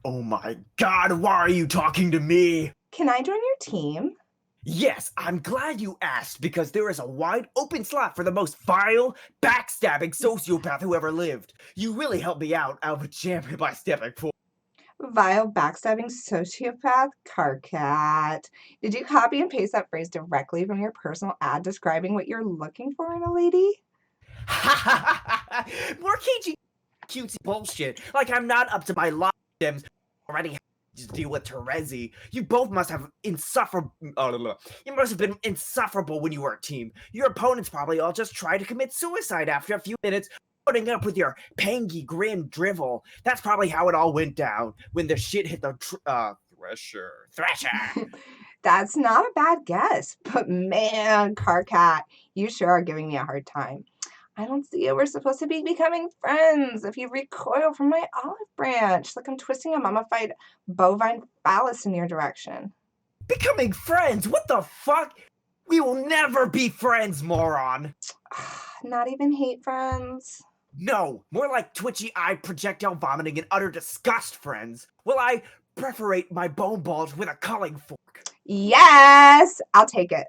Speaker 4: Oh my god, why are you talking to me?
Speaker 1: Can I join your team?
Speaker 4: Yes, I'm glad you asked because there is a wide open slot for the most vile, backstabbing sociopath who ever lived. You really helped me out of a jam by stepping forward.
Speaker 1: Vile, backstabbing sociopath Karkat. Did you copy and paste that phrase directly from your personal ad describing what you're looking for in a lady?
Speaker 4: More cagey, cutesy bullshit. Like I'm not up to my lot gems already. To deal with Terezi. You both must have insufferable. You must have been insufferable when you were a team. Your opponents probably all just tried to commit suicide after a few minutes, putting up with your pangy grin drivel. That's probably how it all went down when the shit hit the Thrasher.
Speaker 1: That's not a bad guess, but man, Karkat, you sure are giving me a hard time. I don't see it. We're supposed to be becoming friends. If you recoil from my olive branch, like I'm twisting a mummified bovine phallus in your direction.
Speaker 4: Becoming friends? What the fuck? We will never be friends, moron.
Speaker 1: Not even hate friends.
Speaker 4: No, more like twitchy eye projectile vomiting and utter disgust friends. Well, I perforate my bone balls with a culling fork.
Speaker 1: Yes, I'll take it.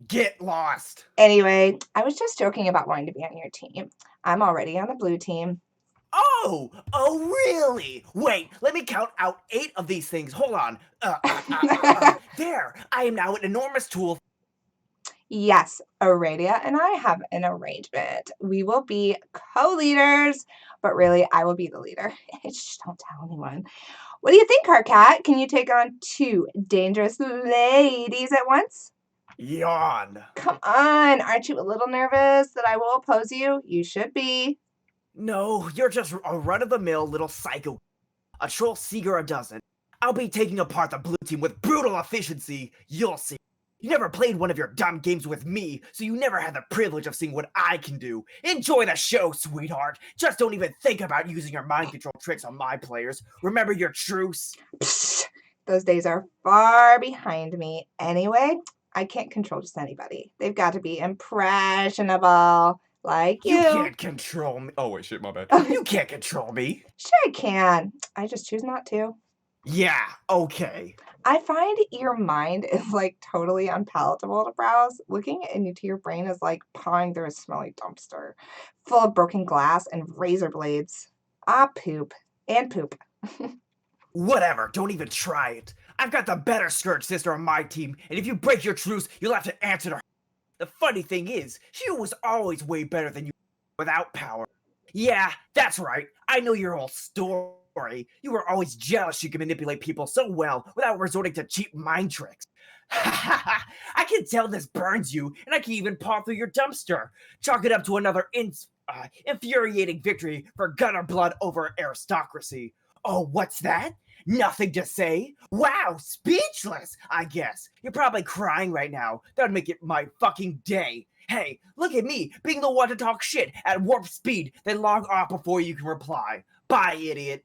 Speaker 4: Get lost.
Speaker 1: Anyway, I was just joking about wanting to be on your team. I'm already on the blue team.
Speaker 4: Oh, really? Wait, let me count out 8 of these things. Hold on. There, I am now an enormous tool.
Speaker 1: Yes, Aradia and I have an arrangement. We will be co-leaders, but really, I will be the leader. Shh, don't tell anyone. What do you think, Karkat? Can you take on 2 dangerous ladies at once?
Speaker 4: Yawn.
Speaker 1: Come on, aren't you a little nervous that I will oppose you? You should be.
Speaker 4: No, you're just a run-of-the-mill little psycho. A troll seeger a dozen. I'll be taking apart the blue team with brutal efficiency. You'll see. You never played one of your dumb games with me, so you never had the privilege of seeing what I can do. Enjoy the show, sweetheart. Just don't even think about using your mind control tricks on my players. Remember your truce?
Speaker 1: Psst, those days are far behind me. Anyway, I can't control just anybody. They've got to be impressionable, like you.
Speaker 4: You can't control me. Oh, wait, shit, my bad. You can't control me.
Speaker 1: Sure I can. I just choose not to.
Speaker 4: Yeah, okay.
Speaker 1: I find your mind is like totally unpalatable to browse. Looking into your brain is like pawing through a smelly dumpster full of broken glass and razor blades. Ah, poop. And poop.
Speaker 4: Whatever, don't even try it. I've got the better Scourge sister on my team, and if you break your truce, you'll have to answer to her. The funny thing is, she was always way better than you without power. Yeah, that's right. I know your whole story. story. You were always jealous you could manipulate people so well without resorting to cheap mind tricks. I can tell this burns you, and I can even paw through your dumpster. Chalk it up to another infuriating victory for gutter blood over aristocracy. Oh, what's that? Nothing to say? Wow, speechless, I guess. You're probably crying right now. That would make it my fucking day. Hey, look at me, being the one to talk shit at warp speed, then log off before you can reply. Bye, idiot.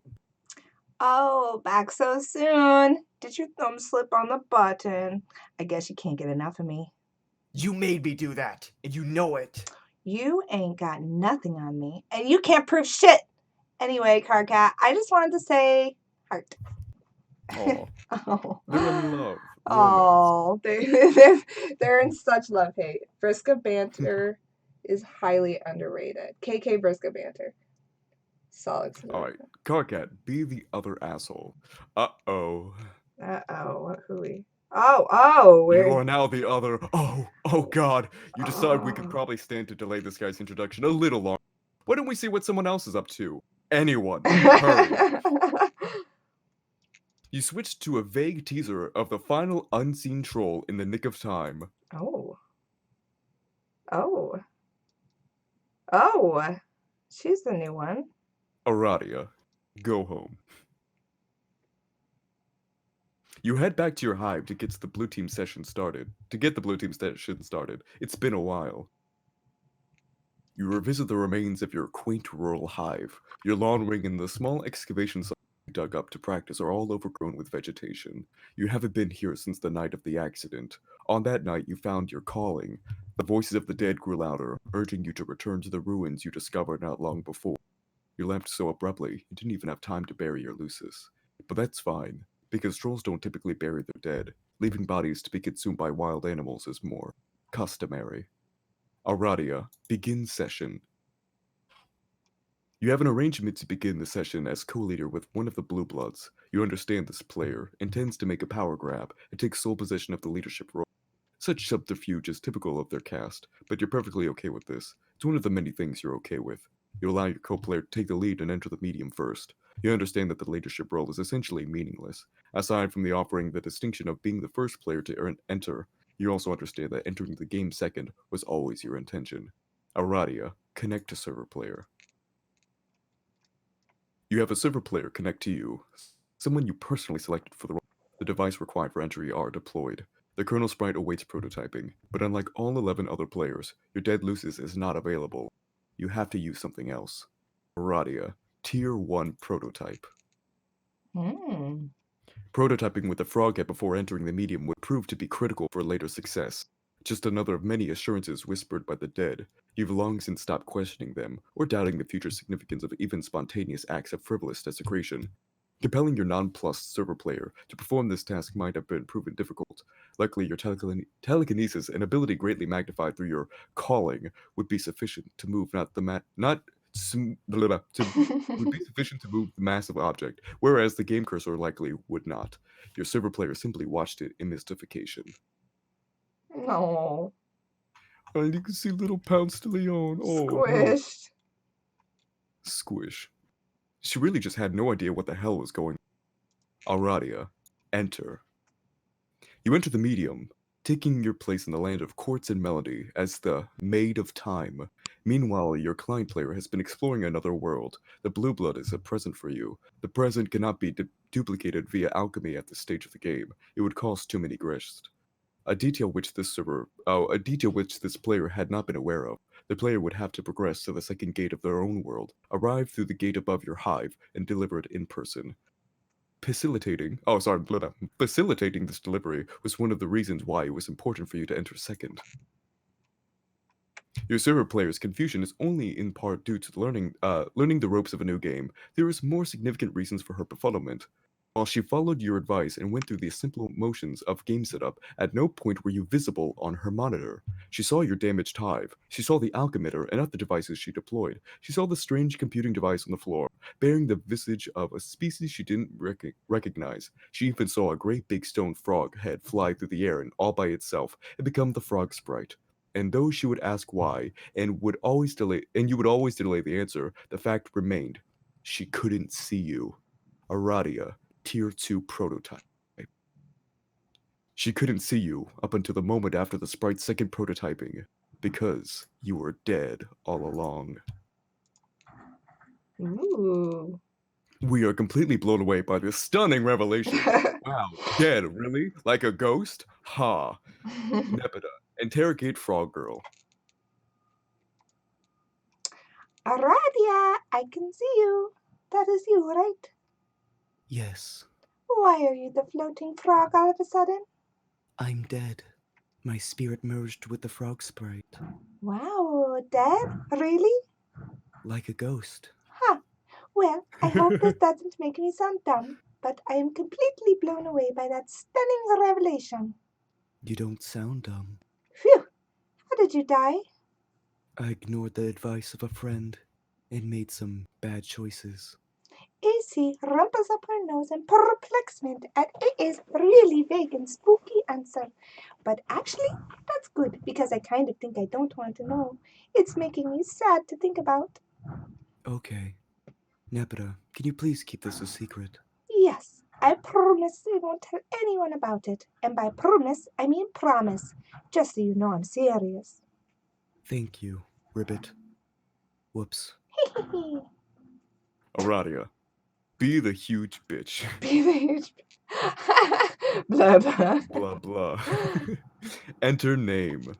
Speaker 1: Oh, back so soon. Did your thumb slip on the button? I guess you can't get enough of me.
Speaker 4: You made me do that, and you know it.
Speaker 1: You ain't got nothing on me, and you can't prove shit. Anyway, Carcat, I just wanted to say heart.
Speaker 2: Oh,
Speaker 1: Oh,
Speaker 2: they're in love. Romance.
Speaker 1: oh, they're in such love hate. Briska banter is highly underrated. KK Briska banter. Solid.
Speaker 2: All right, Carcat, be the other asshole. Uh-oh.
Speaker 1: Uh-oh, who we? Oh,
Speaker 2: You
Speaker 1: we're
Speaker 2: are now the other. Oh God. You decide we could probably stand to delay this guy's introduction a little longer. Why don't we see what someone else is up to? Anyone. Hurry. You switched to a vague teaser of the final unseen troll in the nick of time.
Speaker 1: Oh. She's the new one.
Speaker 2: Aradia, go home. You head back to your hive to get the blue team session started. It's been a while. You revisit the remains of your quaint rural hive. Your lawn ring and the small excavation site you dug up to practice are all overgrown with vegetation. You haven't been here since the night of the accident. On that night, you found your calling. The voices of the dead grew louder, urging you to return to the ruins you discovered not long before. You left so abruptly, you didn't even have time to bury your Lucis. But that's fine, because trolls don't typically bury their dead. Leaving bodies to be consumed by wild animals is more customary. Aradia, begin session. You have an arrangement to begin the session as co-leader with one of the Blue Bloods. You understand this player intends to make a power grab and take sole possession of the leadership role. Such subterfuge is typical of their caste, but you're perfectly okay with this. It's one of the many things you're okay with. You allow your co-player to take the lead and enter the medium first. You understand that the leadership role is essentially meaningless. Aside from the offering the distinction of being the first player to enter, you also understand that entering the game second was always your intention. Aradia, connect to server player. You have a server player connect to you. Someone you personally selected for the role. The device required for entry are deployed. The kernel sprite awaits prototyping, but unlike all 11 other players, your dead Lucis is not available. You have to use something else. Aradia, Tier 1 prototype. Prototyping with the froghead before entering the medium would prove to be critical for later success. Just another of many assurances whispered by the dead. You've long since stopped questioning them, or doubting the future significance of even spontaneous acts of frivolous desecration. Compelling your nonplussed server player to perform this task might have been proven difficult. Luckily, your telekinesis and ability greatly magnified through your calling would be sufficient to move would be sufficient to move the massive object, whereas the game cursor likely would not. Your server player simply watched it in mystification.
Speaker 1: No.
Speaker 2: And you can see little Pounce de Leon. Oh,
Speaker 1: Squished.
Speaker 2: no. Squish. She really just had no idea what the hell was going on. Aradia, enter. You enter the medium, taking your place in the land of quartz and melody as the Maid of Time. Meanwhile, your client player has been exploring another world. The blue blood is a present for you. The present cannot be duplicated via alchemy at this stage of the game. It would cost too many grist. A detail which this player had not been aware of. The player would have to progress to the second gate of their own world, arrive through the gate above your hive, and deliver it in person. Facilitating this delivery was one of the reasons why it was important for you to enter second. Your server player's confusion is only in part due to learning the ropes of a new game. There is more significant reasons for her befuddlement. While she followed your advice and went through the simple motions of game setup, at no point were you visible on her monitor. She saw your damaged hive. She saw the alchemitter and other devices she deployed. She saw the strange computing device on the floor, bearing the visage of a species she didn't recognize. She even saw a great big stone frog head fly through the air and all by itself and become the frog sprite. And though she would ask why, and you would always delay the answer, the fact remained: she couldn't see you. Aradia, Tier 2 prototype. She couldn't see you up until the moment after the sprite's second prototyping, because you were dead all along.
Speaker 1: Ooh.
Speaker 2: We are completely blown away by this stunning revelation. Wow, dead, really? Like a ghost? Ha. Nepeta, interrogate Frog Girl.
Speaker 1: Aradia, I can see you. That is you, right?
Speaker 3: Yes,
Speaker 1: Why are you the floating frog all of a sudden?
Speaker 3: I'm dead. My spirit merged with the frog sprite,
Speaker 1: Wow, dead? Really?
Speaker 3: like a ghost.
Speaker 1: Huh. Well, I hope this doesn't make me sound dumb, but I am completely blown away by that stunning revelation.
Speaker 3: You don't sound dumb.
Speaker 1: Phew! How did you die?
Speaker 3: I ignored the advice of a friend and made some bad choices.
Speaker 1: AC rumples up her nose in perplexement at AA's really vague and spooky answer. But actually, that's good because I kind of think I don't want to know. It's making me sad to think about.
Speaker 3: Okay. Nepeta, can you please keep this a secret?
Speaker 1: Yes, I promise I won't tell anyone about it. And by promise, I mean promise. Just so you know I'm serious.
Speaker 3: Thank you, Ribbit. Whoops.
Speaker 2: Aradia, be the huge bitch.
Speaker 1: Be the huge. Blah blah.
Speaker 2: Blah blah. Enter name.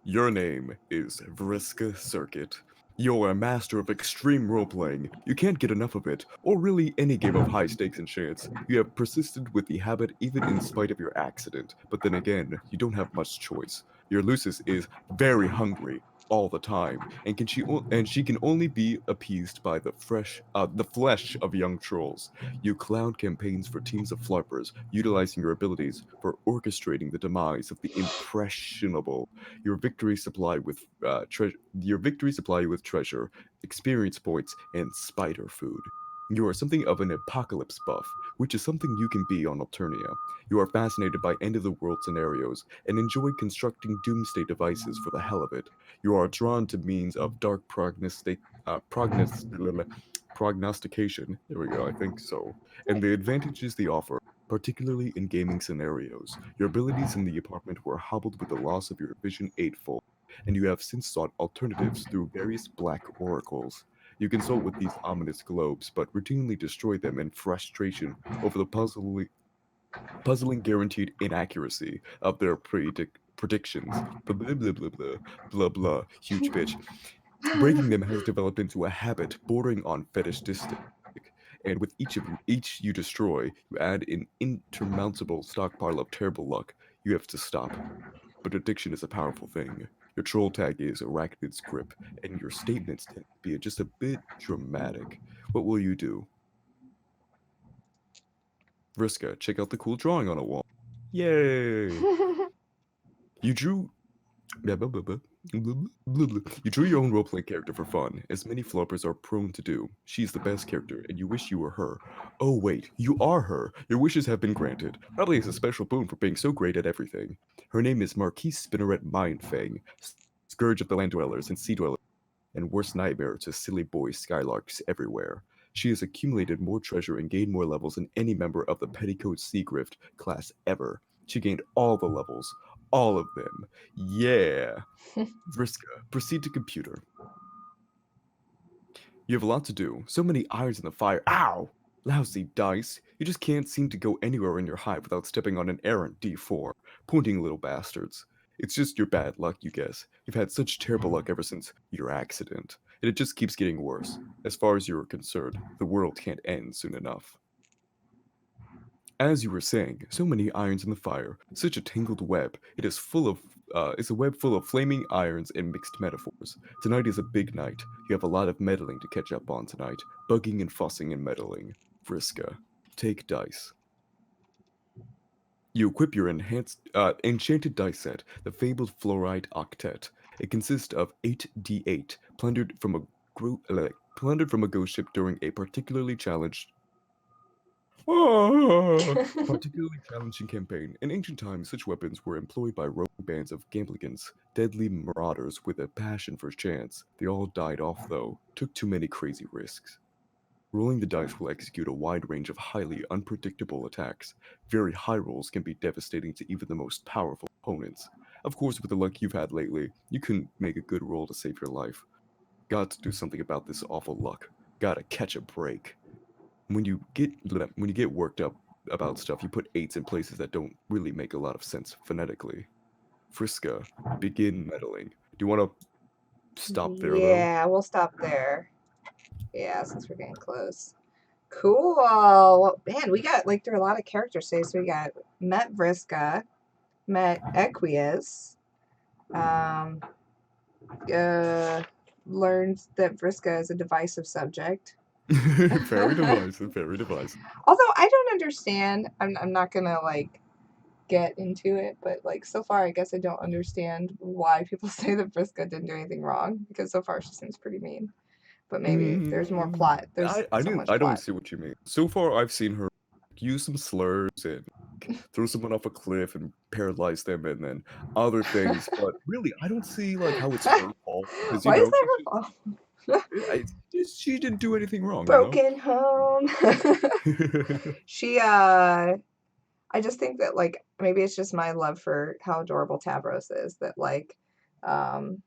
Speaker 2: Your name is Vriska Circuit. You're a master of extreme role-playing. You can't get enough of it, or really any game of high stakes and chance. You have persisted with the habit even in spite of your accident, but then again, you don't have much choice. Your Lucis is very hungry all the time, and she can only be appeased by the flesh of young trolls. You clown campaigns for teams of flarpers, utilizing your abilities for orchestrating the demise of the impressionable. Your victory supply you with treasure, experience points, and spider food. You are something of an apocalypse buff, which is something you can be on Alternia. You are fascinated by end-of-the-world scenarios and enjoy constructing doomsday devices for the hell of it. You are drawn to means of dark prognostication. There we go, I think so. And the advantages they offer, particularly in gaming scenarios. Your abilities in the apartment were hobbled with the loss of your vision eightfold, and you have since sought alternatives through various black oracles. You consult with these ominous globes, but routinely destroy them in frustration over the puzzling guaranteed inaccuracy of their predictions. Blah blah blah blah blah blah blah. Huge bitch. Breaking them has developed into a habit bordering on fetishistic. And with each you destroy, you add an intermountable stockpile of terrible luck. You have to stop. But addiction is a powerful thing. Your troll tag is Arachnid's grip, and your statements tend to be just a bit dramatic. What will you do? Vriska, check out the cool drawing on a wall. Yay! You drew. Blah, blah, blah, blah. Blah, blah, blah. You drew your own role-playing character for fun, as many floppers are prone to do. She's the best character, and you wish you were her. Oh wait, you are her! Your wishes have been granted, probably as a special boon for being so great at everything. Her name is Marquise Spinneret Mindfang, scourge of the land dwellers and sea dwellers, and worst nightmare to silly boy skylarks everywhere. She has accumulated more treasure and gained more levels than any member of the Petticoat Seagrift class ever. She gained all the levels, all of them. Yeah. Vriska, proceed to computer. You have a lot to do. So many irons in the fire. Ow! Lousy dice. You just can't seem to go anywhere in your hive without stepping on an errant D4. Pointing little bastards. It's just your bad luck, you guess. You've had such terrible luck ever since your accident. And it just keeps getting worse. As far as you are concerned, the world can't end soon enough. As you were saying, so many irons in the fire, such a tangled web. It's a web full of flaming irons and mixed metaphors. Tonight is a big night. You have a lot of meddling to catch up on tonight. Bugging and fussing and meddling. Vriska, take dice. You equip your enchanted dice set, the fabled Fluorite Octet. It consists of 8d8 plundered from a ghost ship during a particularly challenging campaign. In ancient times, such weapons were employed by rogue bands of gamblicans, deadly marauders with a passion for chance. They all died off, though. Took too many crazy risks. Rolling the dice will execute a wide range of highly unpredictable attacks. Very high rolls can be devastating to even the most powerful opponents. Of course, with the luck you've had lately, you can make a good roll to save your life. Got to do something about this awful luck. Gotta catch a break. When you get worked up about stuff, you put 8s in places that don't really make a lot of sense phonetically. Friska, begin meddling. Do you want to stop there, though?
Speaker 1: Yeah, we'll stop there. Yeah, since we're getting close. Cool. Well, man, we got like there are a lot of characters today. So we got met Vriska, met Equius, um, learned that Vriska is a divisive subject.
Speaker 2: Very divisive, very divisive.
Speaker 1: Although I don't understand, I'm not gonna like get into it, but like so far, I guess I don't understand why people say that Vriska didn't do anything wrong because so far she seems pretty mean. But maybe there's more plot. There's so much
Speaker 2: I don't
Speaker 1: plot.
Speaker 2: see what you mean. So far, I've seen her use some slurs and throw someone off a cliff and paralyze them, and then other things. But really, I don't see like how it's her fault because
Speaker 1: Why is that her fault?
Speaker 2: she didn't do anything wrong.
Speaker 1: Broken home. She I just think that like maybe it's just my love for how adorable Tavros is that like um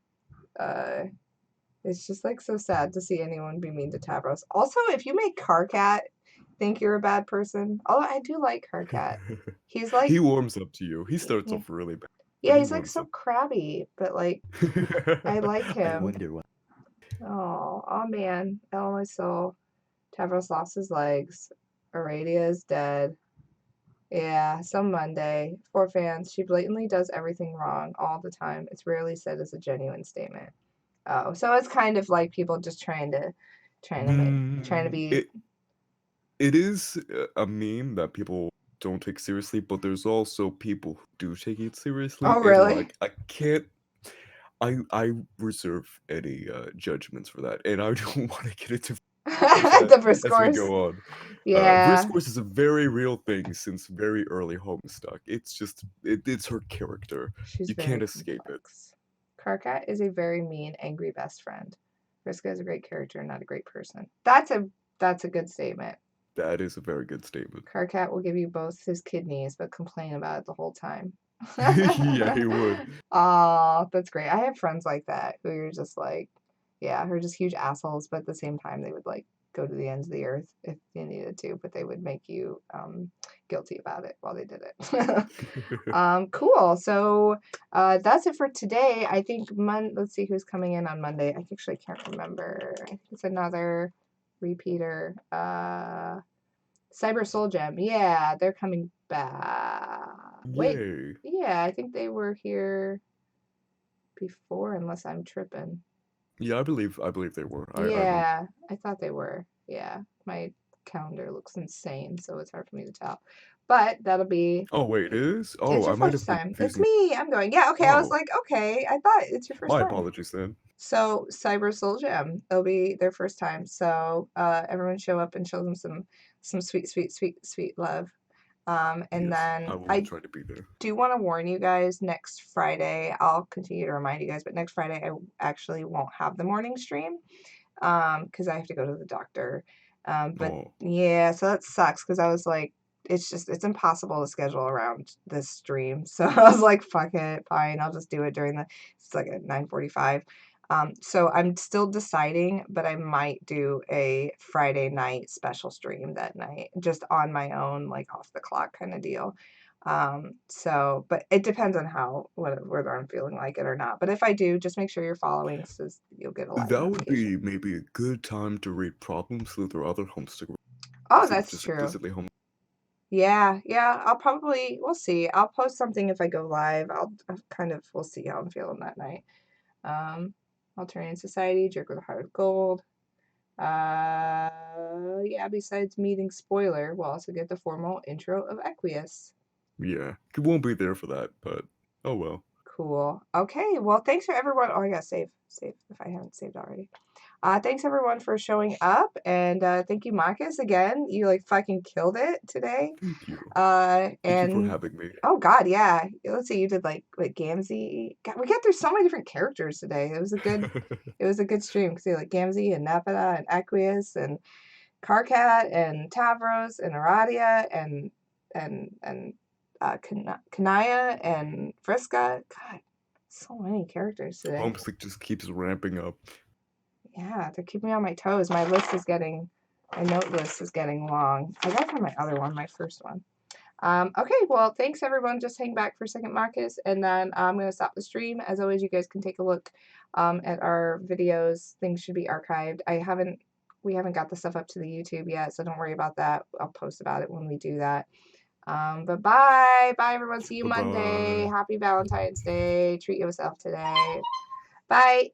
Speaker 1: it's just like so sad to see anyone be mean to Tavros. Also, if you make Karkat think you're a bad person, although I do like Karkat. He's like
Speaker 2: He warms up to you. He starts
Speaker 1: yeah,
Speaker 2: off really bad.
Speaker 1: yeah,
Speaker 2: He
Speaker 1: he's like
Speaker 2: warms
Speaker 1: so
Speaker 2: up.
Speaker 1: crabby, but like I like
Speaker 3: I
Speaker 1: him.
Speaker 3: wonder why.
Speaker 1: Oh man, oh my soul. Tavros lost his legs. Aradia is dead. Yeah, some Monday. For fans, she blatantly does everything wrong all the time. It's rarely said as a genuine statement. Oh, so it's kind of like people just trying to be.
Speaker 2: It is a meme that people don't take seriously, but there's also people who do take it seriously,
Speaker 1: Oh,
Speaker 2: and
Speaker 1: really?
Speaker 2: like I can't. I reserve any judgments for that, and I don't want to get into
Speaker 1: The
Speaker 2: as we
Speaker 1: Briscoes.
Speaker 2: go on.
Speaker 1: Yeah.
Speaker 2: Briscoes is a very real thing since very early Homestuck. It's just it's her character.
Speaker 1: She's
Speaker 2: You
Speaker 1: very
Speaker 2: can't escape it.
Speaker 1: complex. Karkat is a very mean, angry best friend. Vriska is a great character, not a great person. That's a good statement.
Speaker 2: That is a very good statement.
Speaker 1: Karkat will give you both his kidneys, but complain about it the whole time.
Speaker 2: Yeah, he would.
Speaker 1: Oh, that's great. I have friends like that who you're just like, yeah, who are just huge assholes, but at the same time, they would like go to the ends of the earth if they needed to, but they would make you guilty about it while they did it. Cool. So that's it for today. I think let's see who's coming in on Monday. I actually can't remember. I think it's another repeater. Cyber Soul Gem. Yeah, they're coming back. Wait.
Speaker 2: Yay.
Speaker 1: Yeah, I think they were here before, unless I'm tripping.
Speaker 2: Yeah, I believe they were.
Speaker 1: Yeah, I thought they were. Yeah, my calendar looks insane, so it's hard for me to tell. But that'll be.
Speaker 2: Oh wait, it is?
Speaker 1: It's
Speaker 2: Oh,
Speaker 1: your
Speaker 2: I might
Speaker 1: first
Speaker 2: have been
Speaker 1: time. It's
Speaker 2: confusing.
Speaker 1: me. I'm going. Yeah. Okay. I was
Speaker 2: Oh,
Speaker 1: like, okay. I thought it's your first
Speaker 2: my
Speaker 1: time.
Speaker 2: apologies then.
Speaker 1: So Cyber Soul Gem, it'll be their first time. So everyone show up and show them some sweet love. And
Speaker 2: Yes,
Speaker 1: then
Speaker 2: I will try to be there.
Speaker 1: do want to warn you guys, next Friday, I'll continue to remind you guys, but next Friday I actually won't have the morning stream because I have to go to the doctor. But
Speaker 2: Oh.
Speaker 1: yeah, so that sucks because I was like, it's impossible to schedule around this stream. So I was like, fuck it, fine, I'll just do it during it's like at 9:45. So I'm still deciding, but I might do a Friday night special stream that night, just on my own, like off the clock kind of deal. So, but it depends on whether I'm feeling like it or not. But if I do, just make sure you're following so you'll get a live
Speaker 2: That would be
Speaker 1: notification.
Speaker 2: maybe a good time to read problems with their other Homestuck.
Speaker 1: Oh, that's true.
Speaker 2: Explicitly
Speaker 1: Yeah, we'll see. I'll post something if I go live. I'll we'll see how I'm feeling that night. Alternate Society, Jerk with a Heart of Gold. Yeah, besides meeting spoiler, we'll also get the formal intro of Equius.
Speaker 2: Yeah, it won't be there for that, but oh well.
Speaker 1: Cool. Okay, well, thanks for everyone. Oh, I gotta save if I haven't saved already. Thanks everyone for showing up, and thank you, Maccus, again. You like fucking killed it today.
Speaker 2: Thank you.
Speaker 1: And
Speaker 2: Thank you for having me.
Speaker 1: Oh God, yeah. Let's see, you did like Gamzee. God, we got through so many different characters today. It was a good stream because like Gamzee and Napata and Equius and Karkat and Tavros and Aradia and Kanaya and Friska. God, so many characters today.
Speaker 2: Homestuck just keeps ramping up.
Speaker 1: Yeah, they're keeping me on my toes. My note list is getting long. I gotta find my other one, my first one. Okay, well, thanks everyone. Just hang back for a second, Maccus, and then I'm gonna stop the stream. As always, you guys can take a look at our videos. Things should be archived. We haven't got the stuff up to the YouTube yet, so don't worry about that. I'll post about it when we do that. But bye everyone. See you Monday.
Speaker 2: Bye-bye.
Speaker 1: Happy Valentine's Day. Treat yourself today. Bye.